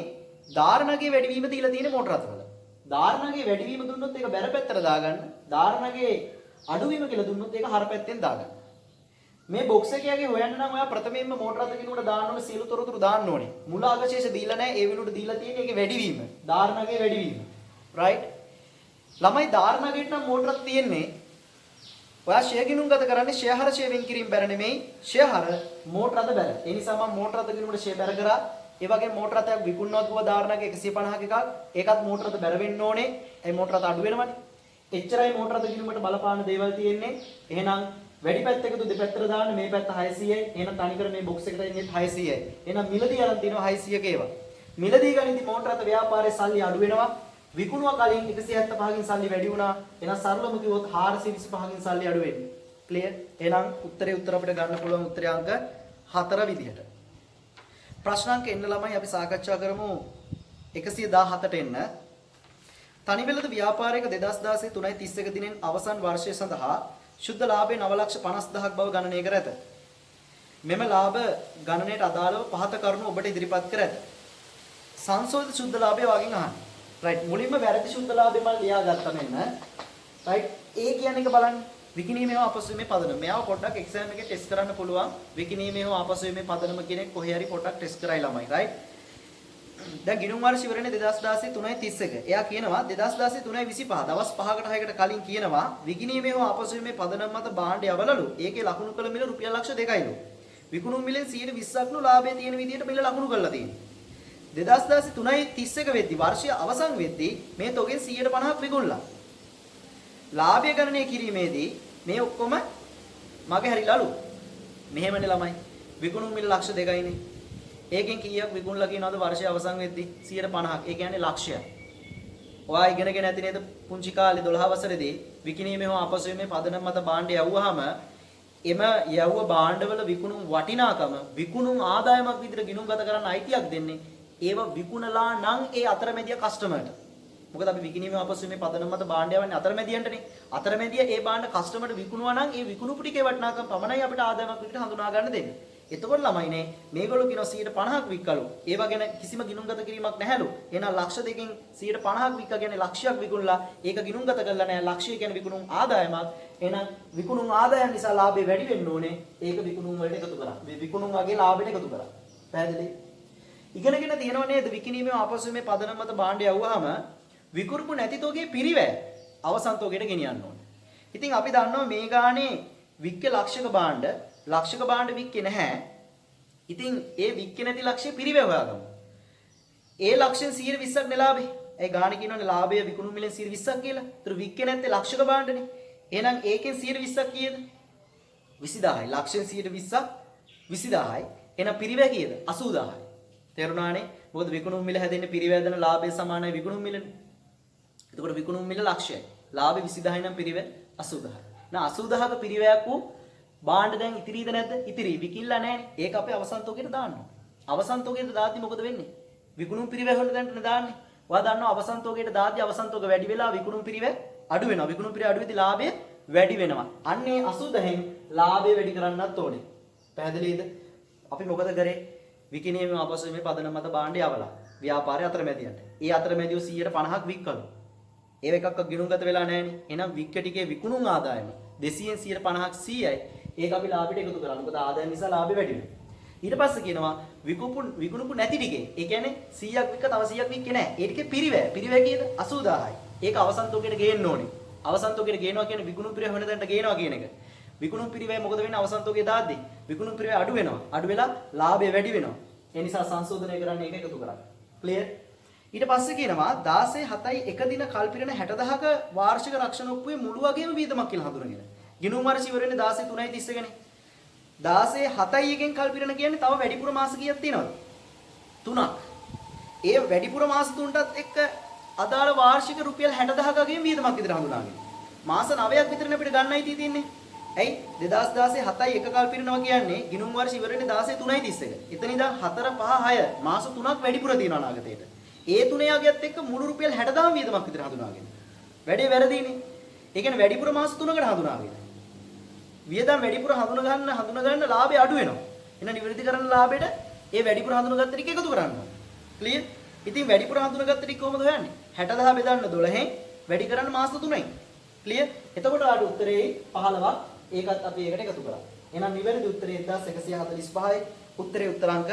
ධාරණගේ වැඩිවීම දීලා තියෙන්නේ මෝටර රථවල. ධාරණගේ වැඩිවීම දුන්නොත් ඒක බැර පැත්තට දාගන්න. ධාරණගේ අඩුවීම කියලා දුන්නොත් ඒක හර පැත්තෙන් දාගන්න. මේ බොක්ස් එකේ හොයන්න නම් ඔයා ප්‍රථමයෙන්ම මෝටර රථ ගිණුමට දාන්න ඕනේ සියලු තොරතුරු දාන්න ඕනේ. මුල අගශේෂ දීලා නැහැ. ඒ වෙනුවට දීලා තියෙන්නේ ඒකේ වැඩිවීම. ධාරණගේ වැඩිවීම. රයිට්. ළමයි ධාරණගෙට නම් මෝටර රථ තියෙන්නේ ඔයා ෂෙයා ගිණුම් ගත කරන්නේ ෂෙයා හර ෂෙයා වෙන් කිරීම බැර නෙමෙයි ෂෙයා හර මෝටර රථ බැර. ඒ නිසා මම මෝටර රථ ගිණුමට ෂෙයා බැර කරා. ඒ වගේ මෝටර රථයක් විකුණනවා කිව්ව ධාරණගේ 150ක එකක්. ඒකත් මෝටර රථ බැර වෙන්න ඕනේ. ඒ මෝටර රථ අඩු වෙනවනේ. එච්චරයි මෝටර රථ ගිණුමට බලපාන දේවල් තියෙන්නේ. එහෙනම් වැඩි පැත්තකද දෙපැත්තට දාන්න මේ පැත්ත 600යි. එහෙනම් තනිකර මේ බොක්ස් එකට එන්නේ 600යි. එහෙනම් මිලදී අරන් තිනවා 600ක ඒවා. මිලදී ගනිද්දි මෝටර රථ ව්‍යාපාරයේ සල්ලි අඩු වෙනවා. විකුණුවා කලින් 175කින් සල්ලි වැඩි වුණා. එහෙනම් සරලවම කිව්වොත් 425කින් සල්ලි අඩු වෙන්නේ. ක්ලියර්? එහෙනම් උත්තර අපිට ගන්න පුළුවන් උත්තරය අංක 4 විදිහට. ප්‍රශ්න අංක එන්න ළමයි අපි සාකච්ඡා කරමු 117ට එන්න. තනිවෙලද ව්‍යාපාරයක 2016 3.31 දිනෙන් අවසන් වර්ෂය සඳහා ශුද්ධ ලාභය 9,50,000ක් බව ගණනය කර ඇත. මෙම ලාභ ගණනයට අදාළව පහත කරුණු ඔබට ඉදිරිපත් කර ඇත. සංශෝධිත ශුද්ධ ලාභය වගින් අහන්න. රයිට්. මුලින්ම වැරදි ශුද්ධ ලාභය මම ලියාගත්තා මෙන්න. රයිට්. ඒ කියන එක බලන්න. විකිණීමේ හෝ අපසුවීමේ පදනම. මෙයාව පොඩ්ඩක් එක්සෑම් එකේ ටෙස්ට් කරන්න පුළුවන්. විකිණීමේ හෝ අපසුවීමේ පදනම කියන එක කොහේ හරි පොඩ්ඩක් ටෙස්ට් කරයි ළමයි. රයිට්. දැන් ගිණුම් වර්ෂය ඉවරනේ 2016 3.31. එයා කියනවා 2016 3.25 දවස් 5කට 6කට කලින් කියනවා විකිණීමේ හෝ අපසුවීමේ පදනම මත භාණ්ඩය අවලලු. ඒකේ ලකුණු කළ මිල රුපියල් ලක්ෂ 2යිලු. විකුණුම් මිලෙන් 120ක්ලු ලාභය තියෙන විදිහට මිල ලකුණු කරලා තියෙනවා. 2016 3.31 වෙද්දි වර්ෂය අවසන් වෙද්දි මේ තොගෙන් 150ක් විකුණලා. ලාභය ගණනය කිරීමේදී මේ ඔක්කොම මගේ හරිලාලු. මෙහෙමනේ ළමයි. විකුණුම් මිල ලක්ෂ 2යිනේ. ඒකෙන් කීයක් විකුණලා කියනවාද වර්ෂය අවසන් වෙද්දි 150ක්. ඒ කියන්නේ ලක්ෂයක්. ඔයා ඉගෙනගෙන ඇති නේද පුංචි කාලේ 12 වසරේදී විකිණීමේ හෝ අපසුවීමේ පදනම මත භාණ්ඩ යවුවාම එම යවුව භාණ්ඩවල විකුණුම් වටිනාකම විකුණුම් ආදායමක් විදිහට ගිණුම් ගත කරන්න අයිතියක් දෙන්නේ ඒව විකුණලා නම් ඒ අතරමැදියා කස්ටමර්ට. මොකද අපි විකිණීමේ අපසුවීමේ පදනම මත භාණ්ඩ යවන්නේ අතරමැදියන්ටනේ. අතරමැදියා ඒ භාණ්ඩ කස්ටමර්ට විකුණුවා නම් ඒ විකුණුපු ටිකේ වටිනාකම පමණයි අපිට ආදායමක් විදිහට හඳුනා ගන්න දෙන්නේ. එතකොට ළමයිනේ මේගොල්ලෝ කියනවා 150ක් වික්කලු. ඒව ගැන කිසිම ගිණුම්ගත කිරීමක් නැහැලු. එහෙනම් ලක්ෂ දෙකෙන් 150ක් වික්ක කියන්නේ ලක්ෂයක් විකුණලා ඒක ගිණුම්ගත කරලා නැහැ. ලක්ෂය කියන්නේ විකුණුම් ආදායමක්. එහෙනම් විකුණුම් ආදායම නිසා ලාභය වැඩි වෙන්න ඕනේ. ඒක විකුණුම් වලට එකතු කරා. මේ විකුණුම් වගේ ලාභයට එකතු කරා. පැහැදිලි? ඉගෙනගෙන තියෙනව නේද විකිණීමේ අපසුවීමේ පදනම මත භාණ්ඩ යවුවාම විකුරුපු නැති තෝගේ පිරිවැය අවසන් තෝගයට ගෙනියන්න ඕනේ. ඉතින් අපි දන්නවා මේ ගානේ වික්ක ලක්ෂක භාණ්ඩ ලක්ෂක භාණ්ඩ වික්කේ නැහැ. ඉතින් ඒ වික්කේ නැති ලක්ෂය පිරිවැය හොයාගමු. ඒ ලක්ෂයෙන් 120ක් නෙලාභේ. ඒ ගානේ කියනවනේ ලාභය විකුණුම් මිලෙන් 120ක් කියලා. ඒතර වික්කේ නැත්තේ ලක්ෂක භාණ්ඩනේ. එහෙනම් ඒකෙන් 120ක් කීයද? 20000යි. ලක්ෂයෙන් 120ක් 20000යි. එහෙනම් පිරිවැය කීයද? 80000යි. තේරුණානේ? මොකද විකුණුම් මිල හැදෙන්නේ පිරිවැය දන ලාභය සමානයි විකුණුම් මිලනේ. එතකොට විකුණුම් මිල ලක්ෂයයි. ලාභය 20000යි නම් පිරිවැය 80000යි. නා 80000ක පිරිවැයක් වූ භාණ්ඩ දැන් ඉතිරිද නැද්ද? ඉතිරි. විකිණලා නැහැනේ. ඒක අපි අවසන් තෝගයට දාන්නවා. අවසන් තෝගයට දාද්දි මොකද වෙන්නේ? විකුණුම් පිරිවැය වල දැන්ට දාන්නේ. ඔයා දන්නවා අවසන් තෝගයට දාද්දි අවසන් තෝග වැඩි වෙලා විකුණුම් පිරිවැය අඩු වෙනවා. විකුණුම් පිරිවැය අඩු වෙද්දි ලාභය වැඩි වෙනවා. අන්නේ 80000න් ලාභය වැඩි කරන්නත් ඕනේ. පැහැදිලිද? අපි මොකද කරේ? විකිණීමේ අපසුවීමේ පදනම මත භාණ්ඩ යවලා. ව්‍යාපාරයේ අතරමැදියන්ට. ඒ අතරමැදියෝ 150ක් වික්කලු. ඒව එකක්වත් ගිණුම්ගත වෙලා නැහැනේ. එහෙනම් වික්ක ටිකේ විකුණුම් ආදායම 200න් 150ක් 100යි. ඒක අපි ලාභයට එකතු කරා. මොකද ආදායම නිසා ලාභෙ වැඩි වෙනවා. ඊට පස්සේ කියනවා විකුණුපු නැති ටිකේ. ඒ කියන්නේ 100ක් වික්ක තව 100ක් වික්කේ නැහැ. ඒ ටිකේ පිරිවැය. පිරිවැය කීයද? 80000යි. ඒක අවසන් තෝගයට ගේන්න ඕනේ. අවසන් තෝගයට ගේනවා කියන්නේ විකුණුම් පිරිවැය වෙන තැනට ගේනවා කියන එක. විකුණුම් පිරිවැය මොකද වෙන්නේ අවසන් තෝගයේ දාද්දි? විකුණුම් පිරිවැය අඩු වෙනවා. අඩු වෙලා ලාභය වැඩි වෙනවා. ඒ නිසා සංශෝධනය කරන්නේ ඒක එකතු කරා. ක්ලියර්? ඊට පස්සේ කියනවා 16 7යි 1 දින කල්පිරණ 60000ක වාර්ෂික රක්ෂණ ඔප්පුවේ මුළු වගේම වියදමක් කියලා හඳුනගෙන. ගිණුම් වර්ෂය ඉවරනේ 16 3යි 31 නේ. 16 7යි එකෙන් කල්පිරණ කියන්නේ තව වැඩිපුර මාස කීයක් තියෙනවද? 3ක්. ඒ වැඩිපුර මාස 3ටත් එක්ක අදාළ වාර්ෂික රුපියල් 60000ක වගේ වියදමක් විතර හඳුනාගෙන. මාස 9ක් විතරනේ අපිට ගන්නයි තියෙන්නේ. ඇයි 2016 7යි එක කල් පිරෙනවා කියන්නේ ගිණුම් වර්ෂ ඉවරනේ 16 3යි 31. එතන ඉඳන් 4 5 6 මාස 3ක් වැඩිපුර තියෙනවා අනාගතේට. ඒ තුනේ යගියත් එක්ක මුළු රුපියල් 60000 වියදමක් විතර හඳුනාගෙන. වැඩේ වැරදීනේ. ඒ කියන්නේ වැඩිපුර මාස 3කට හඳුනාගෙන. වියදම් වැඩිපුර හඳුනගන්න ලාභය අඩු වෙනවා. එහෙනම් නිවැරදි කරන ලාභයට ඒ වැඩිපුර හඳුනගත්ත ටික එකතු කරන්න ඕන. ක්ලියර්? ඉතින් වැඩිපුර හඳුනගත්ත ටික කොහොමද හොයන්නේ? 60000 බෙදන්න 12න් වැඩි කරන්න මාස 3යි. ක්ලියර්? එතකොට ආඩ උත්තරේ 15ක්. ඒකත් අපි ඒකට එකතු කරා. එහෙනම් නිවැරදි උත්තරේ 1145යි. උත්තරේ උත්තරාංක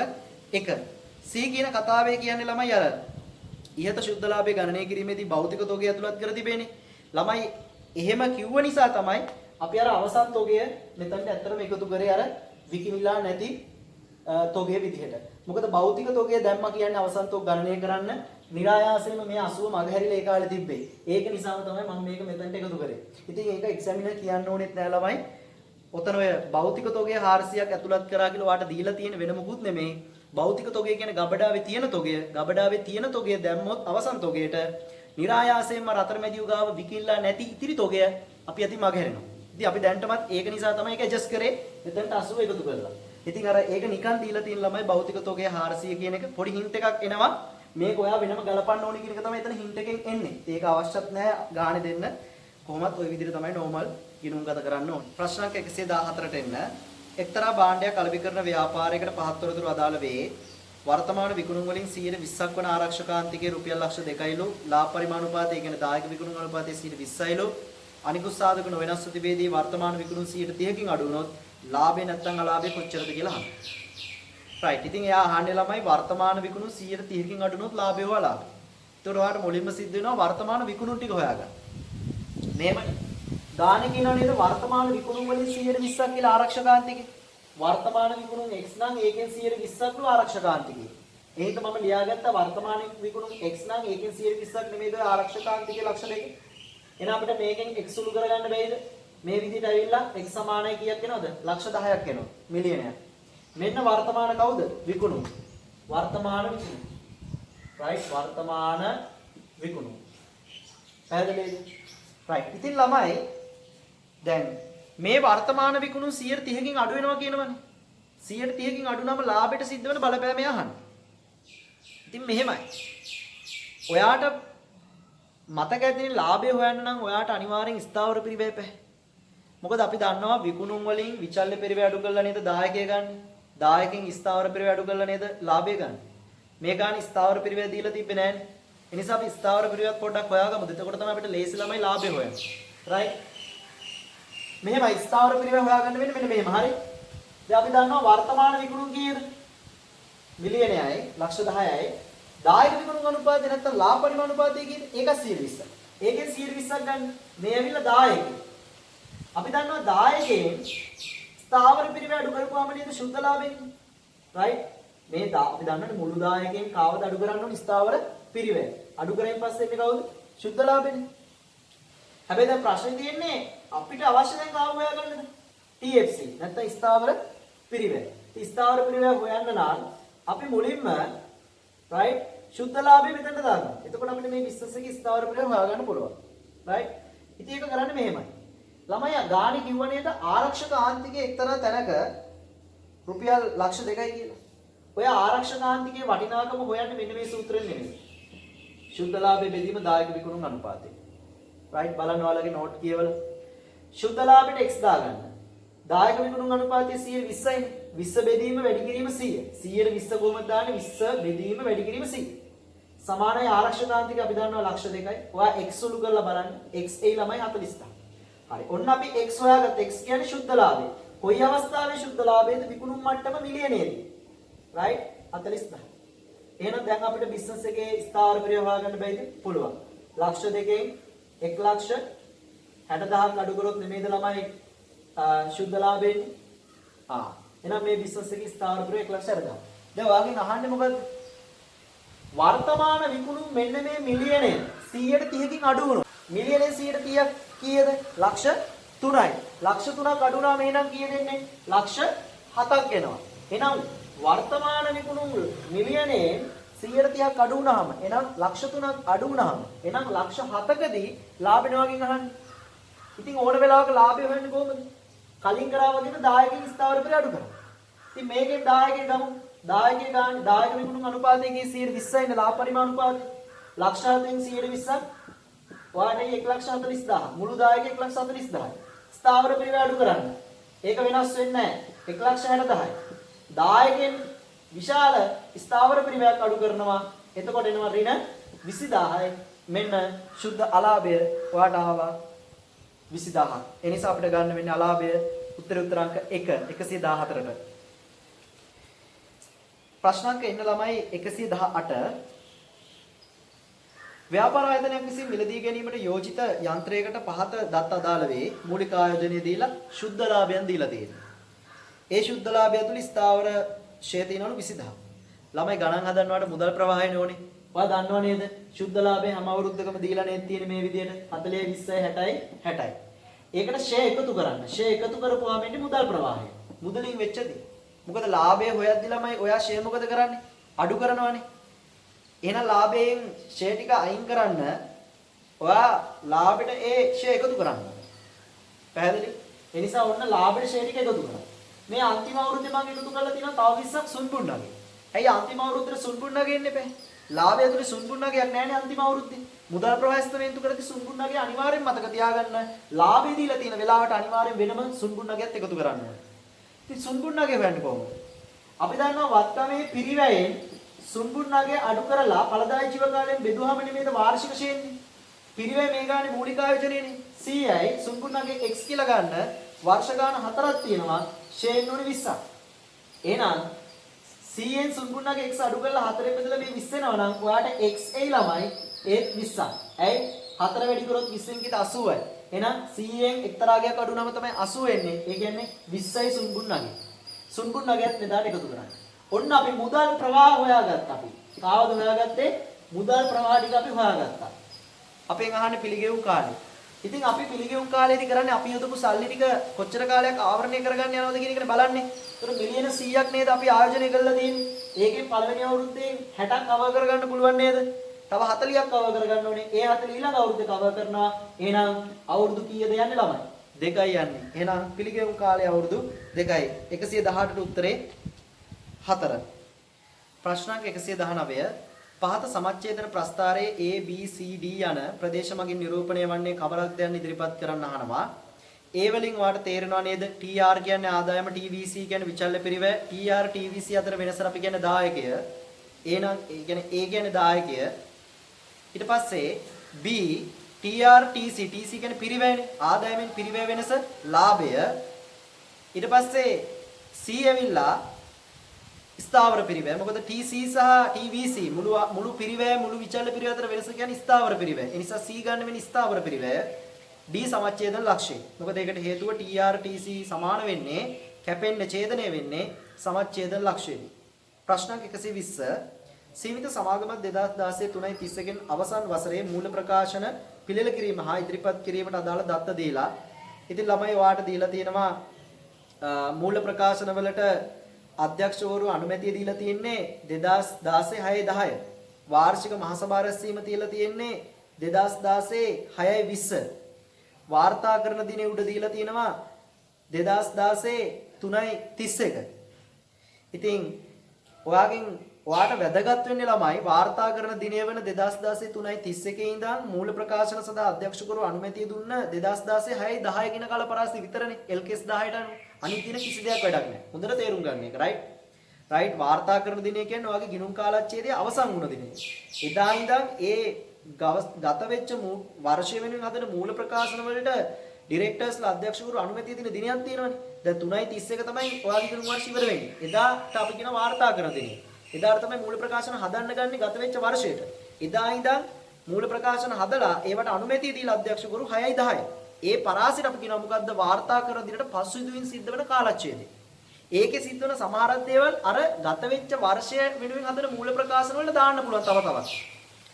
1. C කියන කතාවේ කියන්නේ ළමයි අර ඉහත ශුද්ධ ලාභය ගණනය කිරීමේදී භෞතික තොගය ඇතුළත් කර තිබෙන්නේ. ළමයි එහෙම කිව්ව නිසා තමයි අපි අර අවසන් තොගය මෙතනට ඇත්තටම එකතු කරේ අර විකිනිලා නැති තොගය විදිහට. මොකද භෞතික තොගය දැම්මා කියන්නේ අවසන් තොග ගණනය කරන්න નિરાයාසයෙන්ම මේ 80 මගහැරිලා ඒ කාලේ තිබ්බේ. ඒක නිසාම තමයි මම මේක මෙතනට එකතු කරේ. ඉතින් ඒක එක්සැමිනර් කියන්න ඕනෙත් නෑ ළමයි. ඔතන ඔය භෞතික තොගය 400ක් ඇතුළත් කරා කියලා ඔයාට දීලා තියෙන වෙන මොකුත් නෙමෙයි. භෞතික තොගය කියන්නේ ගබඩාවේ තියෙන තොගය. ගබඩාවේ තියෙන තොගය දැම්මොත් අවසන් තොගයට નિરાයාසයෙන්ම රතරමැදියු ගාව විකිනලා නැති ඉතිරි තොගය අපි අතින් මගහැරෙනවා. ඉතින් අපි දැන්ටමත් ඒක නිසා තමයි ඒක ඇඩ්ජස්ට් කරේ මෙතනට 80 එකතු කරලා. ඉතින් අර ඒක නිකන් දීලා තියෙන ළමයි භෞතික තොගය 400 කියන එක පොඩි හින්ට් එකක් එනවා. මේක ඔයා වෙනම ගලපන්න ඕනි කියන එක තමයි එතන හින්ට් එකෙන් එන්නේ. ඒක අවශ්‍යත් නැහැ ගානේ දෙන්න. කොහොමත් ওই විදිහට තමයි නෝමල් ගිණුම් ගත කරන්න ඕනේ. ප්‍රශ්නක් 114ට එන්න. එක්තරා භාණ්ඩයක් අලෙවි කරන ව්‍යාපාරයකට පහත් තොරතුරු අදාළ වේ. වර්තමාන විකුණුම් වලින් 120ක් වන ආරක්ෂකාන්තිකයේ රුපියල් ලක්ෂ 2යිලු ලාභ පරිමාණුපාතය කියන්නේ දායක විකුණුම් අනුපාතයේ 120යිලු අනිකුත් සාධක නොවෙනස් ප්‍රතිවේදී වර්තමාන විකුණුම් 130කින් අඩු වුණොත් ලාභේ නැත්නම් අලාභේ කොච්චරද කියලා අහන්න. රයිට්. ඉතින් එයා අහන්නේ ළමයි වර්තමාන විකුණුම් 130කින් අඩු වුණොත් ලාභේ හොවා ලාභේ. ඒතකොට ඔයාලට මුලින්ම සිද්ධ වෙනවා වර්තමාන විකුණුම් ටික හොයාගන්න. මෙහෙමනේ. දාන කියනවා නේද වර්තමාන විකුණුම් වලින් 120ක් කියලා ආරක්ෂකාන්තිකේ. වර්තමාන විකුණුම් x නම් ඒකෙන් 120ක් ළු ආරක්ෂකාන්තිකේ. එහෙනම් මම ලියාගත්ත වර්තමාන විකුණුම් x නම් ඒකෙන් 120ක් නෙමෙයිද ආරක්ෂකාන්තිකේ ලක්ෂ දෙක. එහෙනම් අපිට මේකෙන් x සුළු කරගන්න බැයිද? මේ විදිහට ඇවිල්ලා x සමානයි කීයක් එනවද? ලක්ෂ 10ක් එනවා. මිලියනයක්. මෙන්න වර්තමාන කවුද? විකුණුම්. වර්තමාන විකුණුම්. රයිට් වර්තමාන විකුණුම්. පැහැදිලිද? රයිට්. ඉතින් ළමයි දැන් මේ වර්තමාන විකුණුම් 130කින් අඩු වෙනවා කියනවනේ. 130කින් අඩු නම් ලාභයට සිද්ධ වෙන බලපෑම යහන්න. ඉතින් මෙහෙමයි. ඔයාට මතක ඇතිනේ ලාභය හොයන්න නම් ඔයාට අනිවාර්යෙන් ස්ථාවර පරිවැය පැහැ. මොකද අපි දන්නවා විකුණුම් වලින් විචල්්‍ය පරිවැය අඩු කරලා නේද දායකය ගන්න. දායකෙන් ස්ථාවර පරිවැය අඩු කරලා නේද ලාභය ගන්න. මේ ගාන ස්ථාවර පරිවැය දීලා තිබ්බේ නැහැනේ. ඒ නිසා අපි ස්ථාවර පරිවැයත් පොඩ්ඩක් හොයාගමුද. එතකොට තමයි අපිට ලේසි ළමයි ලාභය හොයන්නේ. රයිට්. මෙහෙමයි ස්ථාවර පරිවැය හොයාගන්න වෙන්නේ මෙන්න මෙහෙම. හරි. දැන් අපි දන්නවා වර්තමාන විකුණුම් කීයද? මිලියනයයි ලක්ෂ 10යි. දායක විකුණුම් අනුපාතය නැත්නම් ලාභ පරිමාණ අනුපාතය කියන්නේ ඒක 120ක්. ඒකෙන් 120ක් ගන්න. මේ ඇවිල්ලා දායකේ. අපි දන්නවා දායකයෙන් ස්ථාවර පරිවැය අඩු කරපුවාම නේද ශුද්ධ ලාභෙන්නේ. රයිට්. මේ අපි දන්නනේ මුළු දායකයෙන් කාවද අඩු කරන්න ඕනේ ස්ථාවර පරිවැය. අඩු කරෙන් පස්සේ එන්නේ කවුද? ශුද්ධ ලාභෙන්නේ. හැබැයි දැන් ප්‍රශ්නේ තියෙන්නේ අපිට අවශ්‍ය දැන් කාව හොයාගන්නද? TFC නැත්නම් ස්ථාවර පරිවැය. ඉතින් ස්ථාවර පරිවැය හොයන්න නම් අපි මුලින්ම රයිට් ශුද්ධ ලාභය මෙතනට දාගන්න. එතකොට අපිට මේ බිස්නස් එකේ ස්ථාවර පරිවැය හොයාගන්න පුළුවන්. රයිට්. ඉතින් ඒක කරන්නේ මෙහෙමයි. ළමයා ගාණි කිව්ව නේද ආරක්ෂක ආන්තිකයේ එක්තරා තැනක රුපියල් ලක්ෂ 2යි කියලා. ඔය ආරක්ෂක ආන්තිකයේ වටිනාකම හොයන්නේ මෙන්න මේ සූත්‍රයෙන් නෙමෙයි. ශුද්ධ ලාභයේ බෙදීම දායක විකුණුම් අනුපාතය. රයිට් බලන්න ඔයාලගේ නෝට් කියවලා. ශුද්ධ ලාභයට x දාගන්න. දායක විකුණුම් අනුපාතය 120යිනේ. 20 බෙදීම වැඩි කිරීම 100. 100ට 20 කොහොමද දාන්නේ? 20 බෙදීම වැඩි කිරීම 100. සමානයි ආරක්ෂක ආන්තික අපි දන්නවා ලක්ෂ 2යි. ඔයා x සුළු කරලා බලන්න. x ඒ ළමයි 40. හරි. ඔන්න අපි x හොයාගත්ත x කියන්නේ ශුද්ධ ලාභය. කොයි අවස්ථාවේ ශුද්ධ ලාභයේද විකුණුම් මට්ටම මිලියනයේදී. රයිට් 40. එහෙනම් දැන් අපිට බිස්නස් එකේ ස්ථාවර පරිවැය හොයාගන්න බැයිද? පුළුවන්. ලක්ෂ 2කින් 1 ලක්ෂ 60000ක් අඩු කරොත් නෙමෙයිද ළමයි ශුද්ධ ලාභෙන්නේ? එහෙනම් මේ බිස්නස් එකේ ස්ථාවර පරිවැය 1 ලක්ෂ 60000. දැන් ඔයාගෙන් අහන්නේ මොකද්ද? වර්තමාන විකුණුම් මෙන්න මේ මිලියනය 130කින් අඩු වුණොත් මිලියනේ 130ක් කීයද? ලක්ෂ 3යි. ලක්ෂ 3ක් අඩු වුණාම එහෙනම් කීයද එන්නේ? ලක්ෂ 7ක් එනවා. එහෙනම් වර්තමාන විකුණුම් මිලියනේ 130ක් අඩු වුණාම එහෙනම් ලක්ෂ 3ක් අඩු වුණාම එහෙනම් ලක්ෂ 7කදී ලාභෙන වගේ අහන්නේ. ඉතින් ඕන වෙලාවක ලාභය හොයන්නේ කොහොමද? කලින් කරා වගේම 10කින් ස්ථාවර පෙර අඩු කරා. ඉතින් මේකෙන් 10කින් ගමු. 10කින් ගානේ 10 විකුණුම් අනුපාතයේ 120යි නේ ලාභ පරිමාණ අනුපාතය. ලක්ෂ 7න් 120ක් ඔයාලට 1,40,000. මුළු 10කින් 1,40,000. ස්ථාවර පෙර අඩු කරන්න. ඒක වෙනස් වෙන්නේ නැහැ. 1,60,000යි. 10කින් විශාල ස්ථාවර පරිවයක් අඩු කරනවා. එතකොට එනවා ඍණ 20000යි. මෙන්න සුද්ධ අලාභය ඔයාට ආවා 20000ක්. ඒ නිසා අපිට ගන්න වෙන්නේ අලාභය උත්තර අංක 1 114ට. ප්‍රශ්නාංක එන්න ළමයි 118. ව්‍යාපාර ආයතනයක් විසින් මිලදී ගැනීමට යෝජිත යන්ත්‍රයකට පහත දත් අදාළ වේ. මූලික ආයෝජනය දීලා සුද්ධ ලාභයන් දීලා තියෙනවා. ඒ සුද්ධ ලාභය තුල ස්ථාවර ෂේ තියෙනවලු 20000. ළමයි ගණන් හදන්නවට මුදල් ප්‍රවාහයනේ ඕනේ. ඔයා දන්නව නේද? සුද්ධ ලාභය හැම අවුරුද්දකම දීලා නේද තියෙන්නේ මේ විදිහට 40 20 60යි 60යි. ඒකට ෂේ එකතු කරන්න. ෂේ එකතු කරපුවාම එන්නේ මුදල් ප්‍රවාහය. මුදලින් වෙච්ච දේ. මොකද ලාභය හොයද්දි ළමයි ඔයා ෂේ මොකද කරන්නේ? අඩු කරනවනේ. එහෙනම් ලාභයෙන් ෂේ ටික අයින් කරන්න ඔයා ලාභෙට ඒ ෂේ එකතු කරන්න. පැහැදිලි? ඒ නිසා ඔන්න ලාභෙට ෂේ ටික එකතු කරා. මේ අන්තිම අවුරුද්දේ මම එකතු කරලා තියෙනවා තව 20ක් සුන්බුන්නගේ. ඇයි අන්තිම අවුරුද්දේ සුන්බුන්නගේ එන්නේ බෑ? ලාභය ඇතුලේ සුන්බුන්නගයක් නැහැනේ අන්තිම අවුරුද්දේ. මුදල් ප්‍රවාහස්තමේන්තු කරති සුන්බුන්නගේ අනිවාර්යෙන් මතක තියාගන්න. ලාභය දීලා තියෙන වෙලාවට අනිවාර්යෙන් වෙනම සුන්බුන්නගයත් එකතු කරන්න ඕනේ. ඉතින් සුන්බුන්නගේ හොයන්නේ කොහොමද? අපි දන්නවා වත්කමේ පිරිවැයෙන් සුන්බුන්නගේ අඩු කරලා ඵලදායී ජීව කාලයෙන් බෙදුවාම නෙමෙයිද වාර්ෂික ෂේන්නේ. පිරිවැය මේ ගානේ මූලික ආයෝජනයනේ. 100යි සුන්බුන්නගේ x කියලා ගන්න වර්ෂ ගාන 4ක් තියෙනවා. ෂේන් උනේ 20ක්. එහෙනම් 100න් සුන්බුන්නගේ x අඩු කරලා 4ෙන් බෙදලා මේ 20 වෙනවා නම් ඔයාට x එයි ළමයි ඒත් 20ක්. ඇයි? 4 වැඩි කරොත් 20න් කිත 80යි. එහෙනම් 100න් එක්තරාගයක් අඩු වුණාම තමයි 80 එන්නේ. ඒ කියන්නේ 20යි සුන්බුන්නගේ. සුන්බුන්නගයත් මෙදාට එකතු කරන්නේ. ඔන්න අපි මුදල් ප්‍රවාහ හොයාගත්තා අපි. කාවද හොයාගත්තේ? මුදල් ප්‍රවාහ ටික අපි හොයාගත්තා. අපෙන් අහන්නේ පිළිගෙවුම් කාලේ. ඉතින් අපි පිළිගෙවුම් කාලේදී කරන්නේ අපි යොදපු සල්ලි ටික කොච්චර කාලයක් ආවරණය කරගන්න යනවද කියන එකනේ බලන්නේ. ඒතර මිලියන 100ක් නේද අපි ආයෝජනය කරලා තියෙන්නේ. ඒකෙන් පළවෙනි අවුරුද්දේ 60ක් කවර් කරගන්න පුළුවන් නේද? තව 40ක් කවර් කරගන්න ඕනේ. ඒ 40 ඊළඟ අවුරුද්දේ කවර් කරනවා. එහෙනම් අවුරුදු කීයද යන්නේ ළමයි? 2යි යන්නේ. එහෙනම් පිළිගෙවුම් කාලේ අවුරුදු 2යි. 118ට උත්තරේ 4. ප්‍රශ්නාංක 119. පහත සමච්ඡේදන ප්‍රස්ථාරයේ A B C D යන ප්‍රදේශ මගින් නිරූපණය වන්නේ කවරක්ද යන්න ඉදිරිපත් කරන්න අහනවා. A වලින් ඔයාලට තේරෙනවා නේද? TR කියන්නේ ආදායම, TVC කියන්නේ විචල්්‍ය පිරිවැය. TR TVC අතර වෙනස අපි කියන්නේ දායකය. A කියන්නේ දායකය. ඊට පස්සේ B TR TC කියන්නේ පිරිවැයනේ. ආදායමෙන් පිරිවැය වෙනස ලාභය. ඊට පස්සේ C ඇවිල්ලා ස්ථාවර පිරිවැය. මොකද TC සහ TVC මුළු පිරිවැය මුළු විචල්්‍ය පිරිවැය අතර වෙනස කියන්නේ ස්ථාවර පිරිවැය. ඒ නිසා C ගන්න වෙන්නේ ස්ථාවර පිරිවැය. D සමච්ඡේදන ලක්ෂ්‍යය. මොකද ඒකට හේතුව TR TC සමාන වෙන්නේ කැපෙන්නේ ඡේදනය වෙන්නේ සමච්ඡේදන ලක්ෂ්‍යයේදී. ප්‍රශ්නක් 120. සීමිත සමාගමක් 2016 3:31 ගෙන් අවසන් වසරේ මූල ප්‍රකාශන පිළිල කිරීම හා ඉදිරිපත් කිරීමට අදාළ දත්ත දීලා. ඉතින් ළමයි ඔයාට දීලා තියෙනවා මූල ප්‍රකාශන වලට අධ්‍යක්ෂවරු අනුමැතිය දීලා තියෙන්නේ 2016 6:10. වාර්ෂික මහසභා රැස්වීම තියලා තියෙන්නේ 2016 6:20. වාර්තාකරණ දිනේ උඩ දීලා තියෙනවා 2016 3:31. ඉතින් ඔයාට වැදගත් වෙන්නේ ළමයි වාර්තාකරණ දිනය වෙන 2016 3:31 ඉඳන් මූල ප්‍රකාශන සඳහා අධ්‍යක්ෂකවරු අනුමැතිය දුන්න 2016 6:10 කියන කලපරාසි විතරනේ LKS 10ට අනුව. අනිත් දින කිසි දෙයක් වැඩක් නැහැ. හොඳට තේරුම් ගන්න එක. රයිට් වාර්තාකරණ දිනය කියන්නේ ඔයාගේ ගිණුම් කාලච්ඡේදයේ අවසන් වුණ දිනය. එදා ඉඳන් ඒ ගත වෙච්ච වර්ෂය වෙනුවෙන් හදන මූල ප්‍රකාශන වලට ඩිරෙක්ටර්ස්ලා අධ්‍යක්ෂකවරු අනුමැතිය දෙන දිනයක් තියෙනවනේ. දැන් 3:31 තමයි ඔයාගේ ගිණුම් වර්ෂය ඉවර වෙන්නේ. එදාට අපි කියන වාර්තාකරණ දිනය. එදාට තමයි මූල ප්‍රකාශන හදන්න ගන්නේ ගත වෙච්ච වර්ෂයට. එදා ඉඳන් මූල ප්‍රකාශන හදලා ඒවට අනුමැතිය දීලා අධ්‍යක්ෂකවරු 6:10. ඒ පරාසයට අපි කියනවා මොකද්ද වාර්තාකරණ දිනට පසුබිමින් සිද්ධ වෙන කාලච්ඡේදය. ඒකේ සිද්ධ වෙන සමහර දේවල් අර ගත වෙච්ච වර්ෂය වෙනුවෙන් හදන මූල ප්‍රකාශන වලට දාන්න පුළුවන් තව තවත්.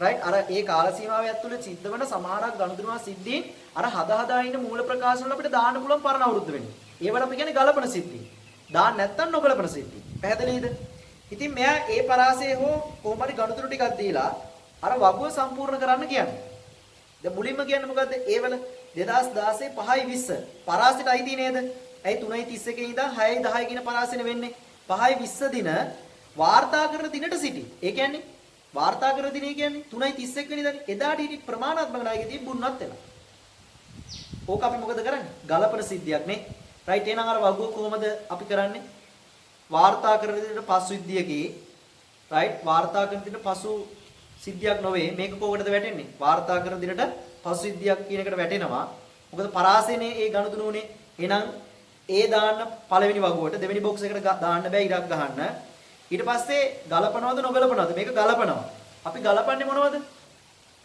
රයිට් අර ඒ කාල සීමාව ඇතුළේ සිද්ධ වෙන සමහරක් ගනුදෙනුවා සිද්ධීන් අර හදා ඉන්න මූල ප්‍රකාශන වල අපිට දාන්න පුළුවන් පරණ අවුරුද්ද වෙන්නේ. ඒවට අපි කියන්නේ ගලපන සිද්ධි. දාන්න නැත්තම් නොගලපන සිද්ධි. පැහැදිලිද? ඉතින් මෙයා ඒ පරාසය හෝ කොහොම හරි ගණතුරු ටිකක් දීලා අර වගුව සම්පූර්ණ කරන්න කියන්නේ. දැන් මුලින්ම කියන්නේ මොකද්ද? ඒවල 2016 5යි 20 පරාසයට අයිති නේද? ඇයි 3යි 31 ඉඳන් 6යි 10 කියන පරාසෙන වෙන්නේ? 5යි 20 දින වාර්තා කරන දිනට සිටි. ඒ කියන්නේ වාර්තා කරන දිනේ කියන්නේ 3යි 31 වෙනිදානේ. එදාට හිටි ප්‍රමාණාත්මක නායකයෙක් තිබුණත් වෙනවා. ඕක අපි මොකද කරන්නේ? ගලපන සිද්ධියක් නේ. රයිට් එහෙනම් අර වගුව කොහොමද අපි කරන්නේ? වාර්තා කරන දිනට පසු සිද්ධියකේ රයිට් වාර්තා කරන දිනට පසු සිද්ධියක් නොවේ. මේක කොහොමද වැටෙන්නේ? වාර්තා කරන දිනට පසු සිද්ධියක් කියන එකට වැටෙනවා. මොකද පරාසයනේ ඒ ගණතුනුනේ. එහෙනම් ඒ දාන්න පළවෙනි වගුවට දෙවෙනි බොක්ස් එකට දාන්න බෑ ඉරක් ගහන්න. ඊට පස්සේ ගලපනවද නොගලපනවද? මේක ගලපනවා. අපි ගලපන්නේ මොනවද?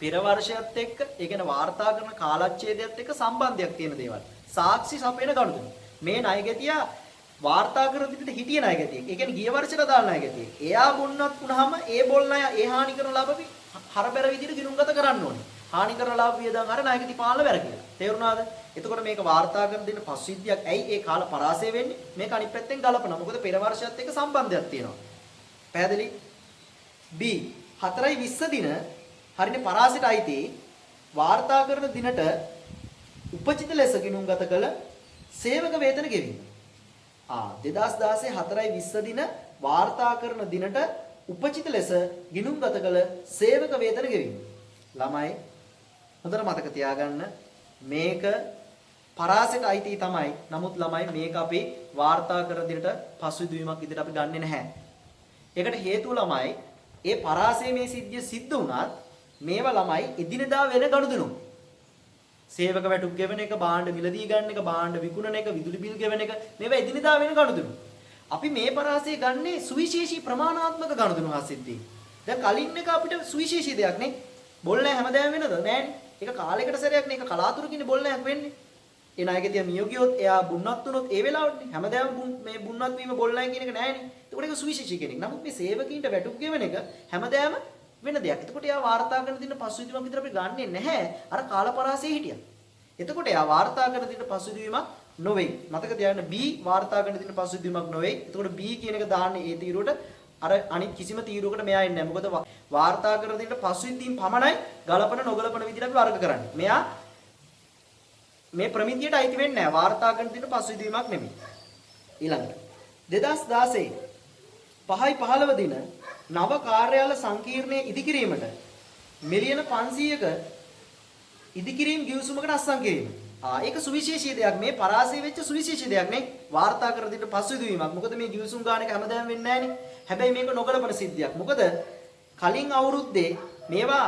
පෙර වර්ෂයත් එක්ක ඒ කියන්නේ වාර්තා කරන කාලච්ඡේදයත් එක්ක සම්බන්ධයක් තියෙන දේවල්. සාක්ෂි සපයන ගණතුන. මේ ණයගැතියා වාර්තා කර දිට හිටිය ණයගැතියෙක්. ඒ කියන්නේ ගිය වර්ෂයට දාන ණයගැතියෙක්. එයා බොන්නත් වුණාම ඒ බොල් ණය ඒ හානි කරන ලාභවි හරබැර විදිහට ගිණුම්ගත කරන්න ඕනේ. හානි කරන ලාභ වියදම් අර ණයගැති පාලන වැර කියලා. තේරුණාද? එතකොට මේක වාර්තා කර දෙන්න පස්විද්‍යක්. ඇයි ඒ කාල පරාසය වෙන්නේ? මේක අනිත් පැත්තෙන් ගලපනවා. මොකද පෙර වර්ෂයත් එක්ක සම්බන්ධයක් තියෙනවා. පැහැදිලි? B 4යි 20 දින හරිනේ පරාසයට අයිති වාර්තා කරන දිනට උපචිත ලෙස ගිණුම්ගත කළ සේවක වේතන ගෙවීම. 2016 4යි 20 දින වාර්තා කරන දිනට උපචිත ලෙස ගිණුම්ගත කළ සේවක වේතන ගෙවීම. ළමයි හොඳට මතක තියාගන්න මේක පරාසයට අයිති තමයි. නමුත් ළමයි මේක අපි වාර්තා කරන දිනට පසුබිමක් විදිහට අපි ගන්නෙ නැහැ. ඒකට හේතුව ළමයි ඒ පරාසයේ මේ සිද්ධිය සිද්ධ වුණත් මේවා ළමයි එදිනෙදා වෙන ගනුදෙනු. සේවක වැටුප් ගෙවන එක, භාණ්ඩ මිලදී ගන්න එක, භාණ්ඩ විකුණන එක, විදුලි බිල් ගෙවන එක මේවා එදිනෙදා වෙන ගනුදෙනු. අපි මේ පරාසයේ ගන්නේ සුවිශේෂී ප්‍රමාණාත්මක ගනුදෙනු හසිද්දී. දැන් කලින් එක අපිට සුවිශේෂී දෙයක් නේ. බොල් නැහැ හැමදාම වෙනද? නෑනේ. ඒක කාලයකට සැරයක් නේ. ඒක කලාතුරකින් බොල් නැයක් වෙන්නේ. ඒ නායකයා මිය ගියොත් එයා බුන්නත් වුණොත් ඒ වෙලාවටනේ. හැමදාම මේ බුන්නත් වීම බොල් නැහැ කියන එක නෑනේ. ඒකට ඒක සුවිශේෂී කෙනෙක්. නමුත් මේ සේවකීන්ට වැටුප් ගෙවන එක හැමදාම වෙන දෙයක්. එතකොට එයා වාර්තා කරන දින පසුවිදීමක් විතර අපි ගන්නෙ නැහැ. අර කාලපරාසයේ හිටියා. එතකොට එයා වාර්තා කරන දින පසුවිදීමක් නොවේ. මතක තියාගන්න B වාර්තා කරන දින පසුවිදීමක් නොවේ. එතකොට B කියන එක දාන්නේ ඒ තීරුවට අර අනිත් කිසිම තීරුවකට මෙයා එන්නේ නැහැ. මොකද වාර්තා කරන දින පසුවිදීම් පමණයි ගලපන නොගලපන විදිහට අපි වර්ග කරන්නේ. මෙයා මේ ප්‍රමිතියට අයිති වෙන්නේ නැහැ. වාර්තා කරන දින පසුවිදීමක් නෙමෙයි. ඊළඟට 2016 5යි 15 දින නව කාර්යාල සංකීර්ණයේ ඉදිකිරීමට මිලියන 500ක ඉදිකිරීම් ගිවිසුමකට අත්සන් කිරීම. ඒක සුවිශේෂී දෙයක්. මේ පරාසය වෙච්ච සුවිශේෂී දෙයක් නේ. වාර්තා කර දෙන්න පසුවිදීමක්. මොකද මේ ගිවිසුම් ගාන එක හැමදාම වෙන්නේ නැහනේ. හැබැයි මේක නොගලපන සිද්ධියක්. මොකද කලින් අවුරුද්දේ මේවා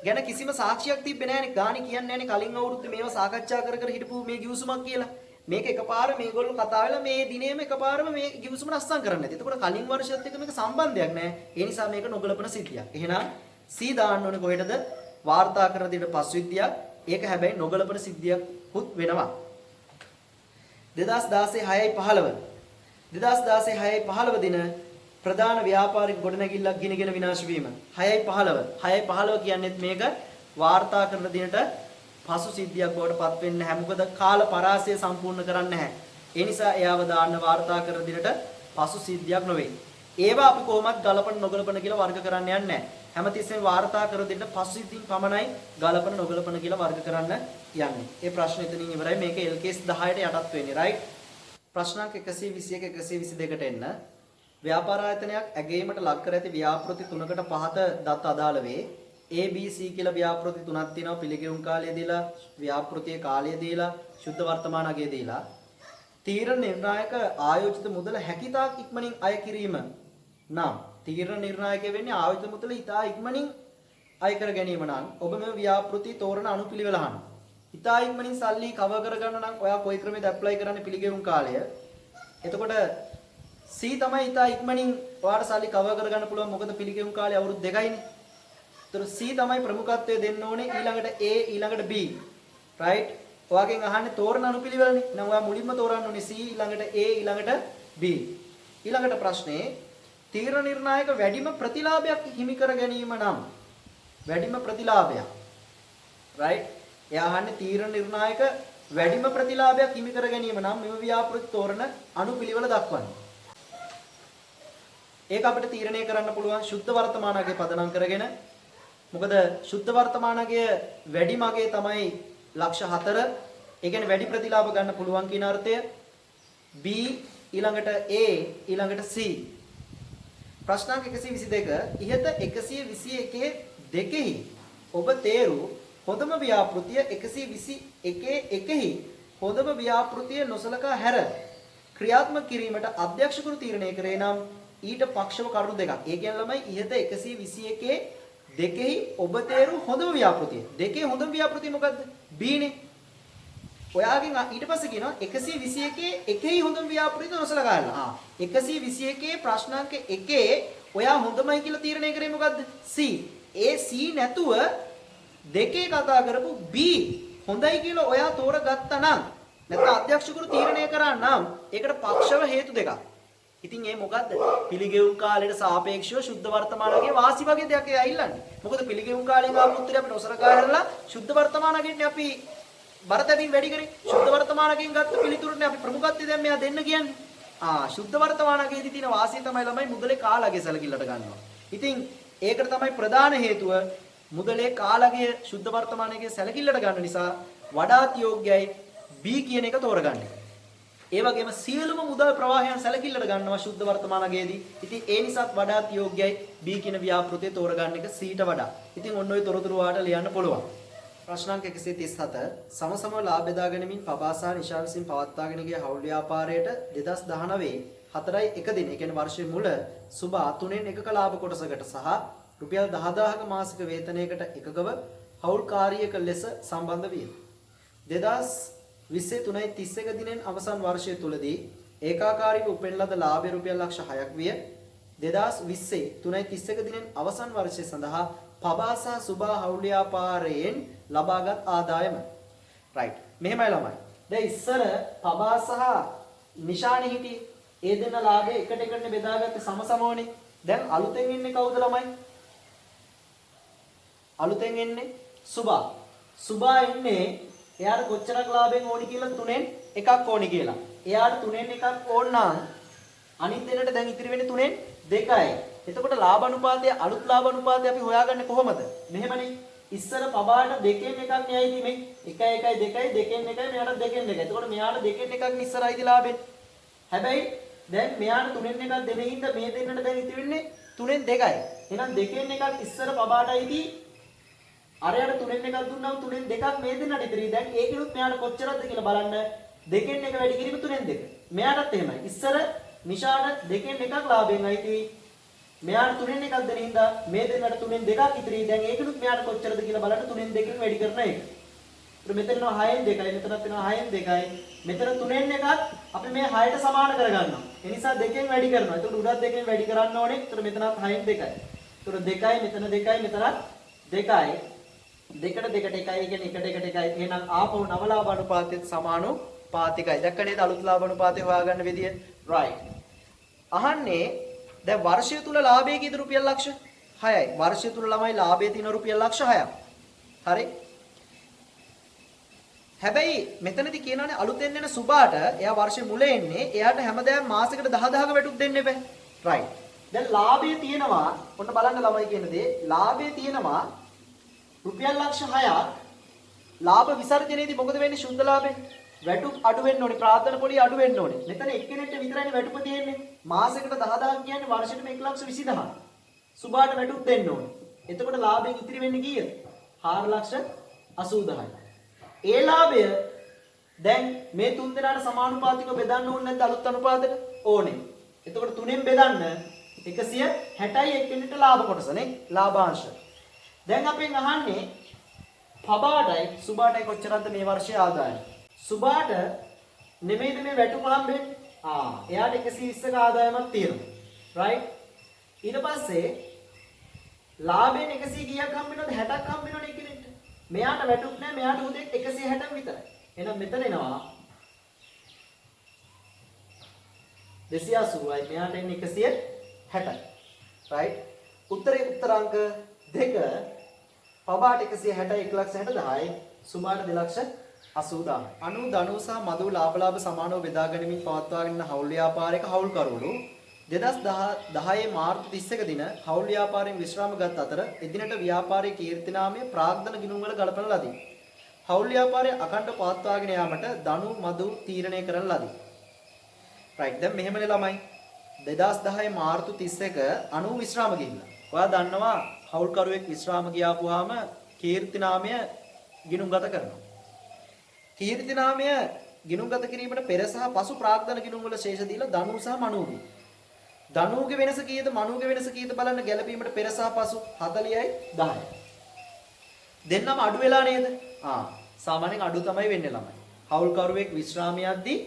ගැන කිසිම සාක්ෂියක් තිබ්බේ නැහනේ. ගාණි කියන්නේ නැහනේ කලින් අවුරුද්දේ මේවා සාකච්ඡා කර කර හිටපු මේ ගිවිසුමක් කියලා. මේක එකපාර මේගොල්ලෝ කතා වෙලා මේ දිනේම එකපාරම මේ ගිවිසුම අත්සන් කරන්නේ නැති. එතකොට කලින් වර්ෂයත් එක්ක මේක සම්බන්ධයක් නැහැ. ඒ නිසා මේක නොගලපන සිද්ධියක්. එහෙනම් C දාන්න ඕනේ කොහෙටද? වාර්තා කරන දෙයට පස්විද්‍යාවක්. ඒක හැබැයි නොගලපන සිද්ධියක්ුත් වෙනවා. 2016 6යි 15 2016 6යි 15 දින ප්‍රධාන ව්‍යාපාරික ගොඩනැගිල්ලක් ගිනිගෙන විනාශ වීම. 6යි 15 6යි 15 කියන්නේත් මේක වාර්තා කරන දිනට පසු සිද්ධියක් බවට පත් වෙන්නේ නැහැ. මොකද කාල පරාසය සම්පූර්ණ කරන්නේ නැහැ. ඒ නිසා එයාව දාන්න වාර්තා කරන දිනට පසු සිද්ධියක් නොවේ. ඒවා අපි කොහොමත් ගලපන නොගලපන කියලා වර්ග කරන්න යන්නේ නැහැ. හැමතිස්සෙම වාර්තා කර දෙන්න පසු සිද්ධීන් පමණයි ගලපන නොගලපන කියලා වර්ග කරන්න යන්නේ. ඒ ප්‍රශ්න එතනින් ඉවරයි. මේක LKS 10ට යටත් වෙන්නේ. right? ප්‍රශ්නක් 121 122ට එන්න. ව්‍යාපාර ආයතනයක් ඇගීමට ලක් කර ඇති ව්‍යාපෘති 3කට පහත දත් අදාළ වේ. A B C කියලා ව්‍යාපෘති තුනක් තියෙනවා. පිළිගෙවුම් කාලය දීලා, ව්‍යාපෘතියේ කාලය දීලා, සුද්ධ වර්තමාන අගය දීලා. තීරණ නිර්ණායක ආයෝජිත මුදල හැකිතාක් ඉක්මනින් අය කිරීම නම් තීරණ නිර්ණායක වෙන්නේ ආයෝජිත මුදල ඉතා ඉක්මනින් අය කර ගැනීම නම් ඔබ මේ ව්‍යාපෘති තෝරන අනුපිළිවෙල අහන්න. ඉතා ඉක්මනින් සල්ලි කවර් කරගන්න නම් ඔයා කොයි ක්‍රමයකද ඇප්ලයි කරන්නේ පිළිගෙවුම් කාලය. එතකොට C තමයි ඉතා ඉක්මනින් ඔයාට සල්ලි කවර් කරගන්න පුළුවන්. මොකද පිළිගෙවුම් කාලය අවුරුදු 2යිනේ. ඒතර C තමයි ප්‍රමුඛත්වය දෙන්න ඕනේ. ඊළඟට A ඊළඟට B. right? ඔයාගෙන් අහන්නේ තෝරන අනුපිළිවෙලනේ. එහෙනම් ඔයා මුලින්ම තෝරන්න ඕනේ C ඊළඟට A ඊළඟට B. ඊළඟට ප්‍රශ්නේ තීරණ නිර්ණායක වැඩිම ප්‍රතිලාභයක් හිමි කර ගැනීම නම් වැඩිම ප්‍රතිලාභයක්. right? එයා අහන්නේ තීරණ නිර්ණායක වැඩිම ප්‍රතිලාභයක් හිමි කර ගැනීම නම් මෙම ව්‍යාපෘති තෝරන අනුපිළිවෙල දක්වන්න. ඒක අපිට තීරණය කරන්න පුළුවන් සුද්ධ වර්තමානගේ පදනම් කරගෙන. මොකද සුද්ධ වර්තමානගේ වැඩිම අගය තමයි ලක්ෂ 4. ඒ කියන්නේ වැඩි ප්‍රතිලාභ ගන්න පුළුවන් කියන අර්ථය. B ඊළඟට A ඊළඟට C. ප්‍රශ්නාංක 122 ඉහත 121 දෙකෙහි ඔබ තේරු හොඳම ව්‍යාපෘතිය 121 එකෙහි හොඳම ව්‍යාපෘතිය නොසලකා හැර ක්‍රියාත්මක කිරීමට අධ්‍යක්ෂකරු තීරණය කරේ නම් ඊට පක්ෂව කරුණු දෙකක්. ඒ කියන්නේ ළමයි ඉහත 121 දෙකෙහි ඔබ තේරු හොඳම ව්‍යාපෘතිය. දෙකේ හොඳම ව්‍යාපෘතිය මොකද්ද? B නේ. ඔයාගෙන් ඊට පස්සේ කියනවා 121 එකෙහි හොඳම ව්‍යාපෘතිය නොසලකා ගන්න. 121 ප්‍රශ්නාංක 1 ඔයා හොඳමයි කියලා තීරණය කරේ මොකද්ද? C. ඒ C නැතුව දෙකේ කතා කරපු B හොඳයි කියලා ඔයා තෝරගත්තා නම් නැත්නම් අධ්‍යක්ෂකරු තීරණය කරා නම් ඒකට පක්ෂව හේතු දෙකක්. ඉතින් ඒ මොකද්ද? පිළිගෙවුම් කාලයට සාපේක්ෂව සුද්ධ වර්තමානගේ වාසි වගේ දෙයක් එයා ඉල්ලන්නේ. මොකද පිළිගෙවුම් කාලයෙන් ආපු උත්තරේ අපිට ඔසරකා හැරලා සුද්ධ වර්තමානගෙන්නේ අපි බරතැබින් වැඩි කරේ. සුද්ධ වර්තමානගෙන් ගත්ත පිළිතුරනේ අපි ප්‍රමුඛත්වය දැන් මෙයා දෙන්න කියන්නේ. සුද්ධ වර්තමානගේදී තියෙන වාසිය තමයි ළමයි මුදලේ කාලගේ සැලකිල්ලට ගන්නවා. ඉතින් ඒකට තමයි ප්‍රධාන හේතුව මුදලේ කාලගේ සුද්ධ වර්තමානයේ සැලකිල්ලට ගන්න නිසා වඩාත් යෝග්‍යයි B කියන එක තෝරගන්න එක. ඒ වගේම සියලුම මුදල් ප්‍රවාහයන් සැලකිල්ලට ගන්නවා සුද්ධ වර්තමානයේදී. ඉතින් ඒ නිසාත් වඩාත් යෝග්‍යයි B කියන ව්‍යාපෘතිය තෝරගන්න එක C ට වඩා. ඉතින් ඔන්න ඔය තොරතුරු වාට ලියන්න පුළුවන්. ප්‍රශ්නාංක 137 සමසම ලාභ බෙදා ගැනීමෙන් පබාසා නිශා විසින් පවත්වාගෙන ගිය හවුල් ව්‍යාපාරයට 2019 4.1 දින, ඒ කියන්නේ වර්ෂයේ මුල සුබා 3න් එකක ලාභ කොටසකට සහ රුපියල් 10000ක මාසික වේතනයකට එකකව හවුල්කාරියක ලෙස සම්බන්ධ විය. 2020 3.31 දිනෙන් අවසන් වර්ෂය තුලදී ඒකාකාරීව උපෙන් ලද ලාභය රුපියල් ලක්ෂ 6ක් විය. 2020 3.31 දිනෙන් අවසන් වර්ෂය සඳහා පබාසා සුබා හවුල් ව්‍යාපාරයෙන් ලබාගත් ආදායම. රයිට්. මෙහෙමයි ළමයි. දැන් ඉස්සර පබාසා නිශානි හිටියේ. ඒ දෙන ලාභය එකට එකට බෙදාගත්තේ සමසමෝනේ. දැන් අලුතෙන් ඉන්නේ කවුද ළමයි? අලුතෙන් එන්නේ සුබා. සුබා එන්නේ එයාට කොච්චරක් ලාභයෙන් ඕනි කියලා 3න් එකක් ඕනි කියලා. එයාට 3න් එකක් ඕන නම් අනිත් දෙන්නට දැන් ඉතිරි වෙන්නේ 3න් 2යි. එතකොට ලාභ අනුපාතය අලුත් ලාභ අනුපාතය අපි හොයාගන්නේ කොහොමද? මෙහෙමනේ. ඉස්සර පබාට 2න් එකක් න්යායයි මේ 1 1 2යි 2න් 1යි මෙයාට 2න් 2යි. එතකොට මෙයාට 2න් එකක් ඉස්සරයිදී ලාභෙන්. හැබැයි දැන් මෙයාට 3න් එකක් දෙන හින්දා මේ දෙන්නට දැන් ඉතිරි වෙන්නේ 3න් 2යි. එහෙනම් 2න් එකක් ඉස්සර පබාටයිදී අරයට 3න් එකක් දුන්නාම 3න් දෙකක් මේ දෙන්නට ඉතිරි. දැන් ඒකිනුත් මෙයාට කොච්චරද කියලා බලන්න. 2න් එක වැඩි කිරීම 3න් 2. මෙයාටත් එහෙමයි. ඉස්සර නිශාට 2න් එකක් ලාභයෙන් අයිති. මෙයාට 3න් එකක් දෙන හින්දා මේ දෙන්නට 3න් දෙකක් ඉතිරි. දැන් ඒකිනුත් මෙයාට කොච්චරද කියලා බලන්න 3න් 2කින් වැඩි කරන එක. ඒත් මෙතන එනවා 6න් 2යි. මෙතනත් එනවා 6න් 2යි. මෙතන 3න් එකක් අපි මේ 6ට සමාන කරගන්නවා. ඒ නිසා 2කින් වැඩි කරනවා. ඒකට උඩත් 2කින් වැඩි කරන්න ඕනේ. ඒතර මෙතනත් 6න් 2යි. ඒතර 2යි මෙතන 2යි මෙතනත් 2යි. දෙකට දෙකට එකයි කියන්නේ එකට එකට එකයි. එහෙනම් ආපහු නව ලාභ අනුපාතයට සමානුපාතිකයි. දැක්ක නේද අලුත් ලාභ අනුපාතය හොයාගන්න විදිය? right. අහන්නේ දැන් වර්ෂය තුල ලාභයේ කීයද? රුපියල් ලක්ෂ 6යි. වර්ෂය තුල ළමයි ලාභයේ තියෙන රුපියල් ලක්ෂ 6ක්. හරි. හැබැයි මෙතනදී කියනවානේ අලුතෙන් එන සුබාට එයා වර්ෂේ මුල එන්නේ. එයාට හැමදාම මාසෙකට 10000ක වැටුප් දෙන්න එපා. right. දැන් ලාභයේ තියෙනවා. ඔන්න බලන්න ළමයි කියන දේ. ලාභයේ තියෙනවා රුපියල් ලක්ෂ 6ක්. ලාභ විසර්ජනයේදී මොකද වෙන්නේ? ශුද්ධ ලාභේ වැටුප් අඩු වෙන්න ඕනේ. ප්‍රාර්ථන පොලිය අඩු වෙන්න ඕනේ. මෙතන එක්කෙනෙක්ට විතරයිනේ වැටුප තියෙන්නේ. මාසෙකට 10000ක් කියන්නේ වර්ෂෙටම 1,20,000. සුබාට වැටුප් දෙන්න ඕනේ. එතකොට ලාභයෙන් ඉතිරි වෙන්නේ කීයද? 4,80,000යි. ඒ ලාභය දැන් මේ තුන් දෙනාට සමානුපාතිකව බෙදන්න ඕනේ නැද්ද අලුත් අනුපාතයට? ඕනේ. එතකොට 3ෙන් බෙදන්න 160යි එක්කෙනෙක්ට ලාභ කොටස නේ. ලාභාංශ. දැන් අපෙන් අහන්නේ පබාටයි සුබාටයි කොච්චරද මේ වර්ෂයේ ආදායම? සුබාට නෙමෙයිද මේ වැටුප හම්බෙන්නේ? එයාට 120ක ආදායමක් තියෙනවා. right? ඊට පස්සේ ලාභයෙන් 100 කීයක් හම්බ වෙනවද? 60ක් හම්බ වෙනවනේ එක්කෙනෙක්ට. මෙයාට වැටුප් නැහැ. මෙයාට උදේ 160ක් විතරයි. එහෙනම් මෙතන එනවා 280යි. මෙයාට එන්නේ 160යි. right? උත්තरांक 2 පබාට 160 1,60,000යි. සුබාට 2,80,000. අනු ධනු සහ මදු ලාභ සමානව බෙදා ගැනීමෙන් පවත්වාගෙන යන හවුල් ව්‍යාපාරයක හවුල්කරුවෝ 2010 මාර්තු 31 දින හවුල් ව්‍යාපාරයෙන් විශ්‍රාම ගත් අතර එදිනට ව්‍යාපාරයේ කීර්තිනාමය ප්‍රාග්ධන ගිණුම් වල ගලපන ලදී. හවුල් ව්‍යාපාරයේ අකණ්ඩ පවත්වාගෙන යාමට දනු මදු තීරණය කරන ලදී. රයිට් දැන් මෙහෙමනේ ළමයි 2010 මාර්තු 31 90 විශ්‍රාම ගිහිල්ලා. ඔයා දන්නවා හවුල් කරුවෙක් විශ්‍රාම ගියාපුවාම කීර්තිනාමය ගිණුම් ගත කරනවා. කීර්තිනාමය ගිණුම් ගත කිරීමට පෙර සහ පසු ප්‍රාග්ධන ගිණුම් වල ශේෂ දීලා ධනු සහ මනුගේ. ධනුගේ වෙනස කීයද මනුගේ වෙනස කීයද බලන්න ගැලපීමට පෙර සහ පසු 40යි 10යි. දෙන්නම අඩු වෙලා නේද? සාමාන්‍යයෙන් අඩු තමයි වෙන්නේ ළමයි. හවුල් කරුවෙක් විශ්‍රාමයේදී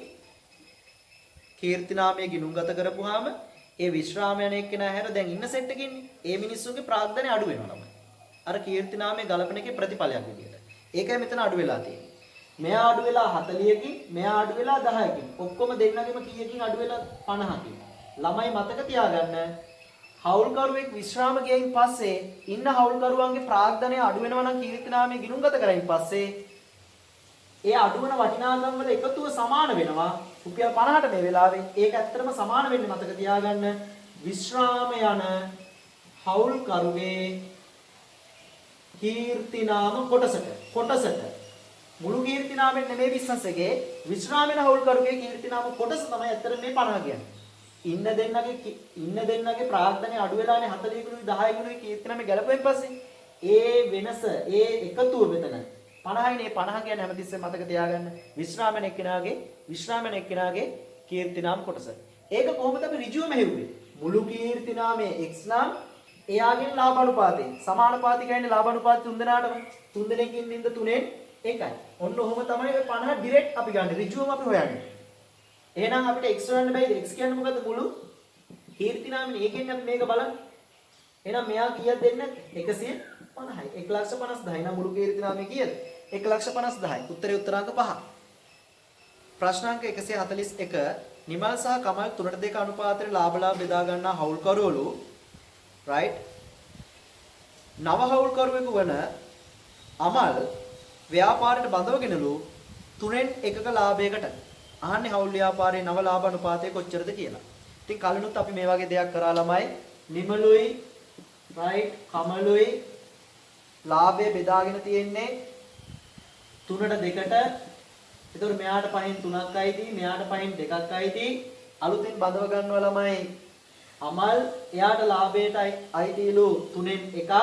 කීර්තිනාමයේ ගිණුම් ගත කරපුවාම ඒ විශ්‍රාම යන එක්කෙනා හැර දැන් ඉන්න සෙට් එකේ ඉන්නේ. ඒ මිනිස්සුන්ගේ ප්‍රාග්ධනය අඩු වෙනවා ළමයි. අර කීර්තිනාමයේ ගලපන එකේ ප්‍රතිඵලයක් විදියට. ඒකයි මෙතන අඩු වෙලා තියෙන්නේ. මෙයා අඩු වෙලා 40කින්, මෙයා අඩු වෙලා 10කින්. ඔක්කොම දෙන්නගෙම කීයකින් අඩු වෙලා 50කින්. ළමයි මතක තියාගන්න හවුල් කරුවෙක් විශ්‍රාම ගියයින් පස්සේ ඉන්න හවුල් කරුවන්ගේ ප්‍රාග්ධනය අඩු වෙනවා නම් කීර්තිනාමයේ ගිණුම් ගත කරයින් පස්සේ ඒ අඩු වෙන වටිනාකම් වල එකතුව සමාන වෙනවා. රුපියල් 50ට මේ වෙලාවේ. ඒක ඇත්තටම සමාන වෙන්නේ මතක තියාගන්න විශ්‍රාම යන හවුල් කරුවේ කීර්තිනාම කොටසට මුළු කීර්තිනාමෙන් නෙමෙයි බිස්නස් එකේ විශ්‍රාම යන හවුල් කරුවේ කීර්තිනාම කොටස තමයි ඇත්තට මේ 50 කියන්නේ. ඉන්න දෙන්නගේ ප්‍රාග්ධනය අඩු වෙලානේ 40 ගුණුයි 10 ගුණුයි කීර්තිනාමේ ගැලපෙන් පස්සේ ඒ වෙනස ඒ එකතුව මෙතන 50යිනේ 50 කියන්නේ හැමතිස්සෙම මතක තියාගන්න විශ්‍රාමන එක්කෙනාගේ කීර්තිනාම කොටස. ඒක කොහොමද අපි ඍජුවම හෙව්වේ? මුළු කීර්තිනාමයේ x නම් එයාගෙන් ලාභානුපාතේ සමානුපාතය කියන්නේ ලාභානුපාත තුන් දෙනාටම තුන් දෙනෙකින් ඉඳ තුනෙන් එකයි. ඔන්න ඔහොම තමයි ඔය 50 ඩිරෙක්ට් අපි ගන්න ඍජුවම අපි හොයන්නේ. එහෙනම් අපිට x හොයන්න බැයිද? x කියන්නේ මොකද්ද? මුළු කීර්තිනාමනේ. ඒකෙන් අපි මේක බලන්න. එහෙනම් මෙයා කීයක් දෙන්න? 150යි. 1,50,000. එහෙනම් මුළු කීර්තිනාමයේ කීයද? 1,50,000. උත්තරේ උත්තරාංක 5. ප්‍රශ්නාංක 141 නිමල් සහ කමල් 3:2 අනුපාතයේ ලාභ බෙදා ගන්නා හවුල් කරුවලු right නව හවුල් කරුවෙකු වන අමල් ව්‍යාපාරයට බඳවගෙනලු 3න් 1ක ලාභයකට අහන්නේ හවුල් ව්‍යාපාරයේ නව ලාභ අනුපාතය කොච්චරද කියලා. ඉතින් කලිනුත් අපි මේ වගේ දෙයක් කරා ළමයි නිමලුයි right කමලුයි ලාභය බෙදාගෙන තියෙන්නේ 3ට 2ට. එතකොට මෙයාට පහෙන් 3ක් අයිති, මෙයාට පහෙන් 2ක් අයිති. අලුතෙන් බඳව ගන්නවා ළමයි. අමල් එයාට ලාභයට අයිතිලු 3න් 1ක්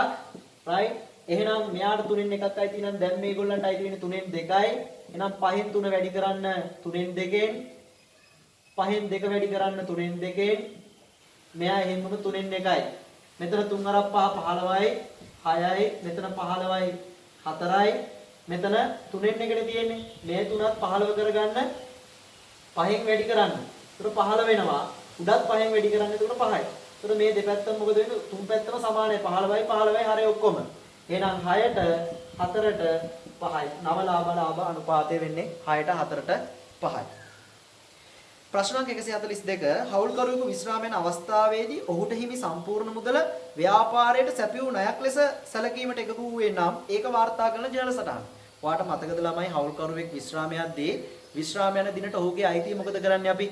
right. එහෙනම් මෙයාට 3න් 1ක් අයිති නම් දැන් මේගොල්ලන්ට අයිති වෙන්නේ 3න් 2යි. එහෙනම් පහෙන් 3 වැඩි කරන්න 3න් 2ෙන්. පහෙන් 2 වැඩි කරන්න 3න් 2ෙන්. මෙයා එහෙමම 3න් 1යි. මෙතන 3 අරක් 5 15යි 6යි. මෙතන 15යි 4යි. මෙතන 3න් 1නේ තියෙන්නේ. මේ 3ත් 15 කරගන්න 5න් වැඩි කරන්න. ඒතර 15 වෙනවා. උඩත් 5න් වැඩි කරන්න එතකොට 5යි. ඒතර මේ දෙපැත්තම මොකද වෙන්නේ? තුන් පැත්තම සමානයි. 15යි 15යි හරය ඔක්කොම. එහෙනම් 6ට 4ට 5යි. නව ලාභ අනුපාතය වෙන්නේ 6ට 4ට 5යි. ප්‍රශ්නාංක 142 හවුල් කරුවෙකු විශ්‍රාම යන අවස්ථාවේදී ඔහුට හිමි සම්පූර්ණ මුදල ව්‍යාපාරයට සැපයූ ණයක් ලෙස සැලකීමට එකතු වූයේ නම් ඒක වාර්තා කරන ජර්නල් සටහන. ඔයාලට මතකද ළමයි හවුල් කරුවෙක් විශ්‍රාමයේදී විශ්‍රාම යන දිනට ඔහුගේ අයිතිය මොකද කරන්නේ අපි?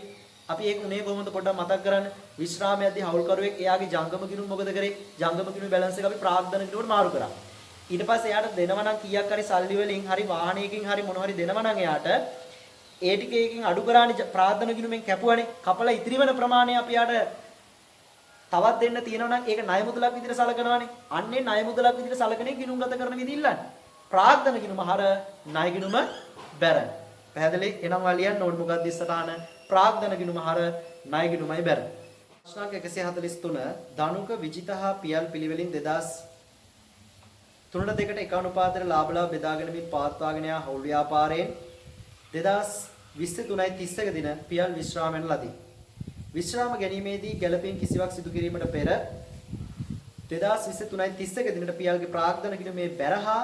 අපි ඒක උනේ කොහොමද පොඩ්ඩක් මතක් කරන්න. විශ්‍රාමයේදී හවුල් කරුවෙක් එයාගේ ජංගම ගිණුම මොකද කරේ? ජංගම ගිණුමේ බැලන්ස් එක අපි ප්‍රාග්ධන ගිණුමට මාරු කරා. ඊට පස්සේ එයාට දෙනවා නම් කීයක් හරි සල්ලි වලින් හරි වාහනයකින් හරි මොනවා හරි දෙනවා නම් එයාට ඒ ටිකකින් අඩු කරානේ ප්‍රාග්ධන ගිණුමෙන් කැපුවානේ. කපලා ඉතිරි වෙන ප්‍රමාණය අපි යාට තවත් දෙන්න තියෙනවා නම් ඒක ණය මුදලක් විදිහට සලකනවානේ. අන්නේ ණය මුදලක් විදිහට සලකන්නේ ගිණුම් ගත කරන විදිහ ඉල්ලන්නේ. ප්‍රාග්ධන ගිණුම හර ණය ගිණුම බැර. පැහැදිලි? එනම් ඔයා ලියන්න ඕනේ මොකක්ද ඉස්සරහන? ප්‍රාග්ධන ගිණුම හර ණය ගිණුමයි බැර. ප්‍රශ්නාංක 143 ධනුක විජිතහා පියල් පිළිවෙලින් 2003ට 2ට එක අනුපාතයට ලාභ බෙදාගෙන මේ පවත්වාගෙන යා හවුල් ව්‍යාපාරයෙන් 2023 දින පියල් විශ්‍රාම යන ලදී. විශ්‍රාම ගැනීමේදී ගැළපීම් කිසිවක් සිදු කිරීමට පෙර 2023 දිනට පියල්ගේ ප්‍රාග්ධන ගිණුමේ බැරහා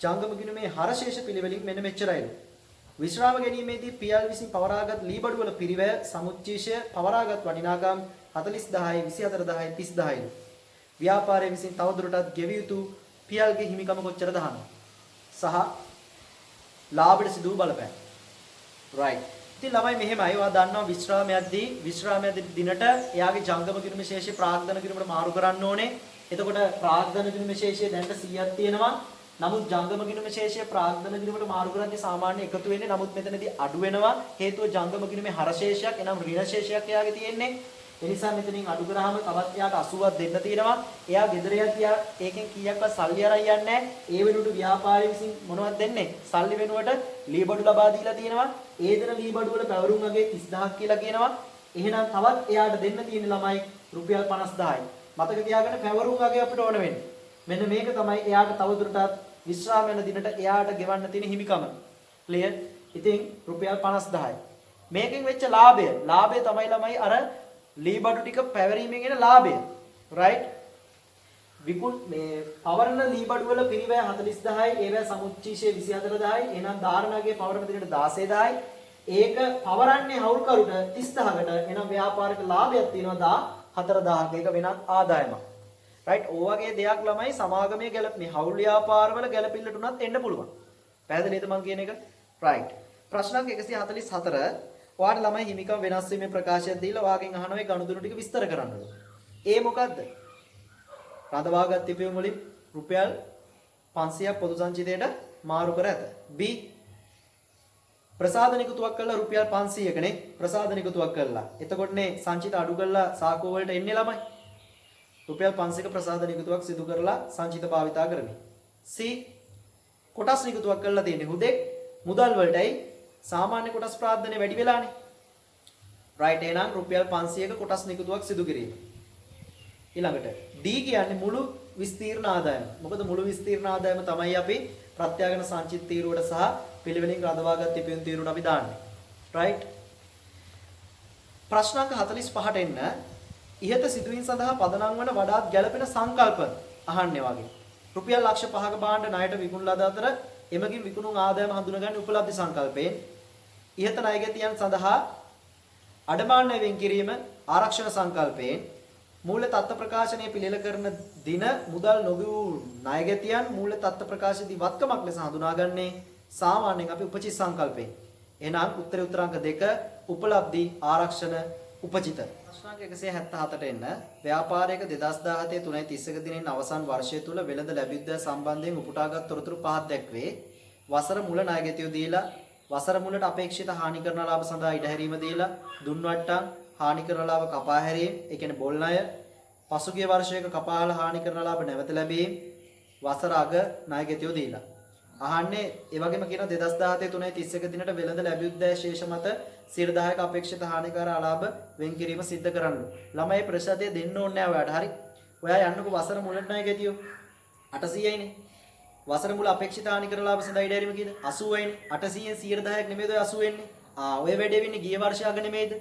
ජංගම ගිණුමේ හරශේෂ පිළිවෙලින් මෙන්න මෙච්චරයිලු. විශ්‍රාම ගැනීමේදී පියල් විසින් පවරාගත් ලී බඩු වල පිරිවැය සමුච්චේෂය පවරාගත් වටිනාකම් 40000යි 24000යි 30000යි. ව්‍යාපාරයේ විසින් තවදුරටත් ගෙවිය යුතු පියල්ගේ හිමිකම කොච්චරද අහනවා. සහ ලාභයට සිදු බලපෑම. right. ඉතින් ළමයි මෙහෙමයි. ඔයා දන්නවා විශ්‍රාමයේදී දිනට එයාගේ ජංගම කිරුම විශේෂය ප්‍රාග්ධන කිරුමට මාරු කරන්න ඕනේ. එතකොට ප්‍රාග්ධන කිරුම විශේෂය දැනට 100ක් තියෙනවා. නමුත් ජංගම කිරුම විශේෂය ප්‍රාග්ධන කිරුමට මාරු කරද්දී සාමාන්‍ය එකතු වෙන්නේ. නමුත් මෙතනදී අඩු වෙනවා. හේතුව ජංගම කිරුමේ හරශේෂයක් එනම් ඍණ ශේෂයක් එයාගේ තියෙන්නේ. ඒ නිසා මෙතනින් අඩු කරාම තවත් එයාට 80ක් දෙන්න තියෙනවා. එයා ගෙදර යද්දී ඒකෙන් කීයක්වත් සල්ලි අරන් යන්නේ නැහැ. ඒ වෙනුවට ව්‍යාපාරය විසින් මොනවද දෙන්නේ? සල්ලි වෙනුවට ලී බඩු ලබා දීලා තියෙනවා. ඒ දෙන ලී බඩු වල පැවරුම් වගේ 30000ක් කියලා කියනවා. එහෙනම් තවත් එයාට දෙන්න තියෙන ළමයි රුපියල් 50000යි. මතක තියාගන්න පැවරුම් වගේ අපිට ඕන වෙන්නේ. මෙන්න මේක තමයි එයාට තවදුරටත් විශ්‍රාම යන දිනට එයාට ගෙවන්න තියෙන හිමිකම. ක්ලියර්? ඉතින් රුපියල් 50000යි. මේකෙන් වෙච්ච ලාභය තමයි ළමයි අර ලී බඩු ටික පැවරීමෙන් එන ලාභය. රයිට්? මේ පවරන ලී බඩු වල පිරිවැය 40000යි, ඒවැ සමුච්චීෂය 24000යි, එහෙනම් ධාරණගේ පවරන දිනට 16000යි. ඒක පවරන්නේ හවුල්කරුට 30000කට. එහෙනම් ව්‍යාපාරික ලාභයක් තියෙනවා 14000ක. ඒක වෙනත් ආදායමක්. රයිට්? ඔය වගේ දෙයක් ළමයි සමාගමේ මේ හවුල් ව්‍යාපාරවල ගැළපෙන්නට උනත් එන්න පුළුවන්. පැහැදිලිද මම කියන එක? රයිට්. ප්‍රශ්නක් 144. ඔයාට ළමයි හිමිකම් වෙනස් වීමේ ප්‍රකාශයක් දීලා ඔයාගෙන් අහනවා ඒ ගනුදෙනු ටික විස්තර කරන්න. ඒ මොකද්ද? රඳවාගත් තිපීම් වලින් රුපියල් 500ක් පොදු සංචිතයට මාරු කර ඇත. B ප්‍රසාදන එකතුවක් කළා රුපියල් 500කනේ ප්‍රසාදන එකතුවක් කළා. එතකොටනේ සංචිත අඩු කරලා සාකෝ වලට එන්නේ ළමයි. රුපියල් 500ක ප්‍රසාදන එකතුවක් සිදු කරලා සංචිත භාවිතා කරමි. C කොටස් නිකුතුවක් කරලා තියෙන්නේ හුදෙක් මුදල් වලටයි සාමාන්‍ය කොටස් ප්‍රාර්ථනය වැඩි වෙලානේ. රයිට් එහෙනම් රුපියල් 500ක කොටස් නිකුතුවක් සිදු කිරීම. ඊළඟට D කියන්නේ මුළු විස්තීර්ණ ආදායම. මොකද මුළු විස්තීර්ණ ආදායම තමයි අපි ප්‍රත්‍යාගන සංචිත තීරුවට සහ පිළිවෙලින් රඳවාගත් තිපියුම් තීරුවට අපි දාන්නේ. රයිට්? ප්‍රශ්නාංක 45ට එන්න ඉහත සිදුවීම් සඳහා පදනම් වන වඩාත් ගැළපෙන සංකල්ප අහන්නේ වගේ. රුපියල් ලක්ෂ 5ක භාණ්ඩ ණයට විකුණු ලද අතර එමගින් විකුණුම් ආදායම හඳුනගන්නේ උපලබ්ධ සංකල්පයෙන්. ඉහත ණයගැතියන් සඳහා අඩමාන වෙන් කිරීම ආරක්ෂණ සංකල්පයෙන්. මූල්‍ය තත්ත්ව ප්‍රකාශනය පිළිල කරන දින මුදල් නොගිවූ ණයගැතියන් මූල්‍ය තත්ත්ව ප්‍රකාශයේදී වත්කමක් ලෙස හඳුනාගන්නේ සාමාන්‍යයෙන් අපි උපචිත සංකල්පයෙන්. එහෙනම් උත්තර අංක 2 උපලබ්ධි ආරක්ෂණ උපචිත. ප්‍රශ්නාංක 177ට එන්න ව්‍යාපාරයක 2017 3.31 දිනෙන් අවසන් වර්ෂය තුල වෙළඳ ලැබිද්දා සම්බන්ධයෙන් උපුටාගත් තොරතුරු පහක් දැක්වේ. වසර මුල ණයගැතියෝ දීලා වසර මුලට අපේක්ෂිත හානි කරන ලාභ සඳහා ඉඩහැරීම දීලා දුන් වට්ටම් හානි කරන ලාභ කපා හැරීම, ඒ කියන්නේ බොල් ණය, පසුගිය වර්ෂයක කපාල හානි කරන ලාභ නැවත ලැබීම, වසර අග ණයගැතියෝ දීලා. අහන්නේ ඒ වගේම කියන 2017 3.31 දිනට වෙළඳ ලැබුද්දෑ ශේෂ මත 10%ක අපේක්ෂිත හානිකාර අලාභ වෙන් කිරීම සිද්ධ කරන්න. ළමයි ප්‍රතිශතය දෙන්න ඕනේ නැහැ ඔයාලට. හරි. ඔයා යන්නකෝ වසර මුලට ණයගැතියෝ 800යිනේ. වසර මුල අපේක්ෂිත හානිකාර ලාභ සඳහා ඉඩහැරීම කීයද? 80යිනේ. 800න් 110ක් නෙමෙයිද ඔය 80 වෙන්නේ? ඔය වැඩේ වෙන්නේ ගිය වර්ෂය අග නෙමෙයිද?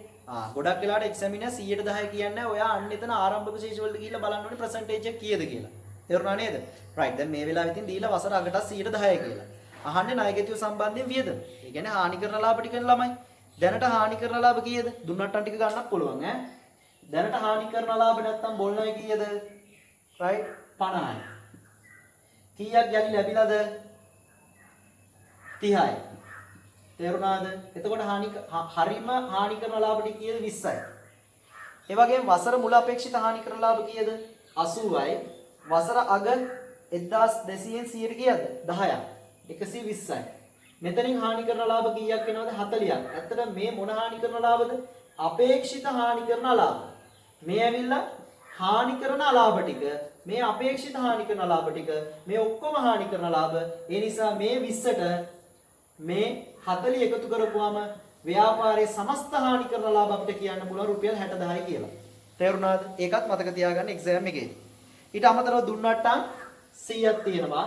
ගොඩක් වෙලාවට එක්සැමිනර් 110 කියන්නේ ඔයා අන්න එතන ආරම්භක ශේෂ වලට ගිහිල්ලා බලන්න ඕනේ percentage එක කීයද කියලා. තේරුණා නේද? right. දැන් මේ වෙලාවෙ ඉතින් දීලා වසර අගට 110 කියලා. අහන්නේ ණයගැතියෝ සම්බන්ධයෙන් වියදම. ඒ කියන්නේ හානි කරන ලාභ ටික ළමයි. දැනට හානි කරන ලාභ කීයද? දුන්නට්ටම් ටික ගන්නත් පුළුවන් ඈ. දැනට හානි කරන ලාභ නැත්තම් බොල් ණය කීයද? right 50යි. කීයක් යලි ලැබිලාද? 30යි. තේරුණාද? එතකොට හරිම හානි කරන ලාභ ටික කීයද? 20යි. ඒ වගේම වසර මුල අපේක්ෂිත හානි කරන ලාභ කීයද? 80යි. වසර අග 1200න් 100 කීයද? 10ක්. 120යි. මෙතනින් හානි කරන ලාභ කීයක් වෙනවද? 40ක්. ඇත්තට මේ මොන හානි කරන ලාභද? අපේක්ෂිත හානි කරන ලාභ. මේ ඇවිල්ලා හානි කරන ලාභ ටික, මේ අපේක්ෂිත හානි කරන ලාභ ටික, මේ ඔක්කොම හානි කරන ලාභ. ඒ නිසා මේ 20ට මේ 40 එකතු කරපුවාම ව්‍යාපාරයේ සමස්ත හානි කරන ලාභ අපිට කියන්න පුළුවන් රුපියල් 60000යි කියලා. තේරුණාද? ඒකත් මතක තියාගන්න එක්සෑම් එකේ. ඊට අමතරව දුන්නට්ටම් 100ක් තියෙනවා.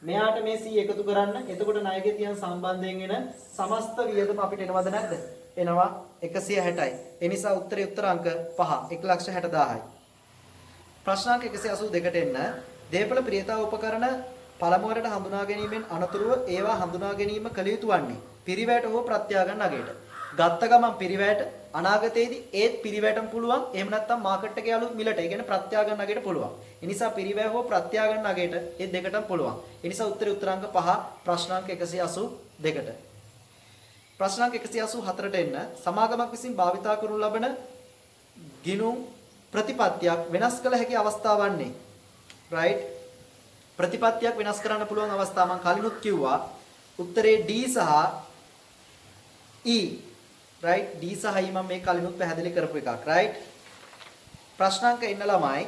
මෙයාට මේ 100 එකතු කරන්න. එතකොට ණයගැතියන් සම්බන්ධයෙන් එන සමස්ත වියදම අපිට එනවද නැද්ද? එනවා 160යි. ඒ නිසා උත්තර අංක 5 1,60,000යි. ප්‍රශ්නාංක 182ට එන්න දේපල ප්‍රියතා උපකරණ පළමුවරට හඳුනා ගැනීමෙන් අනතුරුව ඒවා හඳුනා ගැනීම කළ යුතු වන්නේ පිරිවැයට හෝ ප්‍රත්‍යාගන්න අගයට. ගත්ත ගමන් පිරිවැයට අනාගතයේදී ඒත් පිරිවැටම පුළුවන්. එහෙම නැත්නම් මාකට් එකේ යාළු මිලට. ඒ කියන්නේ ප්‍රත්‍යාගන්න අගයට පුළුවන්. ඒ නිසා පිරිවැය හෝ ප්‍රත්‍යාගන්න අගයට ඒ දෙකටම පුළුවන්. ඒ නිසා උත්තර අංක 5 ප්‍රශ්නාංක 182ට. ප්‍රශ්න අංක 184ට එන්න. සමාගමක් විසින් භාවිතා කරනු ලබන ගිණුම් ප්‍රතිපත්තියක් වෙනස් කළ හැකි අවස්ථාවන්නේ. right? ප්‍රතිපත්තියක් වෙනස් කරන්න පුළුවන් අවස්ථා මම කලිනුත් කිව්වා. උත්තරේ D සහ E. right? D සහ E මම මේ කලිනුත් පැහැදිලි කරපු එකක්. right? ප්‍රශ්න අංක එන්න ළමයි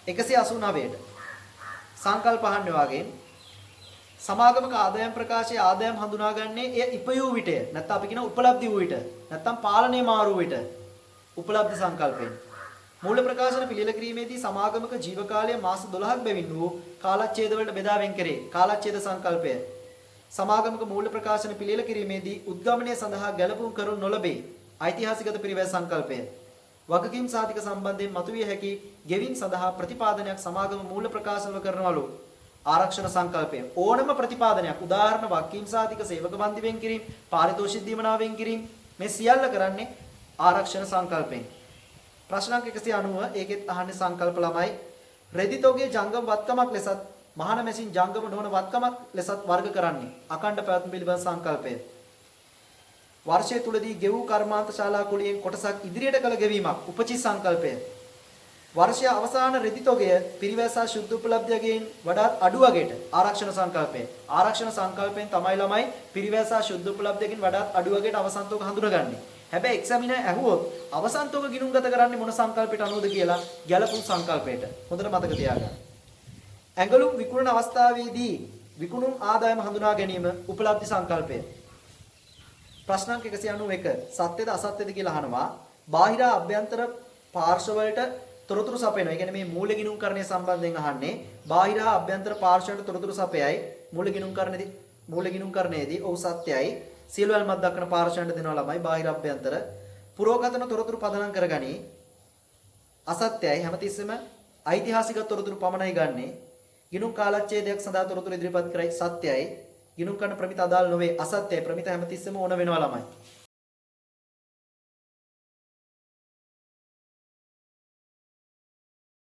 189ට. සංකල්ප අහන්නේ වගේ සමාගමක ආදායම් ප්‍රකාශයේ ආදායම් හඳුනාගන්නේ එය ඉපයූ විටය. නැත්නම් අපි කියන උපලබ්ධි වූ විට. නැත්නම් පාලනය මාරු විට. උපලබ්ධි සංකල්පයෙන්. මූල ප්‍රකාශන පිළියෙල කිරීමේදී සමාගමක ජීවකාලය මාස 12ක් බැවින් වූ කාලච්ඡේද වලට බෙදා වෙන් කෙරේ. කාලච්ඡේද සංකල්පය. සමාගමක මූල ප්‍රකාශන පිළියෙල කිරීමේදී උද්ගමනය සඳහා ගැළපුම් කරනු නොලබේ. ඓතිහාසිකත පිරිවැය සංකල්පය. වගකීම් සාධක සම්බන්ධයෙන් මතුවිය හැකි ගෙවීම් සඳහා ප්‍රතිපාදනයක් සමාගම මූල ප්‍රකාශනව කරනවලු. ආරක්ෂණ සංකල්පය. ඕනම ප්‍රතිපාදනයක් උදාහරණ වගකීම් සාධක සේවක බන්දි වෙන් කිරීම, පාරිතෝෂික දීමනා වෙන් කිරීම මේ සියල්ල කරන්නේ ආරක්ෂණ සංකල්පයෙන්. ප්‍රශ්න අංක 190 ඒකෙත් අහන්නේ සංකල්ප ළමයි. රෙදිතෝගේ ජංගම වත්කමක් ලෙසත් මහාන මැසින් ජංගම නොවන වත්කමක් ලෙසත් වර්ග කරන්නේ. අකණ්ඩ පැවැත්ම පිළිබඳ සංකල්පය. වර්ෂය තුලදී ගෙවූ කර්මාන්ත ශාලා කුලියෙන් කොටසක් ඉදිරියට කළ ගෙවීමක් උපචි සංකල්පය. වර්ෂය අවසාන රෙදිතෝගය පිරිවැසා ශුද්ධ උපලබ්ධියකින් වඩාත් අඩු වගේට ආරක්ෂණ සංකල්පය. ආරක්ෂණ සංකල්පයෙන් තමයි ළමයි පිරිවැසා ශුද්ධ උපලබ්ධියකින් වඩාත් අඩු වගේට අවසන්තෝක හඳුනගන්නේ. හැබැයි එක්සැමිනර් ඇහුවොත් අවසන්තෝක ගිණුම්ගත කරන්නේ මොන සංකල්පයට අනුවද කියලා ගැළපුම් සංකල්පයට. හොඳට මතක තියාගන්න. ඇඟලුම් විකුණන අවස්ථාවේදී විකුණුම් ආදායම හඳුනා ගැනීම උපලබ්ධි සංකල්පය. ප්‍රශ්න අංක 191 සත්‍යද අසත්‍යද කියලා අහනවා. බාහිර අභ්‍යන්තර පාර්ශ්ව වලට තොරතුරු සපයනවා. ඒ කියන්නේ මේ මූල ගිණුම්කරණය සම්බන්ධයෙන් අහන්නේ. බාහිර අභ්‍යන්තර පාර්ශ්වවලට තොරතුරු සපයයි මූල ගිණුම්කරණයේදී ඔව් සත්‍යයි. සියලු වල්මත් දක්වන පාර්ශ්වයන්ට දෙනවා ළමයි බාහිර අභ්‍යන්තර පුරෝගතන තොරතුරු පදනම් කරගනි. අසත්‍යයි හැමතිස්සෙම ඓතිහාසික තොරතුරු පමණයි ගන්නෙ. ගිණුම් කාලච්ඡේදයක් සඳහා තොරතුරු ඉදිරිපත් කරයි. සත්‍යයි. ගිණුම් කරන ප්‍රමිත අදාළ නොවේ. අසත්‍යයි. ප්‍රමිත හැමතිස්සෙම ඕන වෙනවා ළමයි.